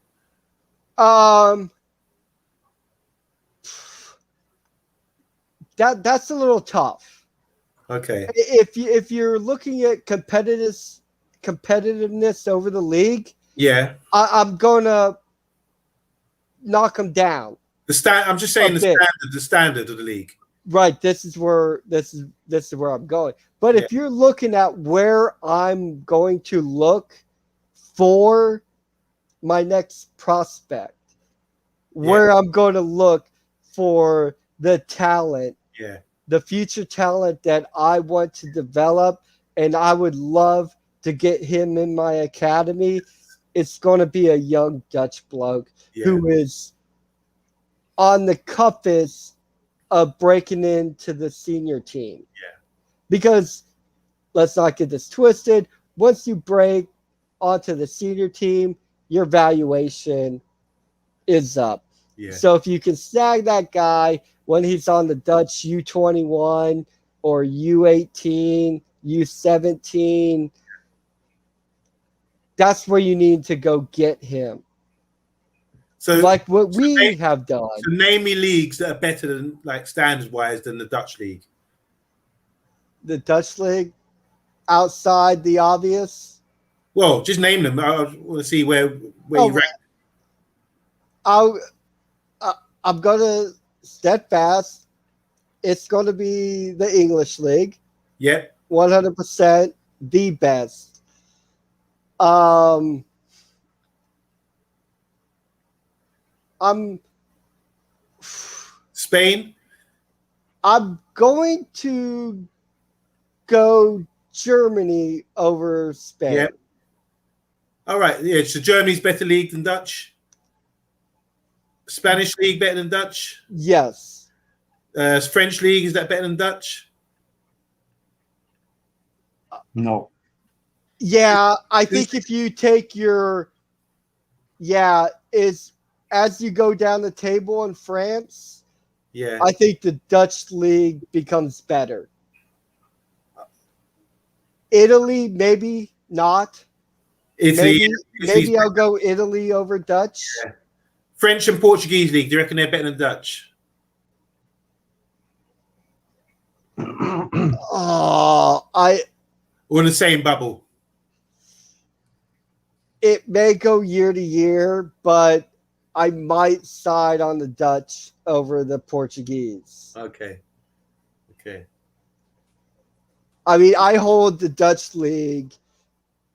That's a little tough. Okay. If you're looking at competitiveness over the league, I'm gonna knock them down. I'm just saying the standard of the league. Right. This is where I'm going. But if you're looking at where I'm going to look for my next prospect, where I'm going to look for the talent, the future talent that I want to develop, and I would love to get him in my academy, it's going to be a young Dutch bloke who is on the cusp of breaking into the senior team. Because let's not get this twisted. Once you break onto the senior team, your valuation is up. So if you can snag that guy when he's on the Dutch U21 or U18, U17, that's where you need to go get him. So, like what we have done. So name me leagues that are better than, like, standard-wise than the Dutch league. The Dutch league, outside the obvious. Well, just name them. I want to see where you rank. I'm gonna steadfast. It's gonna be the English league. 100% the best. I'm Spain. I'm going to go Germany over Spain. All right. So Germany's better league than Dutch. Spanish league better than Dutch. Yes. French league, is that better than Dutch? No. Yeah, I think if you take your as you go down the table in France, I think the Dutch league becomes better. Italy, maybe not. Maybe I'll go Italy over Dutch. French and Portuguese league, do you reckon they're better than Dutch? Or in the same bubble? It may go year to year, but I might side on the Dutch over the Portuguese. Okay. I mean, I hold the Dutch league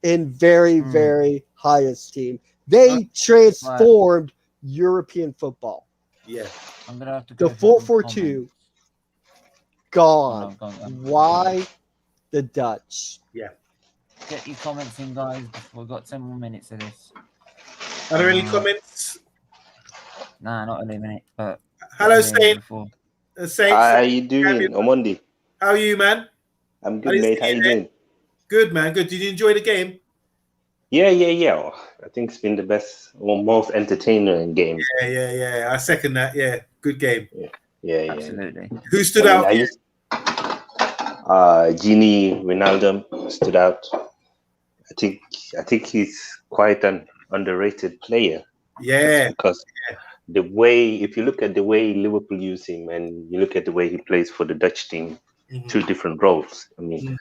in very, very high esteem. They transformed European football. I'm gonna have to go. The 4-4-2 gone. Why the Dutch? Get your comments in, guys. We've got 10 more minutes of this. Are there any comments? Nah, not any minute. But hello, Saint. How are you doing, Omondi? How are you, man? I'm good, mate. How you doing? Good, man. Good. Did you enjoy the game? Yeah. I think it's been the best or most entertaining game. Yeah. I second that. Yeah, good game. Yeah. Absolutely. Who stood out? Gini Wijnaldum stood out. I think he's quite an underrated player. Because the way, if you look at the way Liverpool use him and you look at the way he plays for the Dutch team, two different roles. I mean,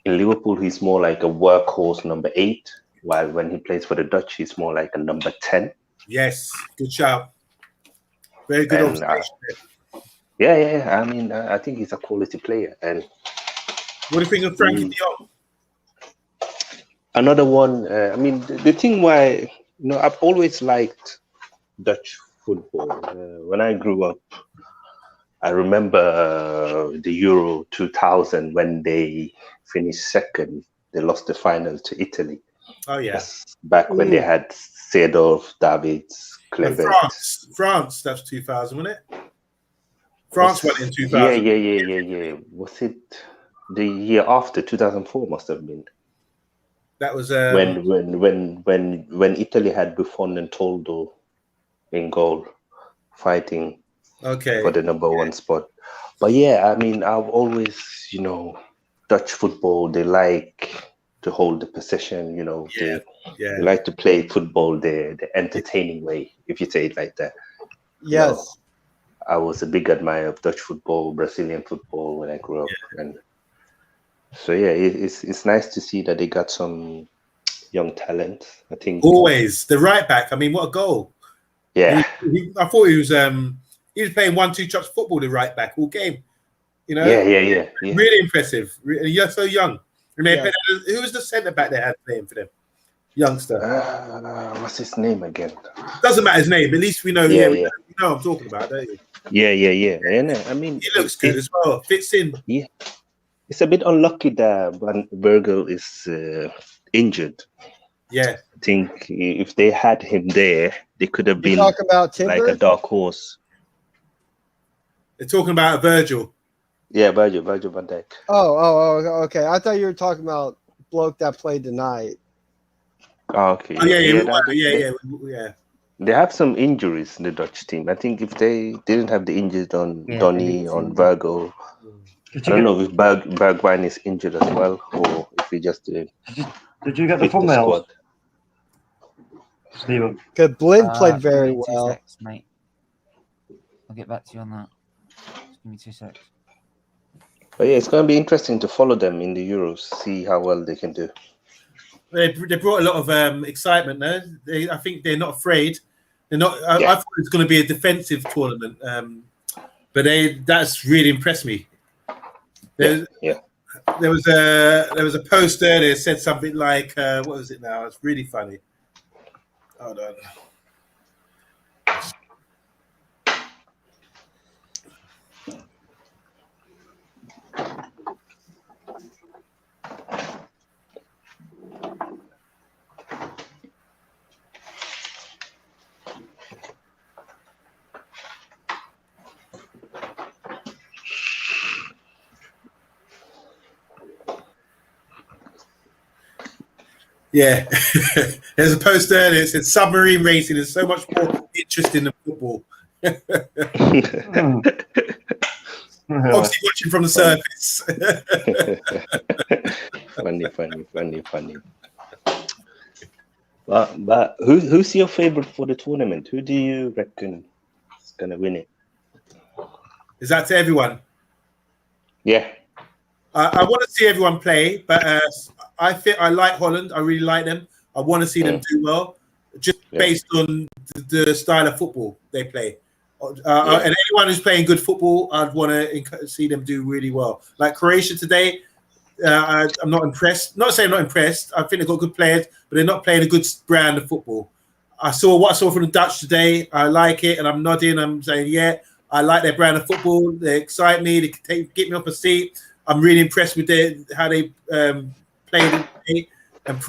in Liverpool, he's more like a workhorse number 8, while when he plays for the Dutch, he's more like a number 10. Yes, good shout. Very good observation. Yeah. I mean, I think he's a quality player. And what do you think of Frankie de Jong? Another one. I mean, the thing why, I've always liked Dutch football. When I grew up, I remember the Euro 2000 when they finished second. They lost the final to Italy. Oh yeah, that's back when they had Seedorf, Davids, Kluivert. France. That's 2000, wasn't it? France went in 2000. Yeah. Was it the year after 2004? Must have been. That was when Italy had Buffon and Toldo in goal, fighting for the number one spot. But yeah, I mean, I've always, Dutch football, they like to hold the possession, they like to play football the entertaining way, if you say it like that. Yes. I was a big admirer of Dutch football, Brazilian football when I grew up. And so yeah, it's nice to see that they got some young talent. I think always the right back. I mean, what a goal! Yeah, I thought he was playing 1-2 touch football, the right back all game. Yeah. Really impressive. You're so young. Who was the centre back they had playing for them? Youngster. What's his name again? Doesn't matter his name. At least we know. Yeah. You know what I'm talking about, don't you? Yeah. And I mean, he looks good as well. Fits in. Yeah. It's a bit unlucky that Van Bergel is injured. Yeah. I think if they had him there, they could have been talking about Timber? Like a dark horse. They're talking about Virgil. Yeah, Virgil van Dijk. Oh, okay. I thought you were talking about bloke that played tonight. Oh, okay. Oh, yeah. They have some injuries in the Dutch team. I think if they didn't have the injuries on Donny, on Virgil, I don't know if Bergwijn is injured as well, or if he just didn't. Did you get the thumbnails, Stephen? Because Blind played very well. 2 secs, mate. I'll get back to you on that. Just give me 2 secs. But yeah, it's going to be interesting to follow them in the Euros, see how well they can do. They brought a lot of excitement there. I think they're not afraid. They're not. I thought it was going to be a defensive tournament, but that's really impressed me. There was a poster. They said something like, "What was it now?" It's really funny. Hold on. Yeah, there's a poster there that said submarine racing is so much more interesting than football. Obviously watching from the surface. Funny. But who's your favorite for the tournament? Who do you reckon is gonna win it? Is that to everyone? Yeah. I want to see everyone play, but I like Holland. I really like them. I want to see them do well, just based on the style of football they play. And anyone who's playing good football, I'd want to see them do really well. Like Croatia today, I'm not impressed. Not saying I'm not impressed. I think they've got good players, but they're not playing a good brand of football. What I saw from the Dutch today. I like it, and I'm nodding. I'm saying, yeah, I like their brand of football. They excite me. They get me off a seat. I'm really impressed with how they played and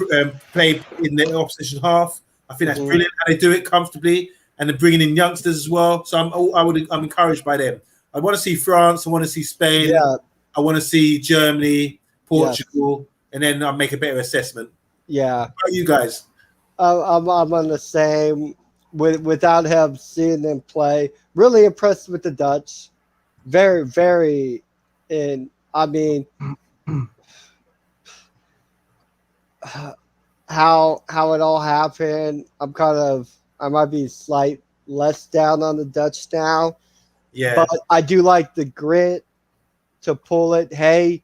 played in the opposition half. I think that's brilliant how they do it comfortably, and they're bringing in youngsters as well. So I'm encouraged by them. I want to see France. I want to see Spain. Yeah. I want to see Germany, Portugal, and then I'll make a better assessment. Yeah. How about you guys? I'm on the same. Without seeing them play, really impressed with the Dutch. Very, very I mean, how it all happened. I might be less down on the Dutch now. Yeah. But I do like the grit to pull it. Hey,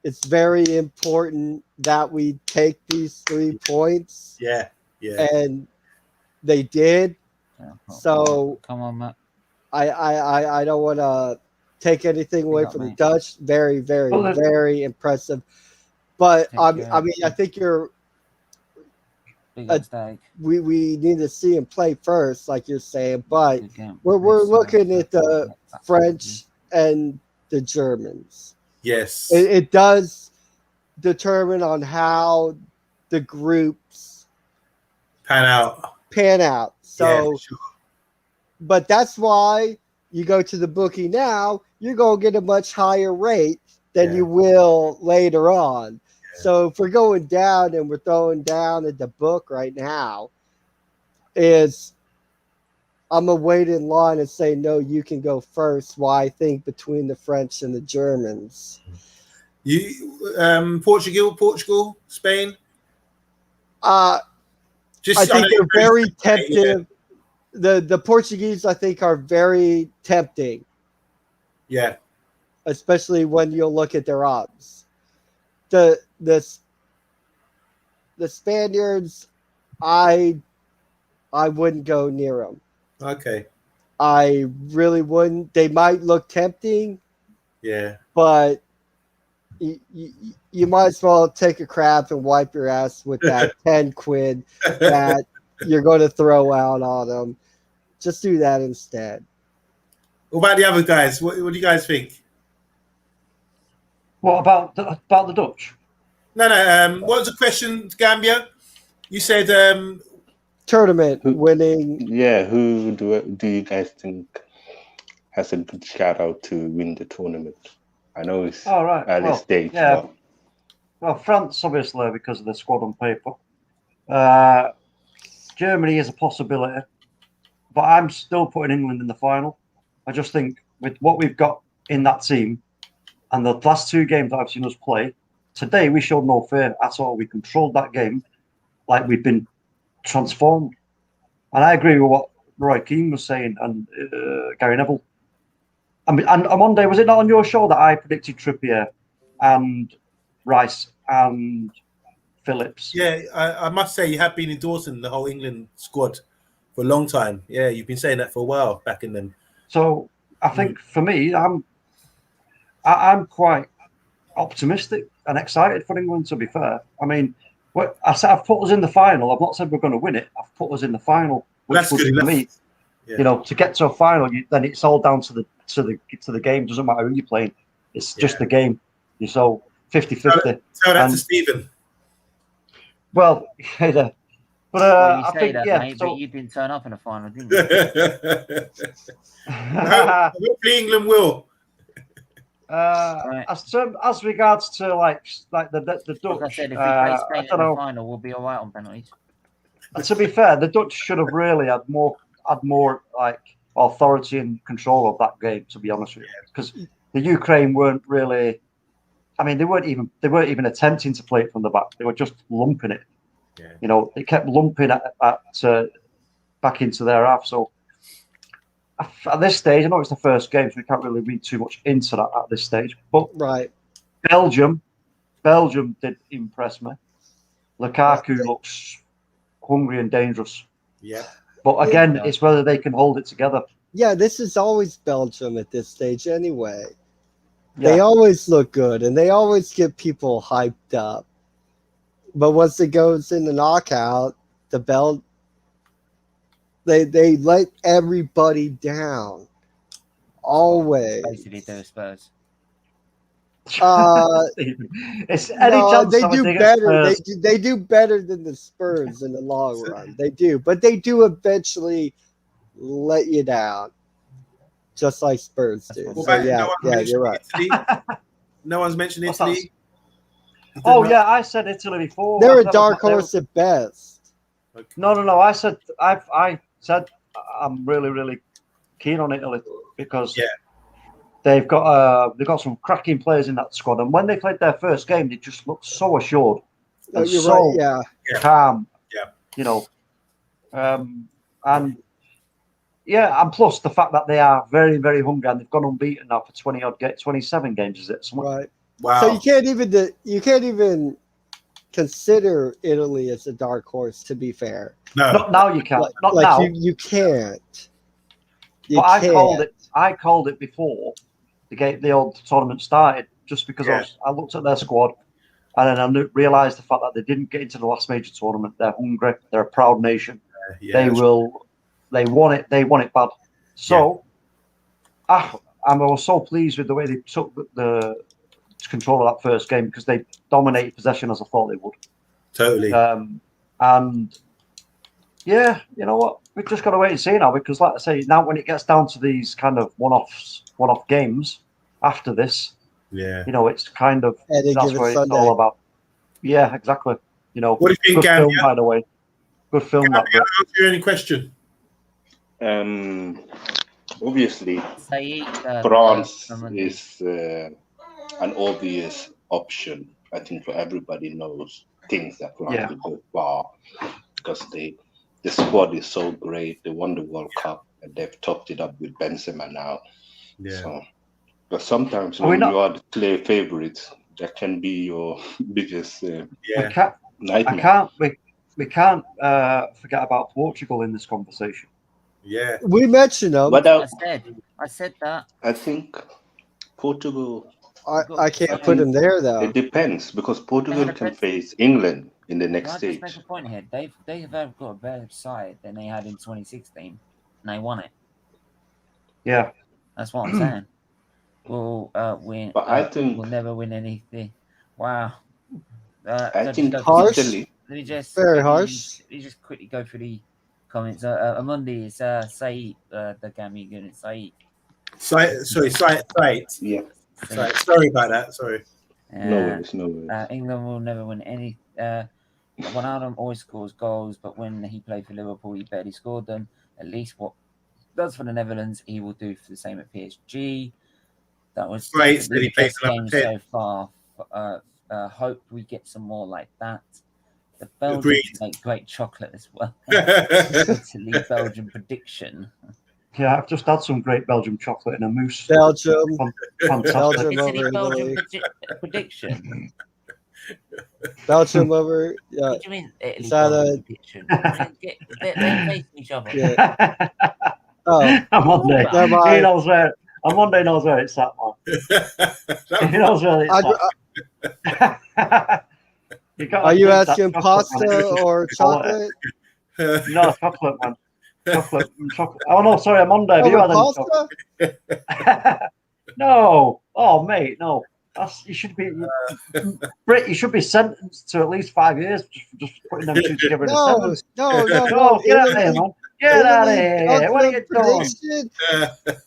it's very important that we take these 3 points. Yeah. And they did. So come on, Matt. I don't want to take anything away from the Dutch. Very, very, very impressive. But I mean, I think we need to see him play first, like you're saying. But we're looking at the French and the Germans. Yes, it does determine on how the groups pan out. So, but that's why you go to the bookie now, you're going to get a much higher rate than you will later on. Yeah. So if we're going down and we're throwing down at the book right now, I'm going to wait in line and say, no, you can go first. Why I think between the French and the Germans. Portugal, Spain? I think they're very tempting. The Portuguese, I think, are very tempting. Yeah. Especially when you look at their odds. The Spaniards, I wouldn't go near them. Okay. I really wouldn't. They might look tempting. Yeah. But you might as well take a crap and wipe your ass with that 10 quid that you're going to throw out on them. Just do that instead. What about the other guys? What do you guys think? What about the Dutch? No. What was the question, Gambia? You said tournament winning. Yeah, who do you guys think has a good shout out to win the tournament? I know it's early stage. Yeah. Well, France, obviously, because of the squad on paper. Germany is a possibility, but I'm still putting England in the final. I just think with what we've got in that team and the last two games that I've seen us play, today we showed no fear at all. We controlled that game like we've been transformed. And I agree with what Roy Keane was saying and Gary Neville. I mean, and on Monday, was it not on your show that I predicted Trippier and Rice and Phillips? Yeah, I must say you have been endorsing the whole England squad for a long time. Yeah, you've been saying that for a while back in them. So I think for me, I'm quite optimistic and excited for England, to be fair. I mean, I said I've put us in the final. I've not said we're going to win it. I've put us in the final, which would be for me. Yeah. You know, to get to a final, then it's all down to the game. Doesn't matter who you're playing. It's just the game. You're so 50-50. Tell that to Stephen. Well, yeah. But I think mate, but you didn't turn up in the final, didn't you? Hopefully England will. As regards to like the Dutch, like I said, if we play Spain in the final, we'll be all right on penalties. To be fair, the Dutch should have really had more like authority and control of that game. To be honest with you, because the Ukraine weren't really. I mean, they weren't even attempting to play it from the back. They were just lumping it. Yeah. You know, they kept lumping back into their half. So at this stage, I know it's the first game, so we can't really read too much into that at this stage. But Belgium did impress me. Lukaku looks hungry and dangerous. Yeah. But again, it's whether they can hold it together. Yeah, this is always Belgium at this stage anyway. Yeah. They always look good, and they always get people hyped up. But once it goes in the knockout, they let everybody down. Always. Basically, they're Spurs. It's any chance they do better. They do better than the Spurs in the long run. They do, but they do eventually let you down, just like Spurs do. So, you're right. No one's mentioned Italy. Oh yeah, I said Italy before. They're a dark horse at best. Okay. No. I said I'm really, really keen on Italy because they've got some cracking players in that squad, and when they played their first game, they just looked so assured and calm. Yeah, you know, and plus the fact that they are very, very hungry and they've gone unbeaten now for 27 games, is it? Right. Wow. So you can't even consider Italy as a dark horse. To be fair, no, not now you can't. Not now. You can't. I called it before the old tournament started, just because I looked at their squad And then I realised the fact that they didn't get into the last major tournament. They're hungry. They're a proud nation. They want it. They want it bad. So, I was so pleased with the way they took the control of that first game because they dominated possession as I thought they would. Totally. And yeah, you know what? We've just got to wait and see now because, like I say, now when it gets down to these kind of one-off games after this, you know, it's kind of that's what it's all about. Yeah, exactly. You know, what do you think, good film, by the way. Good film. Can I ask you any question? Obviously, France is an obvious option. I think for everybody knows things that France will go far because the squad is so great. They won the World Cup and they've topped it up with Benzema now. Yeah. So, but sometimes when you are the clear favourites, that can be your biggest nightmare. We can't forget about Portugal in this conversation. Yeah, we mentioned them. But I said that. I think Portugal. I can't put them there though. It depends because Portugal can face England in the next stage. Just make a point here. They've got a better side than they had in 2016, and they won it. Yeah, that's what I'm saying. We'll win. But I think we'll never win anything. Wow. I think harsh. Italy. Let me just very harsh. Let me just quickly go through the comments. Amundi is Saeed, the Gami unit. Saeed. Saeed. Yeah. Sorry about that. Sorry. No worries. England will never win any. Ronaldo always scores goals, but when he played for Liverpool, he barely scored them. At least what does for the Netherlands, he will do for the same at PSG. That was the best game so far. Hope we get some more like that. The Belgians make great chocolate as well. Italy, Belgium prediction. Yeah, I've just had some great Belgian chocolate in a mousse. Belgium. Fantastic. Belgium Belgium prediction. Belgium over. Yeah. What do you mean Italy Belgium prediction? They're facing each other. Yeah. Oh, Monday. He knows where. Monday knows where it's at, man. He knows where it's at. Are you asking pasta or chocolate? No, chocolate, man. Chocolate. Oh no, sorry, Monday. Have you had any chocolate? No. Oh, mate, no. You should be sentenced to at least 5 years just putting them two together in a sentence. No. Get out of here, man. Get out of here. What are you doing?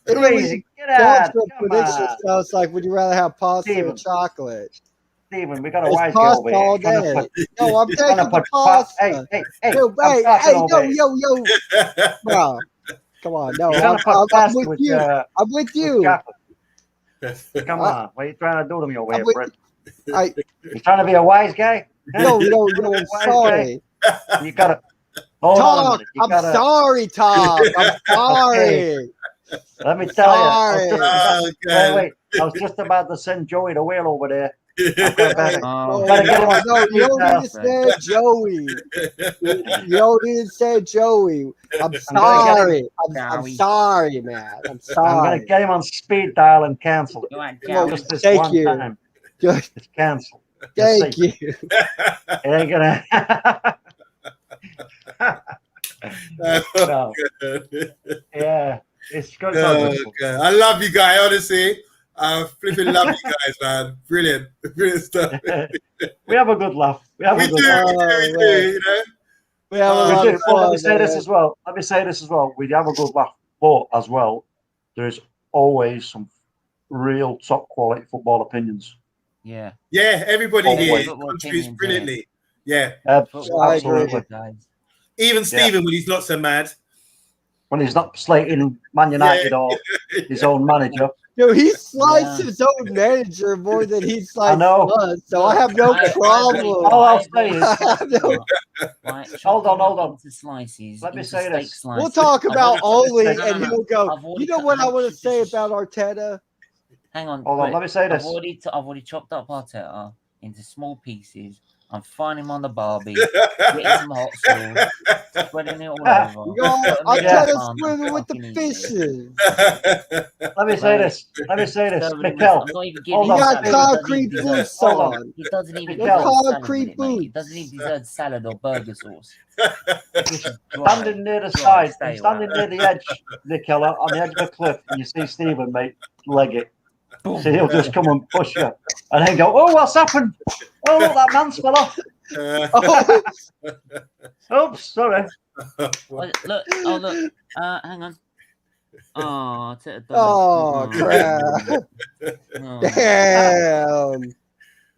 Crazy. Get out. Prediction sounds like, would you rather have pasta or chocolate? Steven, we got a wise guy over here. All day. No, I'm taking the pasta. Hey, yo. Bro, come on. No, I'm with you. I'm with you. Come on. What are you trying to do to me over here, Brett? You trying to be a wise guy? No, I'm sorry. You got to... Talk. I'm sorry, Tom. I'm sorry. Okay. Let me tell you. Wait. I was just about to send Joey the whale over there. No, you don't need to say Joey. You don't need to say Joey. I'm sorry. I'm sorry, man. I'm sorry. I'm going to get him on speed dial and cancel it. Just this one time. It's canceled. Thank you. It ain't going to... No. Yeah, it's good. I love you guys, honestly. I flipping love you guys, man. Brilliant stuff. We have a good laugh. We do. You know? We have a lot of fun. Let me say this as well. We have a good laugh, but as well, there's always some real top quality football opinions. Yeah. Yeah, everybody here contributes brilliantly. Yeah. Absolutely. Even Steven when he's not so mad. When he's not slating Man United or his own manager. Yo, he slides his own manager more than he slides us, so I have no problem. All I'll say is, hold on. Slices, let me say this. We'll talk about Oli, and he'll go. You know what I want to say about Arteta? Hang on. Hold on. Let me say this. I've already chopped up Arteta. into small pieces. I'm frying him on the barbie, getting some hot sauce, spreading it all over. I'm trying to swim with the fishes. Let me say this. Mikel, I'm not even you got concrete boots on. He doesn't even deserve concrete boots. He doesn't even deserve salad or burger sauce. Standing near the side, standing near the edge, Mikel, on the edge of a cliff, and you see Stephen, mate, leg it. So he'll just come and push you, and then go, "Oh, what's happened? Oh, look, that man's fell off." Oops, sorry. Look, hang on. Oh, crap. Damn.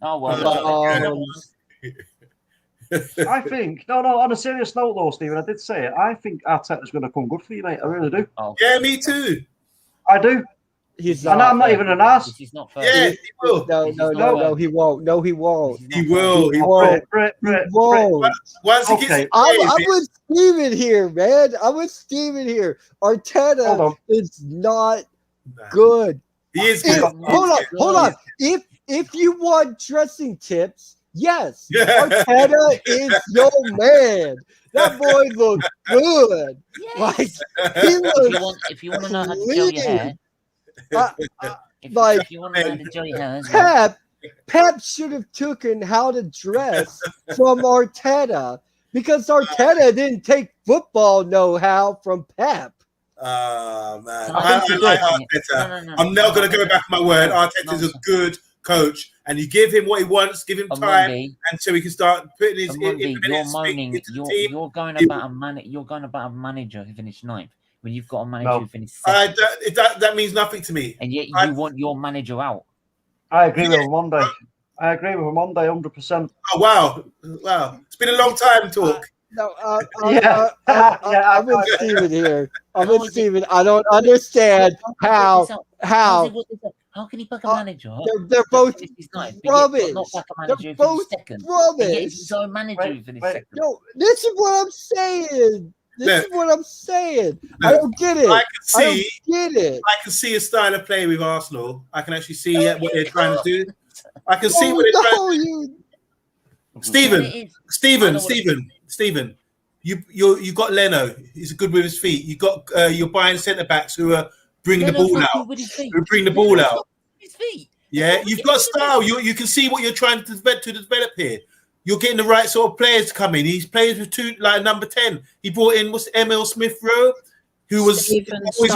Oh, well. I think, no, on a serious note, though, Stephen, I did say it. I think Arteta's going to come good for you, mate. I really do. Oh. Yeah, me too. I do. I'm not even an ass. He's not yeah, he will. No, he won't. No, he won't. He will. He won't. Once he gets, I'm with Steven here, man. I'm with Steven here. Arteta is not good. He is good. Hold on. If you want dressing tips, yes, Arteta is your man. That boy looks good. Yes. Like he looks. If you want to know how to gel your hair. Like if you want to know how to gel your hair, Pep should have taken how to dress from Arteta because Arteta didn't take football know-how from Pep. Man. I like Arteta. No. I'm not going to go back on my word. Arteta's a good coach, and you give him what he wants, give him time, until he can start putting his. You're moaning. You're going about a manager who finished 9th. When you've got a manager who finished 2nd. That means nothing to me. And yet you want your manager out. I agree with him Monday. 100%. Oh, wow. It's been a long time talk. I'm with Steven here. I'm with Steven. I don't understand how. How can he back a manager? They're both rubbish. They're both rubbish. His own manager who finished 2nd. No, this is what I'm saying. This is what I'm saying. I don't get it. I can see a style of play with Arsenal. I can actually see what they're trying to do. I can see what they're trying to do. Steven, you got Leno. He's good with his feet. You got you're buying centre backs who are bringing the ball out. Who bring the ball out. His feet. Yeah, you've got style. You can see what you're trying to develop here. You're getting the right sort of players to come in. He's played with number 10. He brought in Emil Smith Rowe, who was always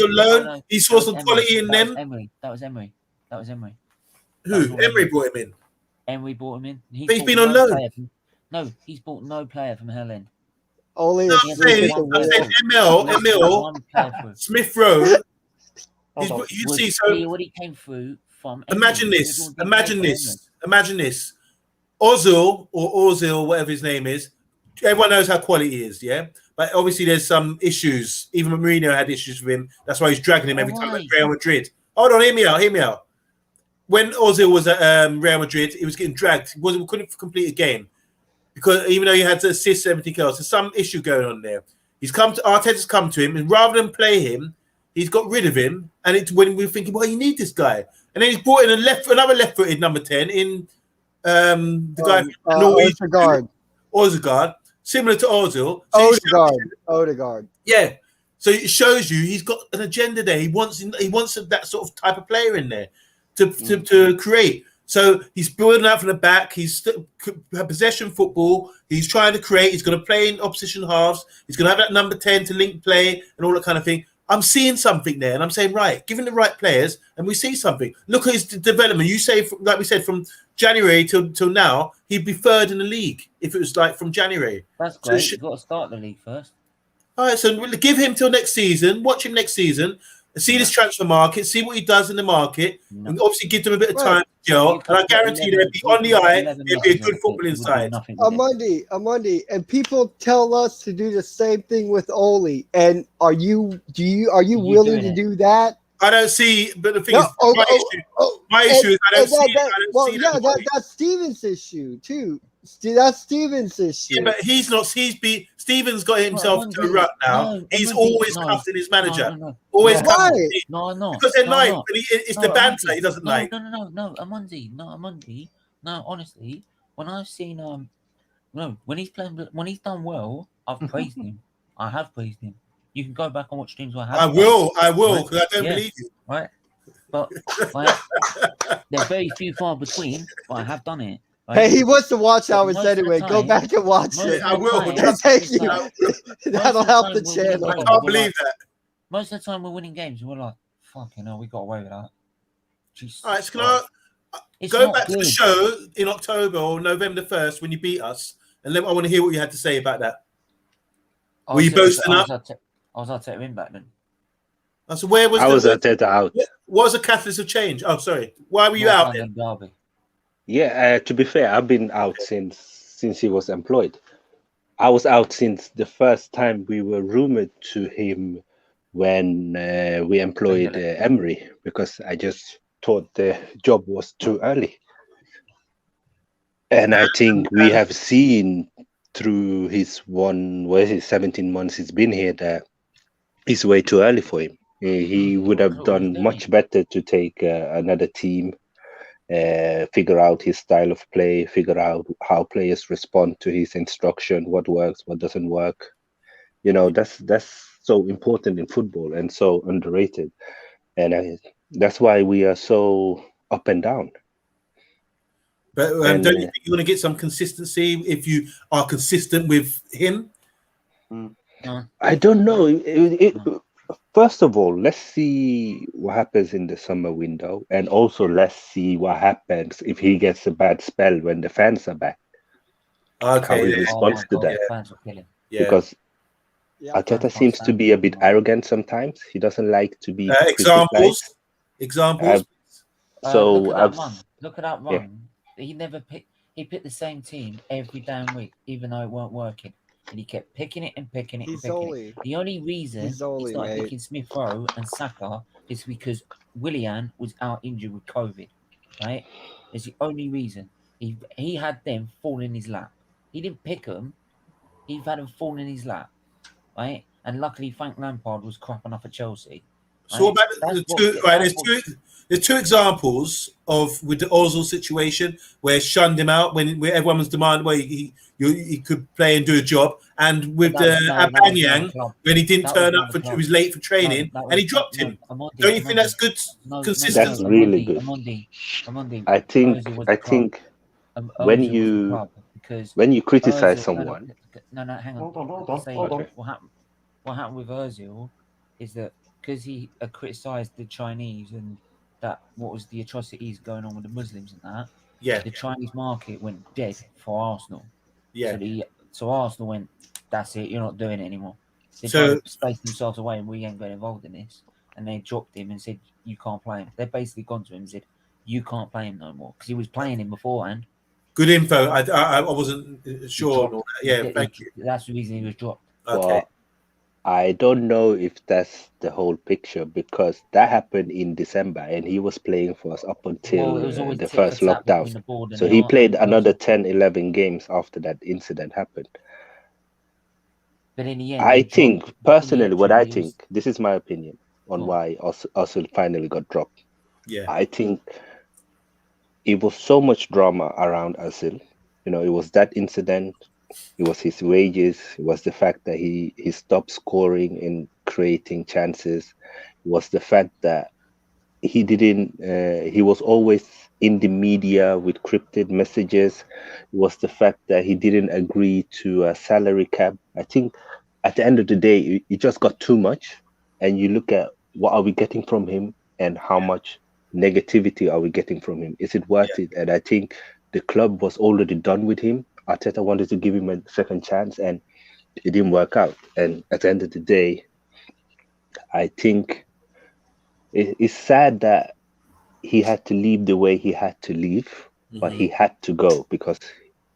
on loan. He saw some quality in them. That was Emery. Who? Emery brought him in. Emery brought him in. He's been on loan. No, he's bought no player from Helen. I'm saying Emil Smith Rowe. You see, so what he came through from. Imagine this. Ozil, whatever his name is, everyone knows how quality he is, yeah? But obviously there's some issues. Even Mourinho had issues with him. That's why he's dragging him every time at Real Madrid. Hold on, hear me out. When Ozil was at Real Madrid, he was getting dragged. He couldn't complete a game. Because even though he had to assist everything else, there's some issue going on there. Arteta's come to him, and rather than play him, he's got rid of him. And it's when we're thinking, well, you need this guy. And then he's brought in another left-footed number 10 in the guy Odegaard, similar to Ozil. Odegaard. Yeah. So it shows you he's got an agenda there. He wants that sort of type of player in there to create. So he's building out from the back. He's possession football. He's trying to create. He's going to play in opposition halves. He's going to have that number 10 to link play and all that kind of thing. I'm seeing something there, and I'm saying, right, given the right players, and we see something. Look at his development. You say, like we said, from January till now, he'd be 3rd in the league if it was like from January. That's great. So you've got to start the league first. All right, so we'll give him till next season. Watch him next season. See this transfer market. See what he does in the market. And obviously give them a bit of time to gel. And I guarantee they'll be on the eye. There'll be a good football inside. On Monday, and people tell us to do the same thing with Oli. And are you willing to do that? I don't see, but the thing is, my issue is I don't see that. That's Steven's issue too. That's Steven's issue. Yeah, but he's not. Steven's got himself to a rut now. He's always cuffing his manager. Always cuffing. No. Because they're nice, but it's the banter he doesn't like. No, Amundi. No, honestly, when I've seen no, when he's done well, I've praised him. I have praised him. You can go back and watch teams where I have. I will, because I don't believe you. Right, but like, they're very few far between. But I have done it. Right? Hey, he wants to watch ours anyway. Go back and watch it. I will. Thank you. That'll help the channel. I can't believe that. Most of the time we're winning games, and we're like, fucking hell, we got away with that. All right, so can I go back to the show in October or November 1st when you beat us, and then I want to hear what you had to say about that. Were you boasting up? I was Arteta in back then. So where was I was Arteta out. What was the catalyst of change? Oh, sorry. Why were you out then? Derby. Yeah, to be fair, I've been out since he was employed. I was out since the first time we were rumored to him when we employed Emery, because I just thought the job was too early. And I think we have seen through his 17 months he's been here that it's way too early for him. He would have done much better to take another team, figure out his style of play, figure out how players respond to his instruction, what works, what doesn't work. You know, that's so important in football and so underrated. And that's why we are so up and down. But don't you think you're going to get some consistency if you are consistent with him? I don't know. First of all, let's see what happens in the summer window, and also let's see what happens if he gets a bad spell when the fans are back. Okay, how he responds to that. Because Arteta seems to be a bit arrogant sometimes. He doesn't like to be examples. So look at that run. He never picked. He picked the same team every damn week, even though it weren't working, and he kept picking it and picking it. The only reason he started picking Smith Rowe and Saka is because Willian was out injured with COVID. Right? It's the only reason. He had them fall in his lap. He didn't pick them. He had them fall in his lap. Right? And luckily, Frank Lampard was cropping off at Chelsea. Right? So about there's two examples with the Ozil situation where shunned him out when everyone was demanding where he could play and do a job, and with Aubameyang when he didn't turn up he was late for training and he dropped him. Don't you think that's good consistency? That's really good. I think when you criticize someone. No, hang on. Hold on. What happened with Ozil is that because he criticised the Chinese and that what was the atrocities going on with the Muslims and that, the Chinese market went dead for Arsenal. So Arsenal went, that's it, you're not doing it anymore. They spaced themselves away and we ain't got involved in this. And they dropped him and said, you can't play him. They've basically gone to him and said, you can't play him no more, because he was playing him beforehand. Good info. I wasn't sure. Thank you. That's the reason he was dropped. Okay. Well, I don't know if that's the whole picture, because that happened in December and he was playing for us up until the first lockdown. So he played another 10, 11 games after that incident happened. But in the end, I think, personally, this is my opinion on why Ozil finally got dropped. Yeah. I think it was so much drama around Ozil. You know, it was that incident. It was his wages. It was the fact that he stopped scoring and creating chances. It was the fact that he didn't. He was always in the media with cryptic messages. It was the fact that he didn't agree to a salary cap. I think at the end of the day, it just got too much. And you look at what are we getting from him and how much negativity are we getting from him? Is it worth it? And I think the club was already done with him. Arteta wanted to give him a second chance and it didn't work out. And at the end of the day, I think it's sad that he had to leave the way he had to leave, but he had to go because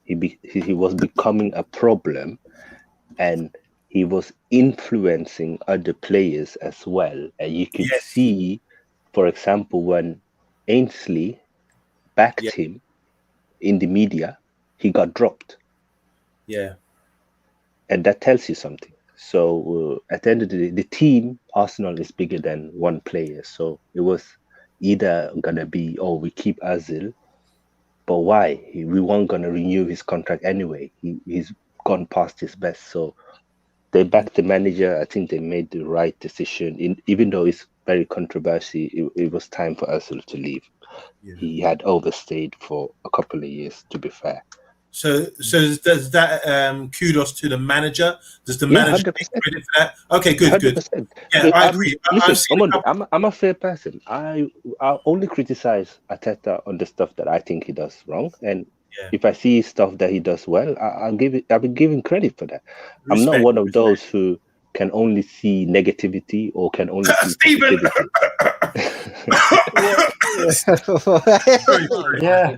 he was becoming a problem and he was influencing other players as well. And you could see, for example, when Ainsley backed him in the media, he got dropped. Yeah. And that tells you something. So at the end of the day, the team, Arsenal, is bigger than one player. So it was either going to be, we keep Ozil But why? We weren't going to renew his contract anyway. He's gone past his best. So they backed the manager. I think they made the right decision. Even though it's very controversial, it was time for Özil to leave. Yeah. He had overstayed for a couple of years, to be fair. So does that kudos to the manager? Does the manager take credit for that? Okay, good, 100%. Good. Yeah, I agree. Listen, I'm a fair person. I only criticize Arteta on the stuff that I think he does wrong, and if I see stuff that he does well, I'll be giving credit for that. Respect, I'm not one of those who can only see negativity or can only see positivity. Yeah.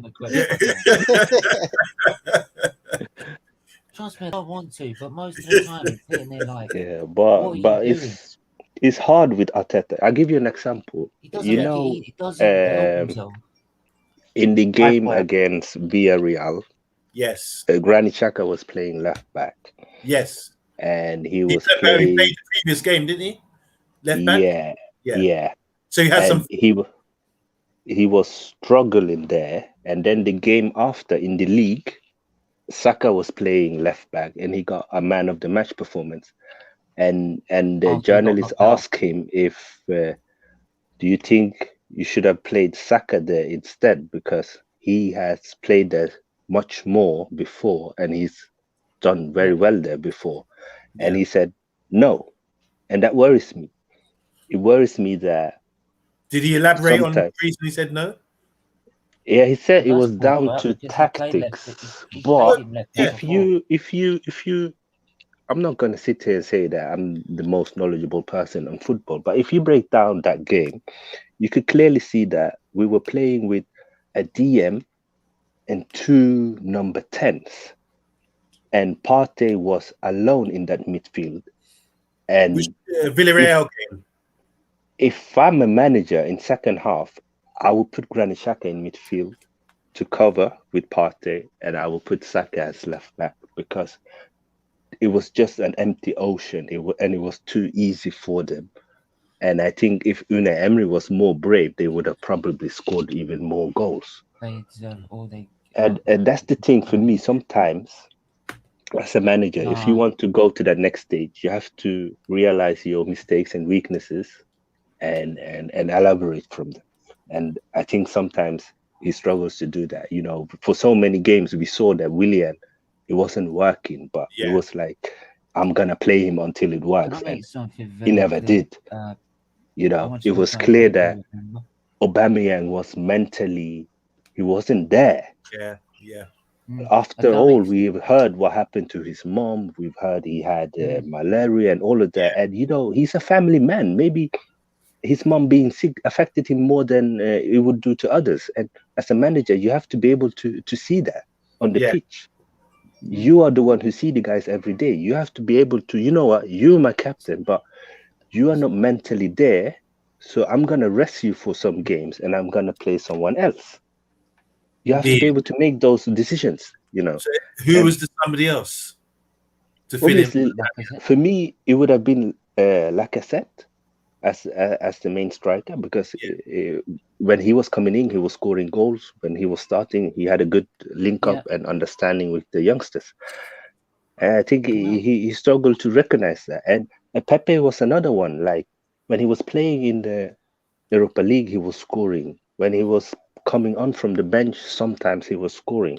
Trust me, I don't want to, but most of the time it's sitting there like, but it's hard with Arteta. I'll give you an example. He doesn't help himself. In the game against Villarreal, yes, Granit Xhaka was playing left back. Yes, and he was playing. He played the previous game, didn't he? Left back. Yeah. So he had some. He was struggling there, and then the game after in the league, Saka was playing left back, and he got a man of the match performance. And the journalist asked him if, do you think you should have played Saka there instead, because he has played there much more before, and he's done very well there before. And he said no, and that worries me. It worries me that. Did he elaborate on the reason he said no? Yeah, he said it was down to tactics. But if you, I'm not going to sit here and say that I'm the most knowledgeable person on football, but if you break down that game, you could clearly see that we were playing with a DM and 2 number 10s, and Partey was alone in that midfield. And which Villarreal game? If I'm a manager in second half, I will put Granit Xhaka in midfield to cover with Partey, and I will put Saka as left back, because it was just an empty ocean. It was too easy for them. And I think if Unai Emery was more brave, they would have probably scored even more goals. They deserve all they. And that's the thing for me. Sometimes, as a manager, if you want to go to that next stage, you have to realize your mistakes and weaknesses, and elaborate from them. And I think sometimes he struggles to do that. You know, for so many games we saw that Willian, it wasn't working, but it was like, I'm gonna play him until it works, and he never did. You know, it was clear that Aubameyang was mentally, he wasn't there. Yeah. After all, we've heard what happened to his mom. We've heard he had malaria and all of that. And, you know, he's a family man. Maybe his mom being sick affected him more than it would do to others. And as a manager, you have to be able to see that on the pitch. You are the one who see the guys every day. You have to be able to, you know what, you're my captain, but you are not mentally there. So I'm going to rest you for some games and I'm going to play someone else. You have to be able to make those decisions, you know. So who was the somebody else to fill in? For me, it would have been Lacazette as the main striker, because when he was coming in, he was scoring goals. When he was starting, he had a good link up and understanding with the youngsters. And I think he struggled to recognize that. And Pepe was another one. Like when he was playing in the Europa League, he was scoring. When he was coming on from the bench, sometimes he was scoring.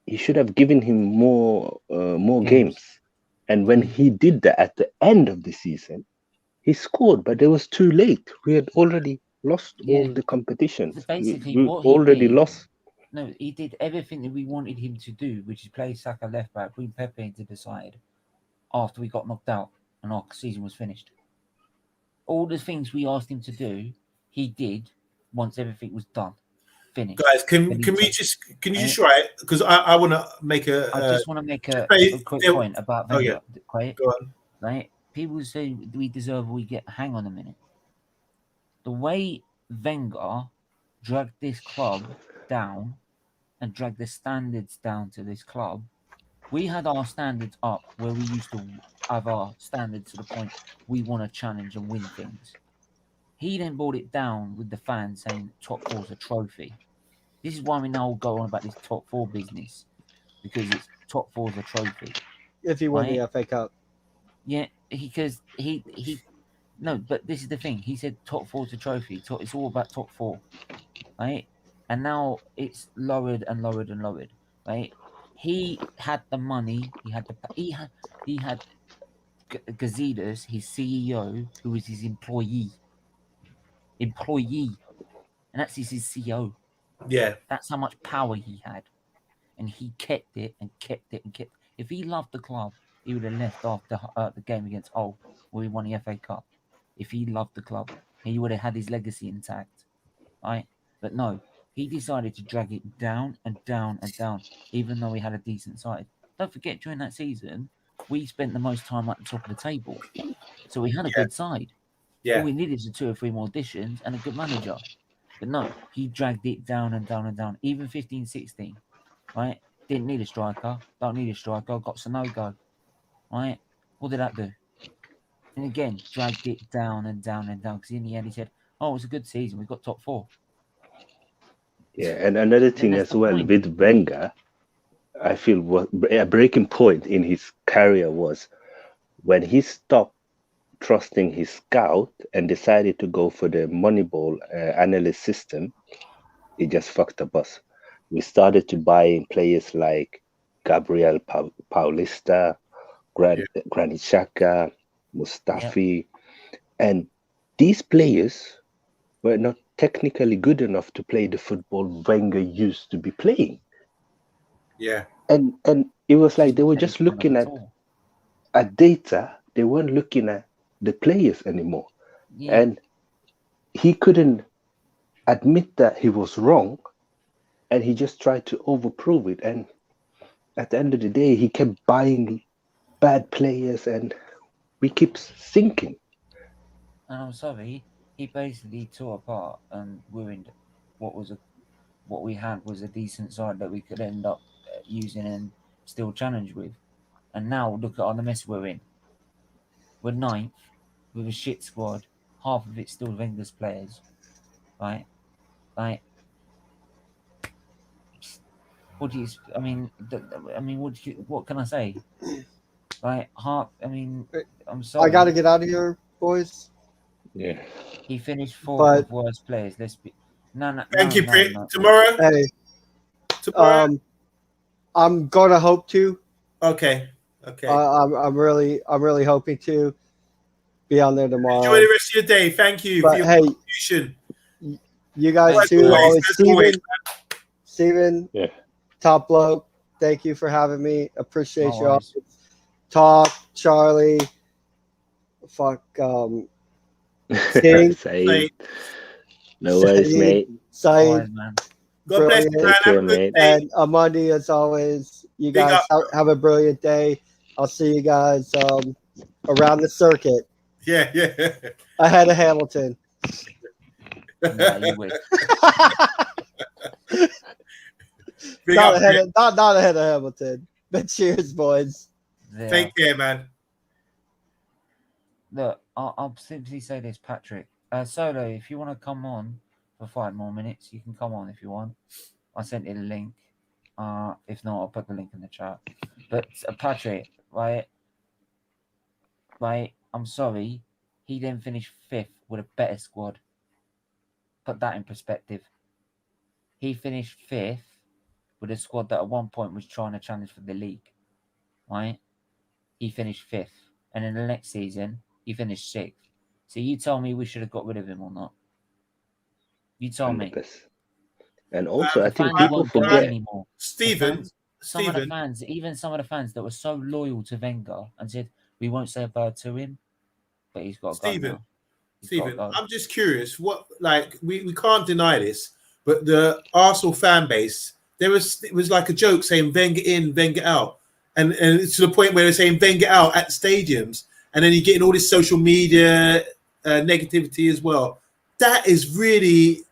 He should have given him more games. And when he did that at the end of the season, he scored, but it was too late. We had already lost all the competitions. Basically, we already lost. No, he did everything that we wanted him to do, which is play Saka left back, bring Pepe into the side after we got knocked out and our season was finished. All the things we asked him to do, he did once everything was done. Finished. Guys, can you just write, because I want to make I just want to make a quick point about Wenger. Go on. Right? People say we deserve we get. Hang on a minute. The way Wenger dragged this club down and dragged the standards down to this club, we had our standards up where we used to have our standards to the point we want to challenge and win things. He then brought it down with the fans saying top four's a trophy. This is why we now go on about this top 4 business, because it's top 4 is a trophy. If he won the FA Cup. Yeah, because he no, but this is the thing. He said top 4 is a trophy. It's all about top 4, right? And now it's lowered and lowered and lowered, right? He had the money. He had Gazidas, his CEO, who was his employee, and that's his CEO. Yeah, that's how much power he had, and he kept it and kept it and kept. If he loved the club, he would have left after the game against Hull, where he won the FA Cup. If he loved the club, he would have had his legacy intact, right? But no, he decided to drag it down and down and down, even though he had a decent side. Don't forget, during that season, we spent the most time at the top of the table, so we had a good side. Yeah. All we needed was 2 or 3 more additions and a good manager. But no, he dragged it down and down and down. Even 15-16, right? Didn't need a striker. Don't need a striker. Got Sonogo, right? What did that do? And again, dragged it down and down and down. Because in the end, he said, "Oh, it was a good season. We got top 4." Yeah, and another thing as well with Wenger, I feel what a breaking point in his career was when he stopped trusting his scout and decided to go for the Moneyball analyst system. It just fucked up us. We started to buy players like Gabriel Paulista, Granit Xhaka, Mustafi, and these players were not technically good enough to play the football Wenger used to be playing. Yeah. And it was like they were just looking at data. They weren't looking at the players anymore. Yeah. And he couldn't admit that he was wrong, and he just tried to overprove it. And at the end of the day, he kept buying bad players, and we keep sinking. And I'm sorry, he basically tore apart and ruined what we had was a decent side that we could end up using and still challenge with. And now look at all the mess we're in. We're 9th with a shit squad. Half of it's still Wenger's players, right? Like, what do you? I mean, what can I say? Like, I'm sorry. I got to get out of here, boys. Yeah. He finished 4th of worst players. Let's be. No. Thank you, Prick. Tomorrow. Hey. Tomorrow. I'm gonna hope to. Okay. I'm really hoping to be on there tomorrow. Enjoy the rest of your day. Thank you for your contribution. You guys too. Steven, top bloke. Thank you for having me. Appreciate you all. Talk, Charlie. Fuck. Sting. Saeed. No worries, mate. Saeed. God bless you, man. Have a good day. And Amandi, as always, you guys have a brilliant day. I'll see you guys around the circuit. Yeah. Ahead of Hamilton. Nah, you wish. Not ahead of Hamilton. But cheers, boys. Yeah. Take care, man. Look, I'll simply say this, Patrick. Solo, if you want to come on for 5 more minutes, you can come on if you want. I sent you the link. If not, I'll put the link in the chat. But Patrick, right? I'm sorry. He then finished 5th with a better squad. Put that in perspective. He finished 5th with a squad that at one point was trying to challenge for the league. Right? He finished 5th. And in the next season, he finished 6th. So you tell me we should have got rid of him or not. You tell 100%. Me. And also, I think people forget anymore. Steven, some of the fans, even some of the fans that were so loyal to Wenger and said, we won't say a word to him, but he's got to go now. Steven, I'm just curious. What, we can't deny this, but the Arsenal fan base, it was like a joke saying Wenger in, Wenger out. And it's to the point where they're saying Wenger out at stadiums. And then you're getting all this social media negativity as well. That is really,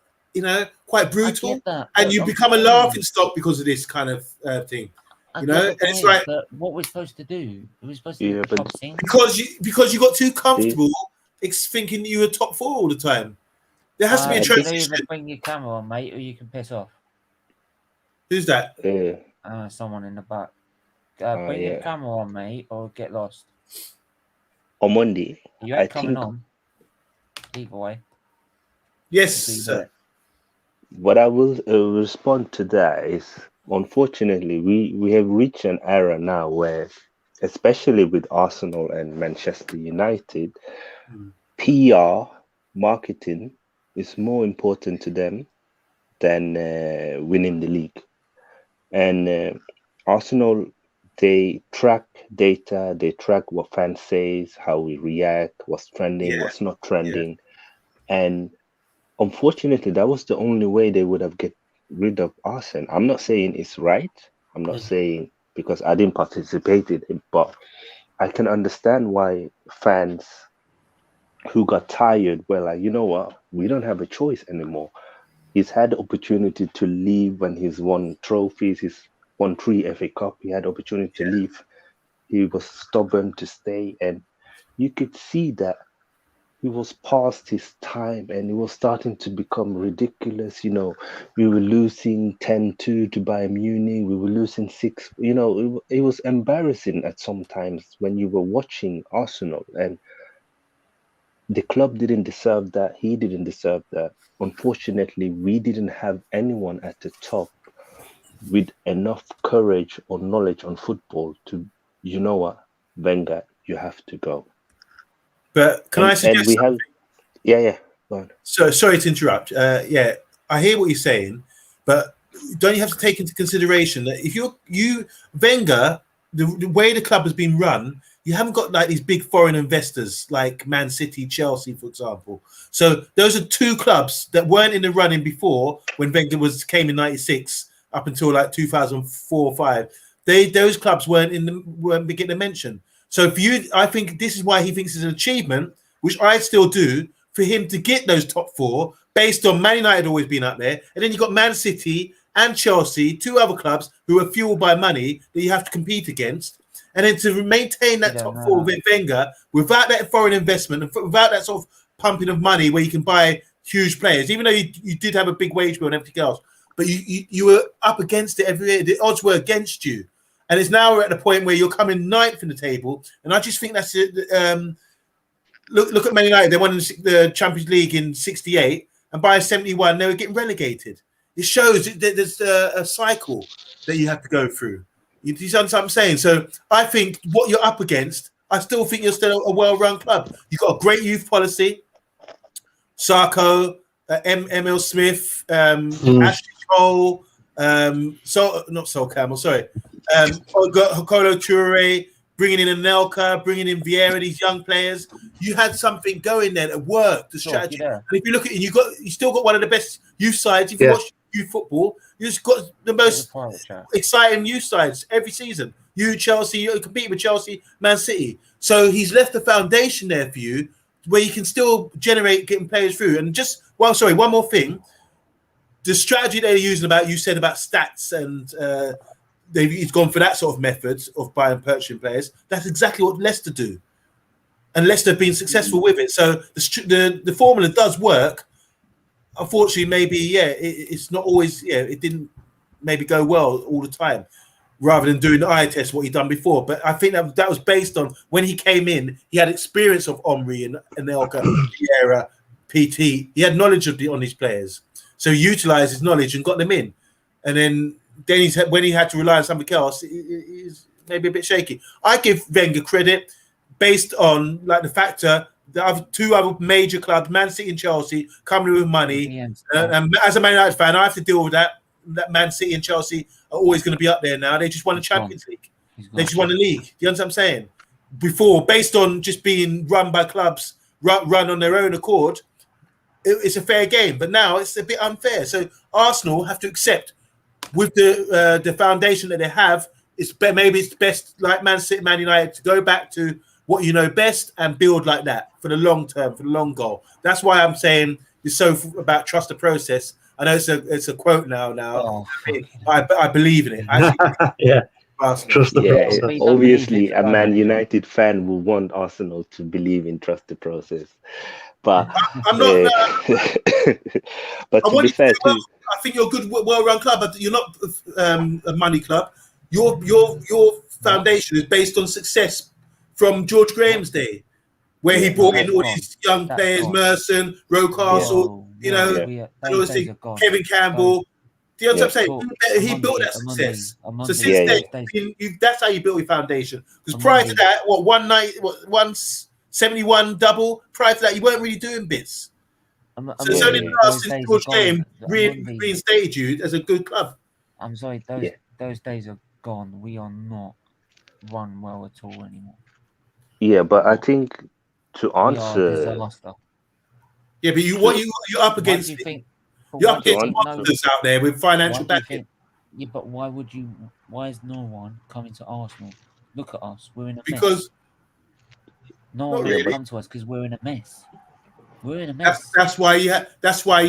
quite brutal. And you become a laughing stock because of this kind of thing. And it's like, what we're supposed to do? We're supposed to because you got too comfortable thinking you were top 4 all the time. There has to be a transition. You can bring your camera on, mate, or you can piss off. Who's that? Someone in the back. Put your camera on, mate, or get lost. On Monday, You ain't coming on. Either way. Yes, sir. What I will respond to that is, unfortunately, we have reached an era now where, especially with Arsenal and Manchester United, PR, marketing is more important to them than winning the league. And Arsenal, they track data, they track what fans say, how we react, what's trending, what's not trending. And unfortunately, that was the only way they would have get rid of Arsenal. I'm not saying it's right. I'm not saying, because I didn't participate in it, but I can understand why fans who got tired were like, you know what, we don't have a choice anymore. He's had the opportunity to leave when he's won trophies. He's won 3 FA Cup. He had the opportunity to leave. He was stubborn to stay, and you could see that he was past his time and it was starting to become ridiculous. You know, we were losing 10-2 to Bayern Munich. We were losing 6. You know, it was embarrassing at some times when you were watching Arsenal, and the club didn't deserve that. He didn't deserve that. Unfortunately, we didn't have anyone at the top with enough courage or knowledge on football to, you know what, Wenger, you have to go. But can I suggest something? Yeah. Go on. So sorry to interrupt. I hear what you're saying, but don't you have to take into consideration that if you Wenger, the way the club has been run, you haven't got like these big foreign investors like Man City, Chelsea, for example. So those are 2 clubs that weren't in the running before when Wenger came in '96 up until like 2004 or 5. Those clubs weren't getting a mention. So I think this is why he thinks it's an achievement, which I still do, for him to get those top 4 based on Man United always being up there, and then you've got Man City and Chelsea, 2 other clubs who are fueled by money that you have to compete against. And then to maintain that top 4 with Wenger, without that foreign investment, and without that sort of pumping of money where you can buy huge players, even though you did have a big wage bill and everything else, but you were up against it every year. The odds were against you. And it's now we're at the point where you're coming 9th in the table. And I just think that's it. Look at Man United. They won the Champions League in '68, and by '71, they were getting relegated. It shows that there's a cycle that you have to go through. You understand what I'm saying? So I think what you're up against, I still think you're still a well-run club. You've got a great youth policy. Sarko, ML Smith, Ashley Cole, not Sol Campbell, sorry. Hokolo Toure, bringing in Anelka, bringing in Vieira, these young players. You had something going there that worked, the strategy. And if you look at it, you still got one of the best youth sides. If you watch youth football, you just got the most exciting youth sides every season. Chelsea, you compete with Chelsea, Man City. So he's left the foundation there for you where you can still generate getting players through. And one more thing. The strategy they're using you said about stats and he's gone for that sort of method of buying purchasing players. That's exactly what Leicester do. And Leicester have been successful with it. So the formula does work. Unfortunately, maybe, it's not always, it didn't maybe go well all the time, rather than doing the eye test, what he'd done before. But I think that was based on when he came in, he had experience of Omri and Anelka, Vieira, PT. He had knowledge on these players. So he utilised his knowledge and got them in. And then when he had to rely on something else, he's maybe a bit shaky. I give Wenger credit based on like the factor that 2 other major clubs, Man City and Chelsea, coming with money. And as a Man United fan, I have to deal with that. That Man City and Chelsea are always going to be up there now. They just won the Champions League. They just won the league. You understand what I'm saying? Before, based on just being run by clubs, run on their own accord, it's a fair game. But now it's a bit unfair. So Arsenal have to accept, with the foundation that they have, maybe it's best, like Man City, Man United, to go back to what you know best and build like that for the long term, for the long goal. That's why I'm saying it's so about trust the process. I know it's a quote now. I believe in it. Trust the process. Obviously, a Man United fan will want Arsenal to believe in trust the process. But I'm not. But to be fair, too, I think you're a good, well-run club, but you're not a money club. Your foundation is based on success from George Graham's day, where he brought in all these young players, Merson, Rocastle, Kevin Campbell. Do you understand what I'm saying? He built that success. So since then, that's how you built your foundation. Because prior to that, 171 double. Prior to that, you weren't really doing bits. So it's only since George Graham reinstated you as a good club. I'm sorry, those days are gone. We are not run well at all anymore. Yeah, but I think to answer. Yeah, but you're up against. You're up against monsters out there with financial backing. Yeah, but why is no one coming to Arsenal? Look at us. We're in a mess. Because no one will come to us because we're in a mess. We're in a mess. That's why you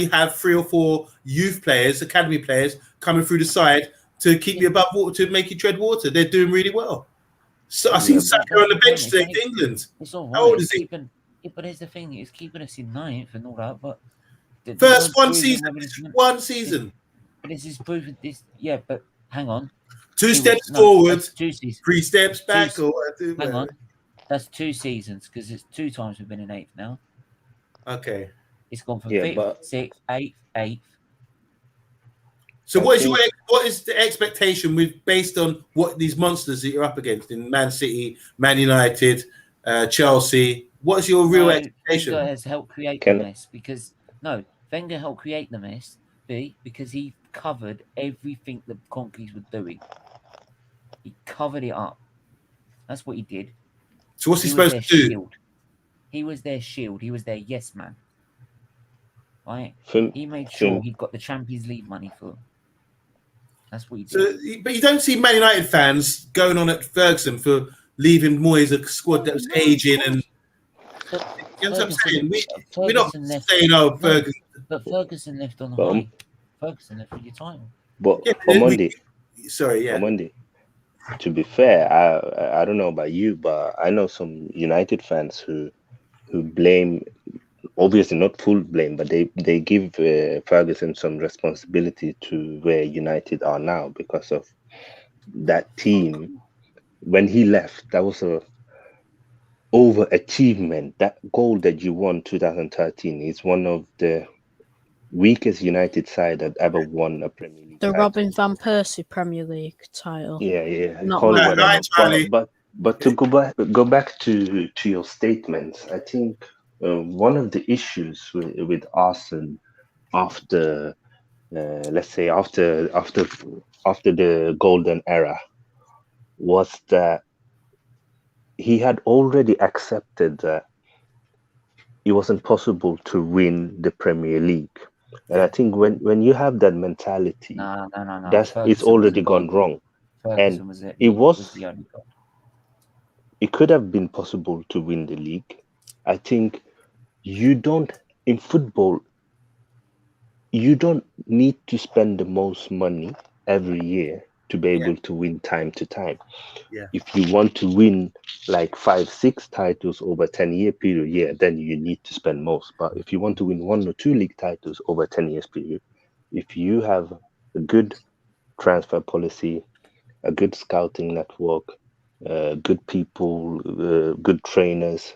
have 3 or 4 youth players, academy players coming through the side to keep you above water, to make you tread water. They're doing really well. So I seen Saka on the bench today for England. It's all right. How old is he? But here's the thing: it's keeping us in 9th and all that. But first one season. But this is proof of this. Yeah, but hang on. 2 steps forward, 3 steps back. Hang on. That's 2 seasons because it's 2 times we've been in 8th now. Okay. It's gone from 5th, 6th, 8th, 8th. So what is the expectation based on what these monsters that you're up against in Man City, Man United, Chelsea? What is your real expectation? Wenger has helped create the mess Wenger helped create the mess, because he covered everything the Conkeys were doing. He covered it up. That's what he did. So what's he supposed to do? Shield. He was their shield. He was their yes man. Right? He made sure he got the Champions League money for him. That's what he did. So, but you don't see Man United fans going on at Ferguson for leaving Moyes a squad that was aging and. You know what I'm saying? We're not saying, Ferguson. But Ferguson left on high. Ferguson left for your title. But on Monday. On Monday. To be fair, I don't know about you, but I know some United fans who blame, obviously not full blame, but they give Ferguson some responsibility to where United are now because of that team. When he left, that was a overachievement. That goal that you won 2013 is one of the weakest United side that ever won a Premier League. The Robin van Persie Premier League title. Yeah. But to go back to your statements, I think one of the issues with Arsenal after let's say after the golden era was that he had already accepted that it wasn't possible to win the Premier League. And I think when you have that mentality, no. It's already gone wrong. Ferguson And it could have been possible to win the league. I think in football, you don't need to spend the most money every year to be able to win time to time. Yeah. If you want to win like 5-6 titles over a 10-year period, then you need to spend most. But if you want to win 1 or 2 league titles over a 10 years period, if you have a good transfer policy, a good scouting network, good people, good trainers,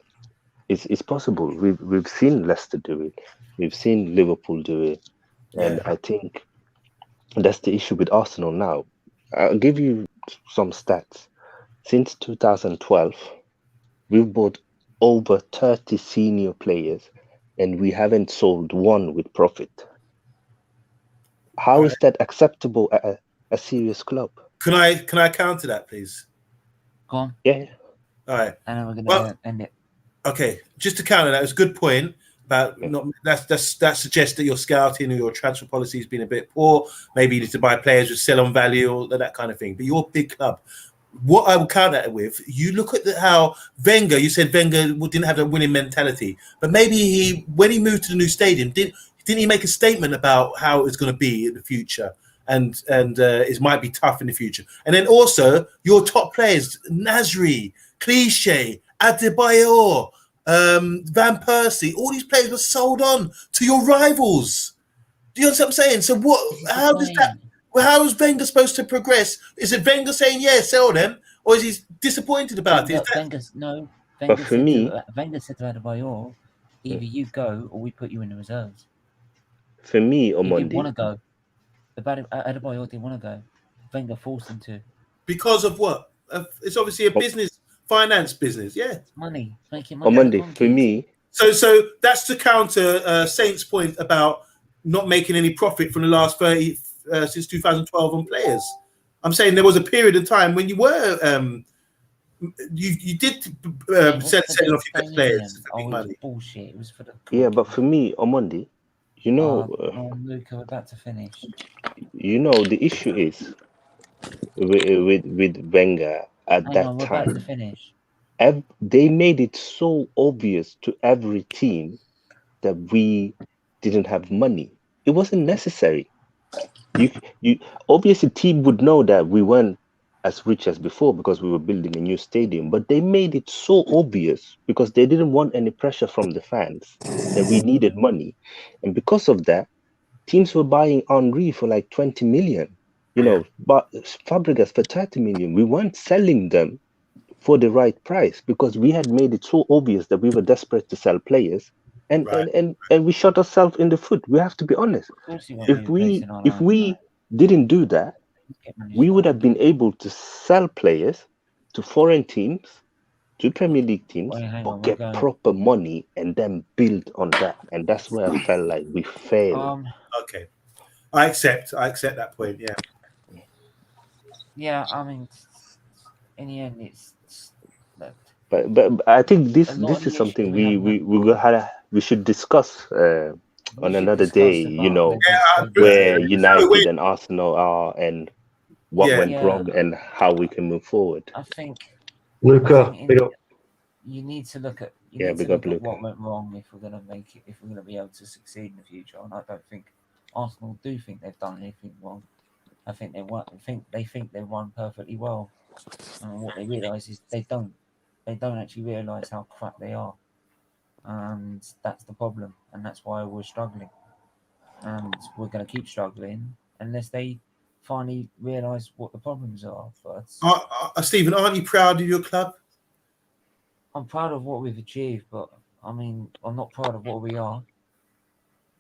it's possible. We've seen Leicester do it. We've seen Liverpool do it. And I think that's the issue with Arsenal now. I'll give you some stats. Since 2012, we've bought over 30 senior players and we haven't sold one with profit. How is that acceptable at a serious club? Can I counter that, please? Go on. Yeah. All right. And then we're going to end it. Okay, just to counter that, it's a good point. But that suggests that your scouting or your transfer policy has been a bit poor. Maybe you need to buy players with sell-on value or that kind of thing. But you're a big club. What I will counter that with, you look at how Wenger, you said Wenger didn't have a winning mentality. But maybe when he moved to the new stadium, didn't he make a statement about how it's going to be in the future? And it might be tough in the future. And then also, your top players, Nasri, Cliche, Adebayor, Van Persie, all these players were sold on to your rivals. Do you understand what I'm saying? So what? How does that? Well, how is Wenger supposed to progress? Is it Wenger saying, yeah, sell them? Or is he disappointed about it? Wenger said to Adebayor, either you go or we put you in the reserves. For me, on he Monday. Didn't want to go. Adebayor didn't want to go. Wenger forced him to. Because of what? It's obviously a business, finance business, yeah. It's money, making money. On Monday, for me. So that's to counter Saint's point about not making any profit from the last 30 since 2012 on players. I'm saying there was a period of time when you were you did selling off your best players for big money. Bullshit. It was for the but for me on Monday, you know, Luke, we're about to finish. You know, the issue is with Wenger at that we're time. about to finish. They made it so obvious to every team that we didn't have money. It wasn't necessary. You obviously team would know that we weren't as rich as before because we were building a new stadium, but they made it so obvious because they didn't want any pressure from the fans that we needed money. And because of that, teams were buying Henry for like 20 million, but Fabregas for 30 million. We weren't selling them for the right price because we had made it so obvious that we were desperate to sell players. And we shot ourselves in the foot. We have to be honest. If we didn't do that, we would have been able to sell players to foreign teams, to Premier League teams, but get proper money and then build on that. And that's where I felt like we failed. Okay, I accept that point. Yeah. Yeah, I mean, in the end, it's. But I think this is something we should discuss on another day. Where United and Arsenal are and what went wrong and how we can move forward. I think, Luca, you need to look at what went wrong if we're going to make it, if we're going to be able to succeed in the future. And I don't think Arsenal do think they've done anything wrong. I think they think they've won perfectly well, and what they realise is they don't actually realise how crap they are, and that's the problem, and that's why we're struggling, and we're going to keep struggling unless they finally realise what the problems are. But Stephen, aren't you proud of your club? I'm proud of what we've achieved, but I mean, I'm not proud of what we are.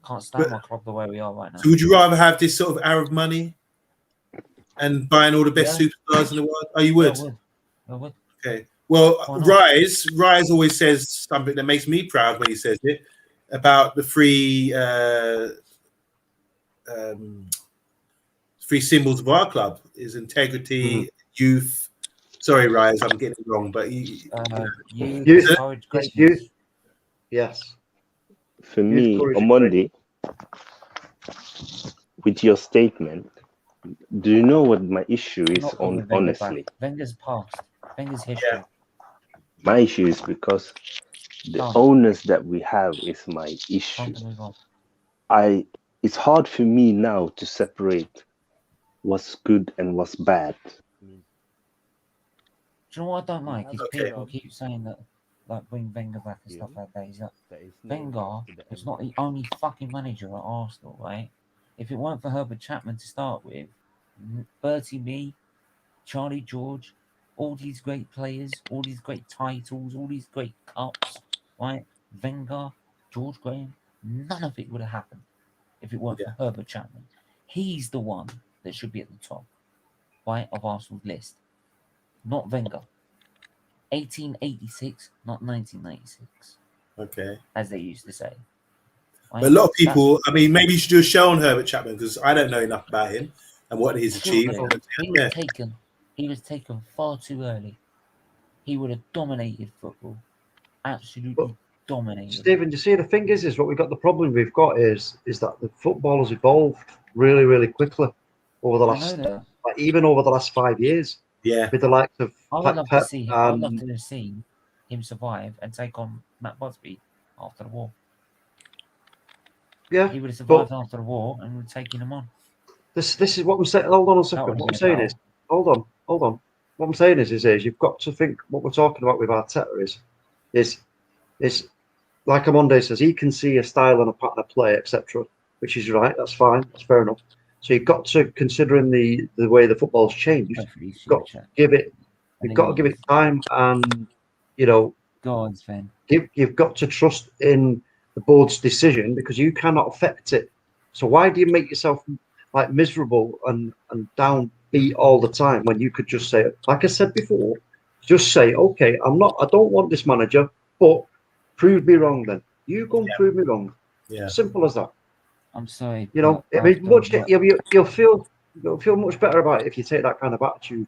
Can't stand my club the way we are right now. So would you rather have this sort of Arab money and buying all the best superstars in the world? Oh, you would? I would. Okay. Well, Rise always says something that makes me proud when he says it about the three symbols of our club is integrity, youth. Sorry, Rise, I'm getting it wrong, but youth. Yes. For me, on Monday, with your statement, do you know what my issue is? Honestly, Wenger's past, Wenger's history. Yeah. My issue is because the owners that we have is my issue. It's hard for me now to separate what's good and what's bad. Do you know what I don't like? Is people keep saying that, like, bring Wenger back and stuff like that. He's like, Wenger is not the only fucking manager at Arsenal, right? If it weren't for Herbert Chapman to start with, Bertie Mee, Charlie George, all these great players, all these great titles, all these great cups, right? Wenger, George Graham, none of it would have happened if it weren't for Herbert Chapman. He's the one that should be at the top, right, of Arsenal's list, not Wenger. 1886, not 1996. Okay. As they used to say. But a lot of people, I mean, maybe you should do a show on Herbert Chapman because I don't know enough about him and what he's achieved. He was taken far too early. He would have dominated football. Absolutely dominated. Stephen, you see, the thing is what the problem we've got is that the football has evolved really, really quickly over the last, even over the last 5 years. Yeah. With the likes of I would love to see him. I'd love to have seen him survive and take on Matt Busby after the war. Yeah. He would have survived after the war and would have taken him on. This is what I'm saying. Hold on a second. What I'm saying is, hold on. What I'm saying is you've got to think what we're talking about with Arteta is is, like Amonde says, he can see a style and a pattern of play, etc., which is right. That's fine. That's fair enough. So you've got to, considering the way the football's changed, you've got to give it time, and go on, Sven. You've got to trust in the board's decision, because you cannot affect it. So why do you make yourself like miserable and downbeat all the time when you could just say, like I said before, just say, okay, I don't want this manager, but prove me wrong then. You go and prove me wrong. Yeah. Simple as that. I'm sorry. You know, I mean, you'll feel much better about it if you take that kind of attitude.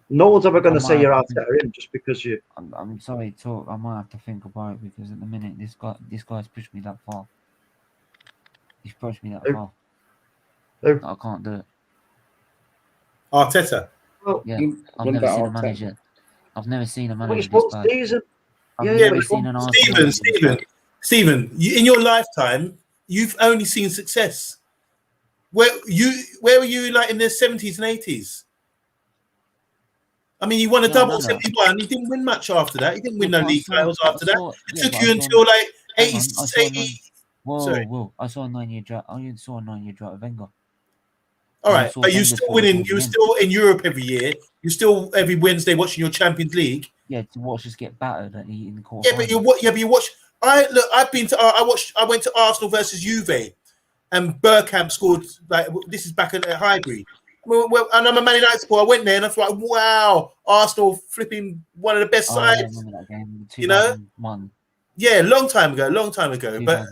No one's ever going to say you're Arteta in just because you. I'm sorry, talk. I might have to think about it, because at the minute this guy's pushed me that far. He's pushed me that far. I can't do it. Arteta. Well, yeah, I've never seen a manager. I've never seen a manager this bad. Season. I've never seen an Arsenal. Stephen, in your lifetime, you've only seen success. Where were you like in the 70s and 80s? I mean, you won a double 71. He didn't win much after that. He didn't win no league titles after that. It took you until like 80. Whoa! I saw a 9-year drought. I saw a 9-year drought of Wenger. All right, but you're still winning. You're still in Europe every year. You're still every Wednesday watching your Champions League. Yeah, to watch us get battered in the quarter. Yeah, but you watch. I went to Arsenal versus Juve, and Bergkamp scored. Like, this is back at Highbury. Well, and I'm a Man United supporter. I went there and I was like, wow, Arsenal flipping one of the best sides. I remember that game, 2001. Yeah, long time ago. 2001. But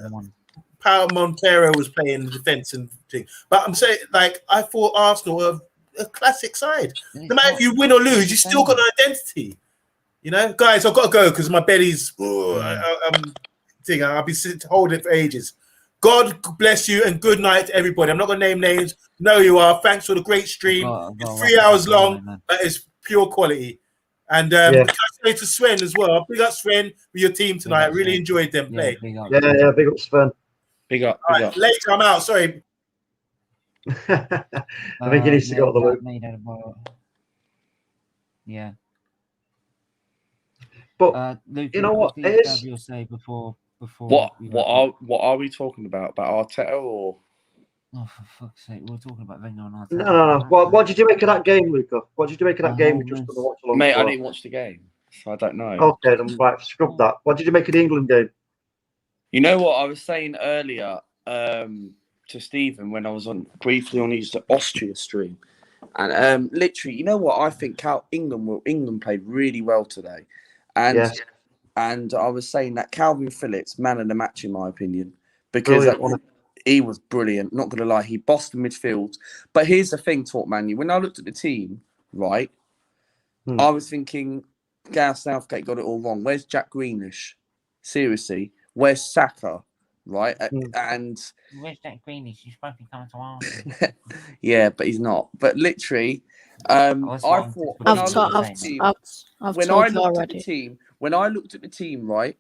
Paulo Montero was playing defence and thing. But I'm saying, like, I thought Arsenal were a classic side. No matter if you win or lose, you still got an identity. You know, guys, I've got to go because my belly's. I've been holding it for ages. God bless you and good night to everybody. I'm not going to name names. No, you are. Thanks for the great stream. It's 3 hours long, but it's pure quality. And can I say to Sven as well? Big up Sven with your team tonight. I really enjoyed them play. Big up Sven. Big up. Later, I'm out. Sorry. I think he needs to go to the loop. Yeah. But Luke, you know what? You'll say before. What are we talking about? About Arteta or? Oh, for fuck's sake! We're talking about Wenger and Arteta. No. What did you make of that game, Luca? What did you make of that game? Just for the watch along. Mate, I didn't watch the game, so I don't know. Okay, then right, scrub that. What did you make of the England game? You know what I was saying earlier to Stephen when I was briefly on his Austria stream, and literally, you know what? I think England played really well today, and. Yes. And I was saying that Calvin Phillips, man of the match, in my opinion, because he was brilliant. Not going to lie, he bossed the midfield. But here's the thing, Talk Manu. When I looked at the team, right, I was thinking, Gareth Southgate got it all wrong. Where's Jack Grealish? Seriously, where's Saka? Right, and where's Jack Grealish? He's supposed to be coming to Arsenal. Yeah, but he's not. But literally, I thought when I looked at the team, right,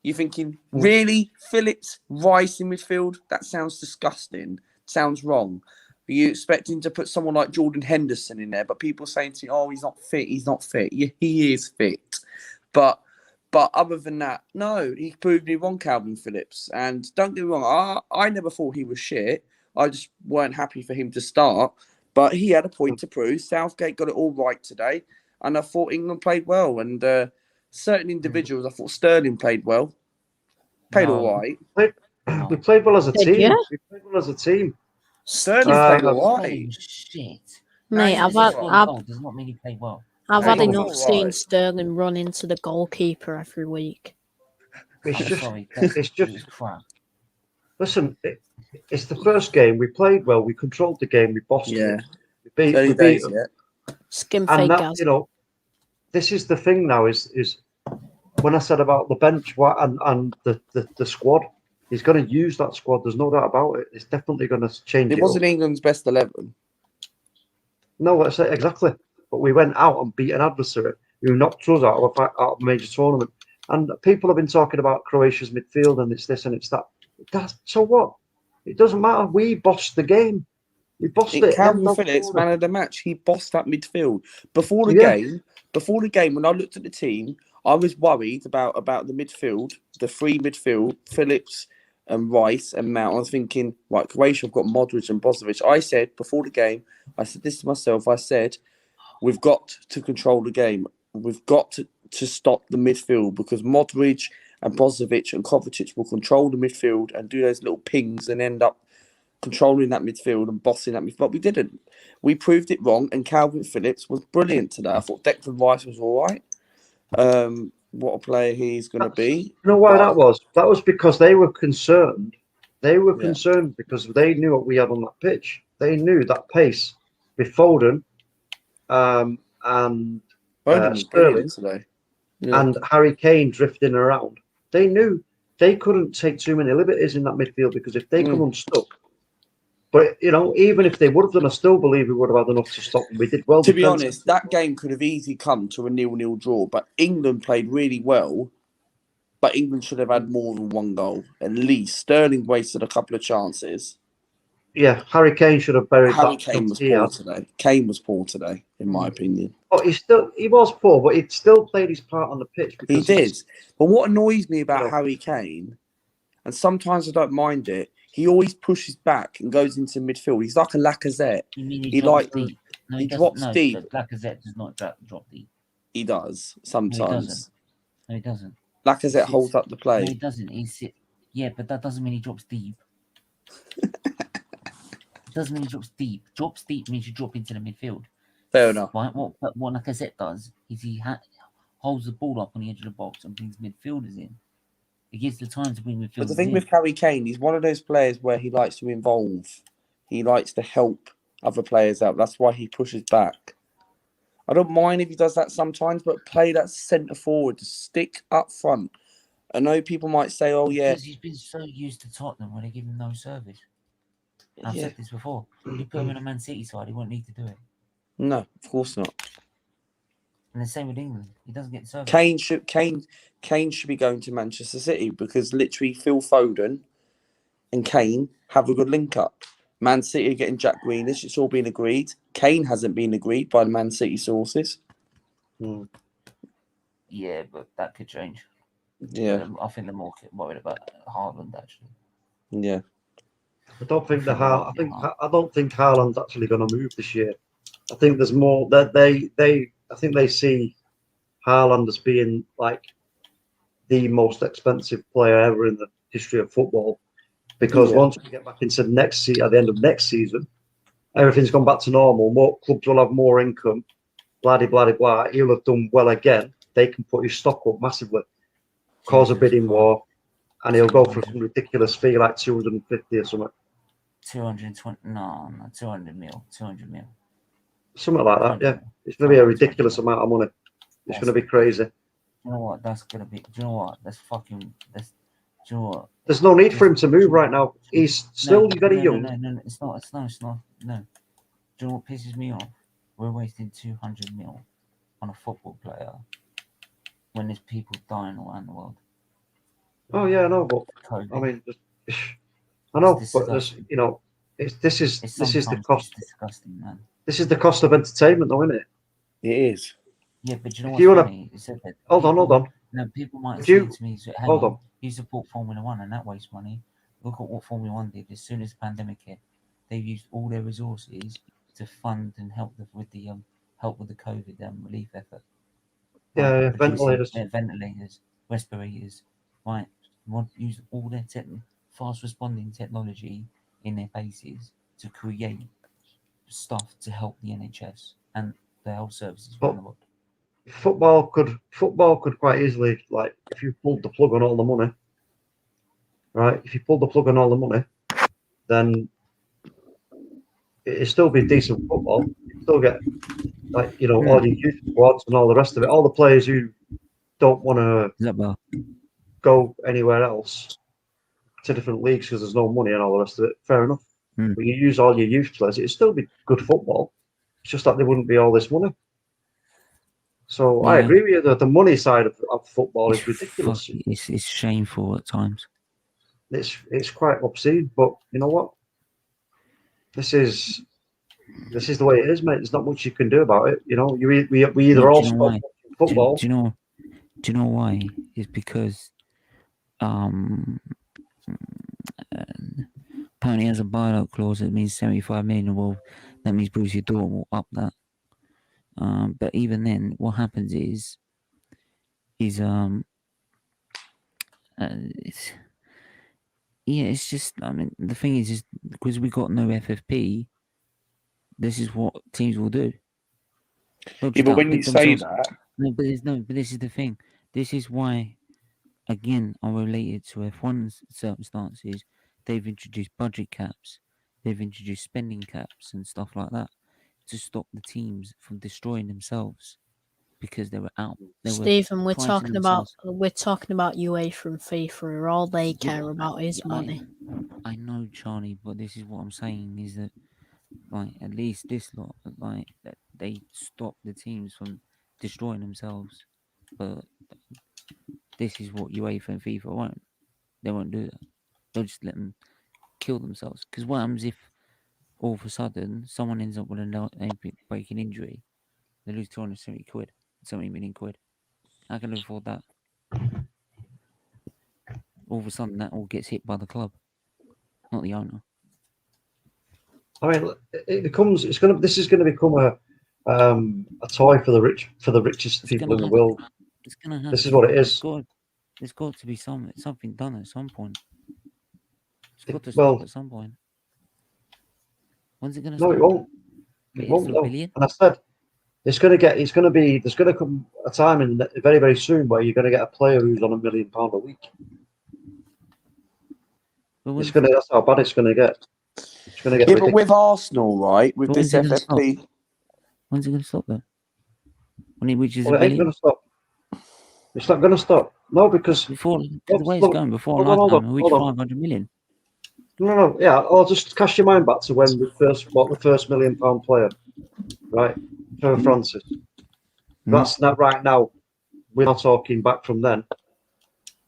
you're thinking, really, Phillips, Rice in midfield? That sounds disgusting. Sounds wrong. Are you expecting to put someone like Jordan Henderson in there? But people saying to you, oh, he's not fit. He's not fit. Yeah, he is fit. But other than that, no, he proved me wrong, Calvin Phillips. And don't get me wrong, I never thought he was shit. I just weren't happy for him to start. But he had a point to prove. Southgate got it all right today. And I thought England played well. And certain individuals, I thought Sterling played well. Played all right. We played well as a team. Yeah. We played well as a team. Sterling played all right. Shit. Mate, I've does not mean he played well. I've had enough seeing Sterling run into the goalkeeper every week. It's just crap. Listen, it's the first game. We played well. We controlled the game. We bossed it. We beat them. Skin fake guys. You know, this is the thing now. Is when I said about the bench and the squad, he's going to use that squad. There's no doubt about it. It's definitely going to change. It wasn't England's best 11. No, that's it, exactly. But we went out and beat an adversary who knocked us out of a major tournament. And people have been talking about Croatia's midfield and it's this and it's that. So what? It doesn't matter. We bossed the game. We bossed it. Calvin Phillips, man of the match, he bossed that midfield. Before the game, when I looked at the team, I was worried about the midfield, the three midfield, Phillips and Rice and Mount. I was thinking, right, Croatia have got Modric and Brozovic. I said before the game, I said this to myself, I said, we've got to control the game. We've got to stop the midfield because Modric and Brozovic and Kovacic will control the midfield and do those little pings and end up controlling that midfield and bossing that midfield. But we didn't. We proved it wrong, and Calvin Phillips was brilliant today. I thought Declan Rice was all right. What a player he's going to be. You know why that was? That was because they were concerned. They were concerned because they knew what we had on that pitch. They knew that pace with Foden and Sterling today. And Harry Kane drifting around. They knew they couldn't take too many liberties in that midfield because if they come unstuck, but even if they would have done, I still believe we would have had enough to stop them. We did well. To be honest, that game could have easily come to a 0-0 draw, but England played really well. But England should have had more than one goal, at least. Sterling wasted a couple of chances. Yeah, Harry Kane should have buried Harry that. Kane was poor today. Kane was poor today, in my opinion. But he was poor, but he still played his part on the pitch. He did. But what annoys me about Harry Kane, and sometimes I don't mind it, he always pushes back and goes into midfield. He's like a Lacazette. You mean he drops deep? No, he drops deep. Lacazette does not drop deep. He does sometimes. No, he doesn't. Lacazette holds up the play. No, he doesn't. Yeah, but that doesn't mean he drops deep. Doesn't mean he drops deep. Drops deep means you drop into the midfield. Fair enough. Right? What Lacazette does is he holds the ball up on the edge of the box and brings midfielders in. He gives the time to bring midfielders in. But the thing with Harry Kane, he's one of those players where he likes to involve. He likes to help other players out. That's why he pushes back. I don't mind if he does that sometimes, but play that centre forward, stick up front. I know people might say, "Oh yeah," because he's been so used to Tottenham where they give him no service. I've said this before. You put him in a Man City side, he won't need to do it. No, of course not. And the same with England. He doesn't get service. Kane should be going to Manchester City because literally Phil Foden and Kane have a good link up. Man City are getting Jack Grealish. It's all been agreed. Kane hasn't been agreed by the Man City sources. Yeah, but that could change. Yeah. I think they're more worried about Haaland, actually. Yeah. I don't think I don't think Haaland's actually going to move this year. I think there's more that I think they see Haaland as being like the most expensive player ever in the history of football. Because once we get back into at the end of next season, everything's gone back to normal. More clubs will have more income. Blah blah blah. He'll have done well again. They can put his stock up massively, cause a bidding war, and he'll go for some ridiculous fee like 250 or something. 220? No, 200 mil. 200 mil. Something like that. Yeah, it's going to be a ridiculous amount of money. It's going to be crazy. You know what? That's going to be. Do you know what? Do you know what? There's no need for him to move right now. He's still very young. No, it's not. No. Do you know what pisses me off? We're wasting 200 mil on a football player when there's people dying all around the world. Oh yeah, I know, but COVID. I mean, I know, but there's, this is the cost. Disgusting, man. This is the cost of entertainment, though, isn't it? It is. Yeah, but you know what's funny? Hold on. No, people might say to me, hold on. You support Formula One and that wastes money. Look at what Formula One did as soon as the pandemic hit. They used all their resources to fund and help with the COVID relief effort. Yeah, ventilators, respirators. Right, use all their fast responding technology in their bases to create stuff to help the NHS and the health services around the world. Football could quite easily, like, if you pulled the plug on all the money, right? If you pulled the plug on all the money, then it'd still be decent football. You'd still get, like, all your youth squads and all the rest of it. All the players who don't want to go anywhere else to different leagues because there's no money and all the rest of it. Fair enough. But you use all your youth players, it'd still be good football. It's just that there wouldn't be all this money. So I agree with you that the money side of football is ridiculous. It's shameful at times. It's quite obscene, but you know what? This is the way it is, mate. There's not much you can do about it. We either all stop football. Do you know Do you know why? It's because apparently has a buyout clause that means 75 million. Well, that means Borussia Dortmund will up that. But even then, what happens is it's just, I mean, the thing is because we got no FFP, this is what teams will do. Yeah, but when you say that, but this is the thing. This is why, again, are related to F1's circumstances. They've introduced budget caps, they've introduced spending caps and stuff like that to stop the teams from destroying themselves because they were out. Stephen, we're talking about UEFA and FIFA. All they care about is money. I know, Charlie, but this is what I'm saying is that, like, at least this lot, like, that they stop the teams from destroying themselves. But this is what UEFA and FIFA won't. They won't do that. They'll just let them kill themselves. Because what happens if all of a sudden someone ends up with a breaking injury? They lose 70 million quid. How can they afford that? All of a sudden, that all gets hit by the club, not the owner. I mean, this is going to become a toy for the richest people in the world. It's going to happen. This is what it is. There's got to be something done at some point. It's got to stop at some point. When's it going to stop? No, it won't. It won't. No. And I said there's going to come a time in very, very soon where you're going to get a player who's on £1 million a week. That's how bad it's going to get. It's going to get but with Arsenal, right, with this FFP, when's it going to stop though? When it reaches it ain't going to stop. It's not going to stop. No, because the way it's going before we reach 500 million. No. Yeah, I'll just cast your mind back to when we first bought the first £1 million player, right? Trevor Francis. That's not right now. We're not talking back from then,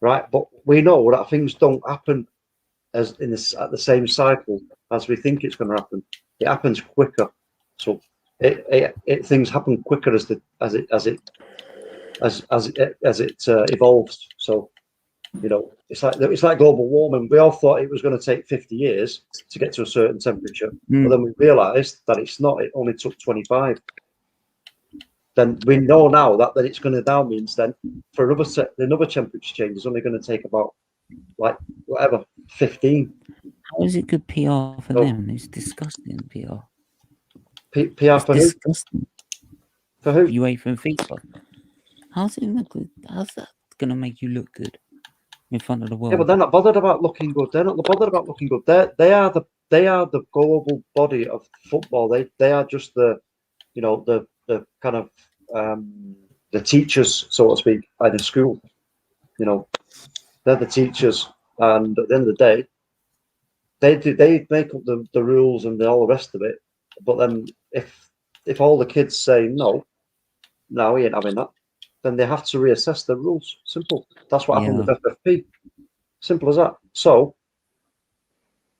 right? But we know that things don't happen at the same cycle as we think it's going to happen. It happens quicker, so things happen quicker as it evolves. So, you know, it's like global warming. We all thought it was going to take 50 years to get to a certain temperature, but then we realised that it's not. It only took 25. Then we know now that it's going to now means then for another temperature change is only going to take about 15. How is it good PR for them? It's disgusting PR. PR for who? For who? UEFA and FIFA. How's it look good? How's that going to make you look good in front of the world? Yeah, but they're not bothered about looking good. They're not bothered about looking good. They are the global body of football. They are just the kind of the teachers, so to speak, at the school. You know, they're the teachers, and at the end of the day, they make up the rules and all the rest of it. But then if all the kids say no, we ain't having that, then they have to reassess the rules. Simple. That's what happened with FFP. Simple as that. So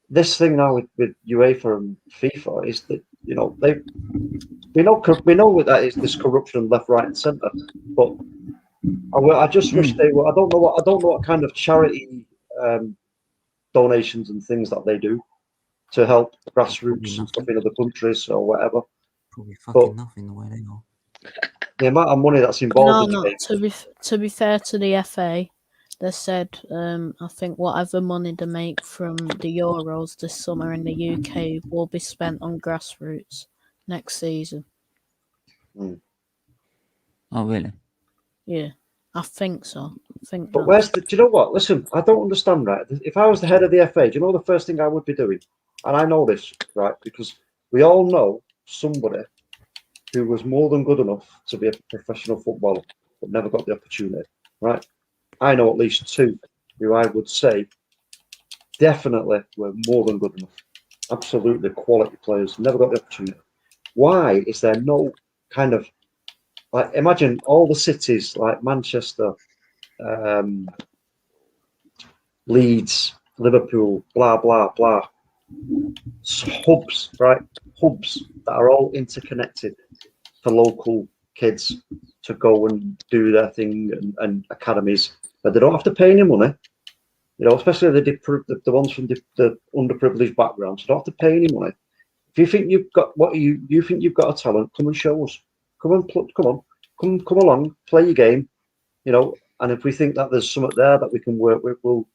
this thing now with UEFA and FIFA is that, you know, we know that is this corruption left, right, and centre. But I just wish they were. I don't know what kind of charity donations and things that they do to help grassroots and stuff in other countries or whatever. Probably fucking nothing the way they are. The amount of money that's involved. To be fair to the FA, they said I think whatever money they make from the Euros this summer in the UK will be spent on grassroots next season. Oh really? Yeah, I think so. But do you know what? Listen, I don't understand, right? If I was the head of the FA, do you know the first thing I would be doing? And I know this, right? Because we all know somebody who was more than good enough to be a professional footballer, but never got the opportunity, right? I know at least two who I would say definitely were more than good enough. Absolutely quality players, never got the opportunity. Why is there no kind of, like, imagine all the cities like Manchester, Leeds, Liverpool, blah, blah, blah. Hubs, right? Hubs that are all interconnected for local kids. to go and do their thing and academies, but they don't have to pay any money. You know, especially the ones from the underprivileged backgrounds, they don't have to pay any money. If you think you've got you think you've got a talent, come and show us. Come along, play your game. You know, and if we think that there's something there that we can work with, we'll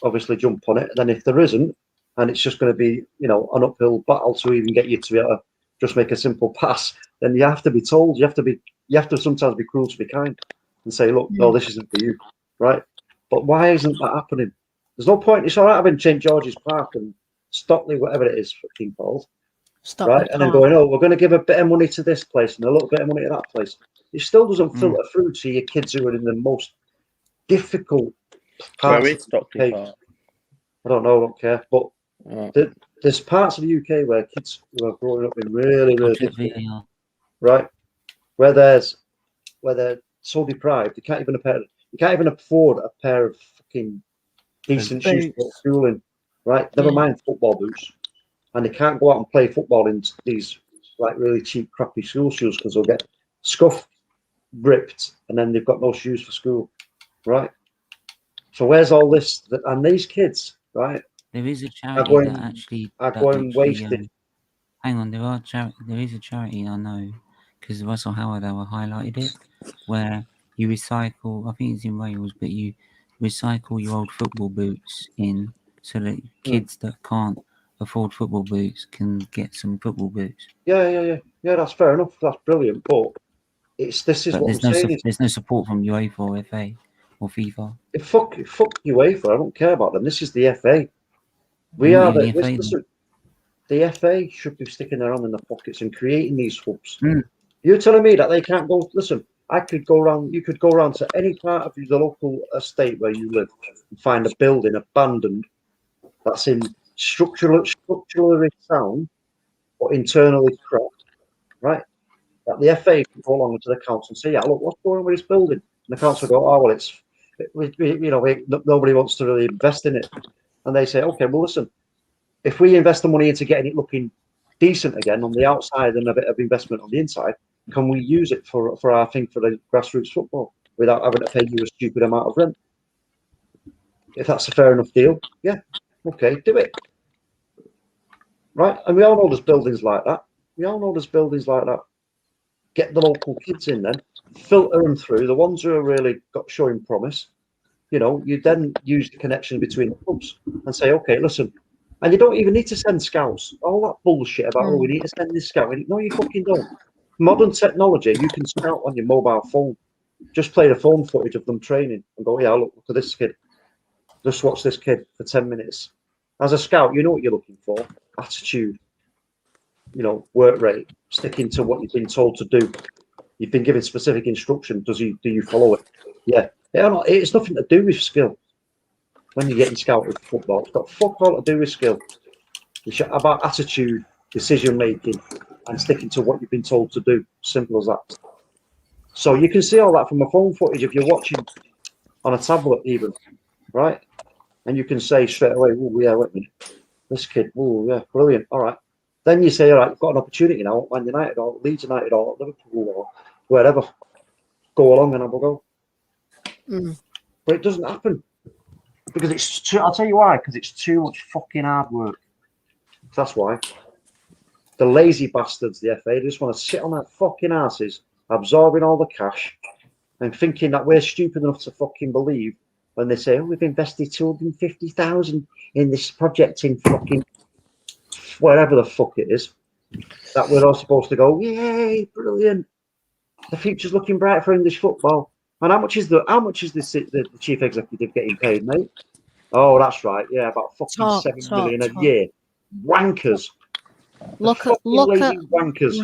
obviously jump on it. And then if there isn't, and it's just going to be, you know, an uphill battle to even get you to be able to just make a simple pass, then you have to be told. You have to sometimes be cruel to be kind and say, look, no, this isn't for you, right? But why isn't that happening? There's no point. It's all right having St. George's Park and Stockley, whatever it is, fucking called, right? And then going, oh, we're going to give a bit of money to this place and a little bit of money to that place. It still doesn't filter through to your kids who are in the most difficult parts. Where is Stockley Park? I don't know. I don't care. But there's parts of the UK where kids who are growing up in really, really difficult, right? Where they're so deprived, you can't even afford a pair of fucking decent shoes to go to school in, right? Never mind football boots, and they can't go out and play football in these like really cheap, crappy school shoes because they'll get scuffed, ripped, and then they've got no shoes for school, right? So where's all this? And these kids, right? There is a charity that actually wasted. Hang on, there is a charity I know because Russell Howard highlighted it, where you recycle. I think it's in Wales, but you recycle your old football boots in so that kids that can't afford football boots can get some football boots. Yeah. That's fair enough. That's brilliant, but this is what I'm saying. There's no support from UEFA or FA or FIFA. Fuck UEFA. I don't care about them. This is the FA. The FA should be sticking their hand in the pockets and creating these hubs. You're telling me that they can't go? Listen, I could go around. You could go around to any part of the local estate where you live and find a building abandoned that's in structurally sound but internally corrupt, right? That the FA can go along to the council and say, "Yeah, look, what's going on with this building?" And the council go, "Oh, well, nobody wants to really invest in it." And they say, "Okay, well, listen, if we invest the money into getting it looking decent again on the outside and a bit of investment on the inside, can we use it for our thing for the grassroots football without having to pay you a stupid amount of rent?" If that's a fair enough deal, yeah, okay, do it. Right? And we all know there's buildings like that. Get the local kids in then, filter them through, the ones who are really showing promise. You know, you then use the connection between the clubs and say, okay, listen, and you don't even need to send scouts. All that bullshit about, we need to send this scout. No, you fucking don't. Modern technology, you can scout on your mobile phone. Just play the phone footage of them training and go, yeah, look at this kid. Just watch this kid for 10 minutes. As a scout, you know what you're looking for. Attitude, you know, work rate, sticking to what you've been told to do. You've been given specific instruction. Do you follow it? Yeah. It's nothing to do with skill. When you're getting scouted for football, it's got fuck all to do with skill. It's about attitude, decision making, and sticking to what you've been told to do. Simple as that. So you can see all that from a phone footage if you're watching on a tablet, even, right? And you can say straight away, "Oh yeah, wait a minute, this kid, oh yeah, brilliant, all right." Then you say, "All right, you've got an opportunity now at Man United or Leeds United or Liverpool or wherever. Go along and have a go." But it doesn't happen because it's too. I'll tell you why. Because it's too much fucking hard work. That's why. The lazy bastards, the FA, they just want to sit on their fucking asses, absorbing all the cash, and thinking that we're stupid enough to fucking believe when they say, "Oh, we've invested 250,000 in this project in fucking wherever the fuck it is," that we're all supposed to go, "Yay, brilliant! The future's looking bright for English football." And how much is the chief executive getting paid, mate? Oh, that's right. Yeah, about fucking 7 million a year. Wankers. Look at wankers.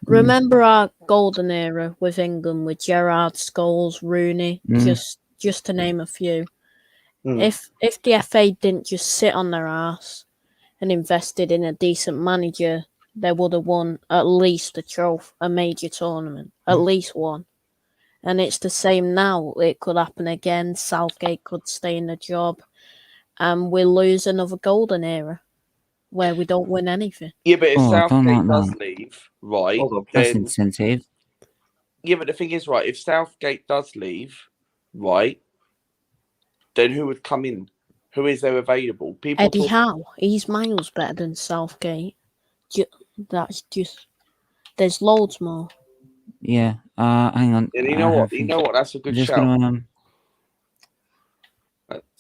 Remember our golden era with England with Gerrard, Scholes, Rooney, just to name a few. If the FA didn't just sit on their ass and invested in a decent manager, they would have won at least a major tournament, at least one. And it's the same now. It could happen again. Southgate could stay in the job, and we'll lose another golden era where we don't win anything. Yeah, but if Southgate does leave, right? That's incentive. Yeah, but the thing is, right, if Southgate does leave, right, then who would come in? Who is there available? People Eddie Howe. He's miles better than Southgate. That's just... There's loads more. Yeah. Hang on. Yeah, you know what? You know what? That's a good just shout.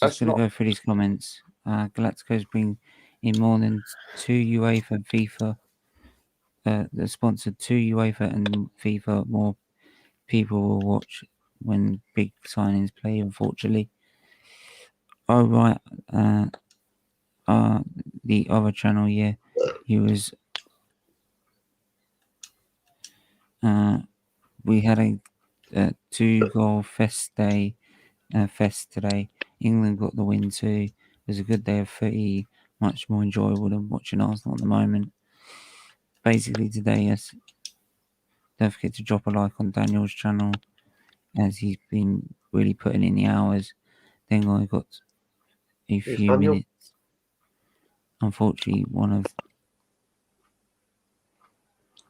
Just gonna go through these comments. Galacticos bring in more than 2 UEFA and FIFA. They're sponsored 2 UEFA and FIFA. More people will watch when big signings play. Unfortunately. Oh right. The other channel. Yeah, he was. We had a 2-goal fest today. England got the win too. It was a good day of footy, much more enjoyable than watching Arsenal at the moment. Basically today, yes, don't forget to drop a like on Daniel's channel, as he's been really putting in the hours. Then I got a few minutes. Unfortunately,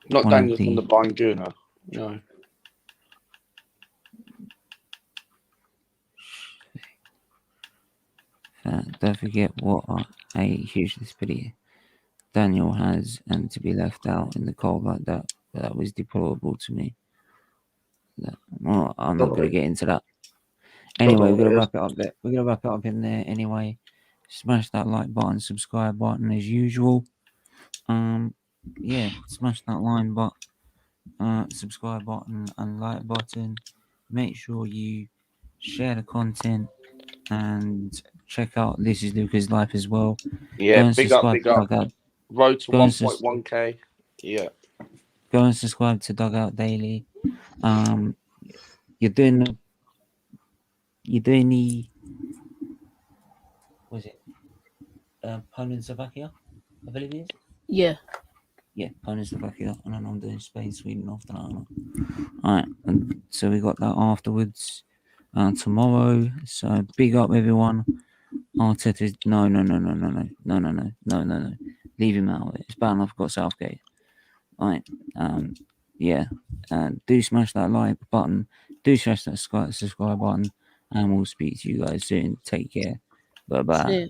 not Daniel from the Banguna. No. Don't forget what a huge disability Daniel has, and to be left out in the cold like that was deplorable to me. Well, I'm not going to get into that. Anyway, we're going to wrap it up there. We're going to wrap it up in there anyway. Smash that like button, subscribe button as usual. Yeah, smash that line button, subscribe button and like button. Make sure you share the content and check out This Is Lucas Life as well. Yeah, big up. Road to 1.1k. Yeah. Go and subscribe to Dugout Daily. You're doing the was it Poland, Slovakia, I believe it is. Yeah, Poland, Slovakia, and then I'm doing Spain, Sweden after that. Alright, and so we got that afterwards tomorrow. So big up everyone. Arteta, no. Leave him out. It's bad enough. Got Southgate. Alright, yeah. Do smash that like button. Do smash that subscribe button, and we'll speak to you guys soon. Take care. Bye bye.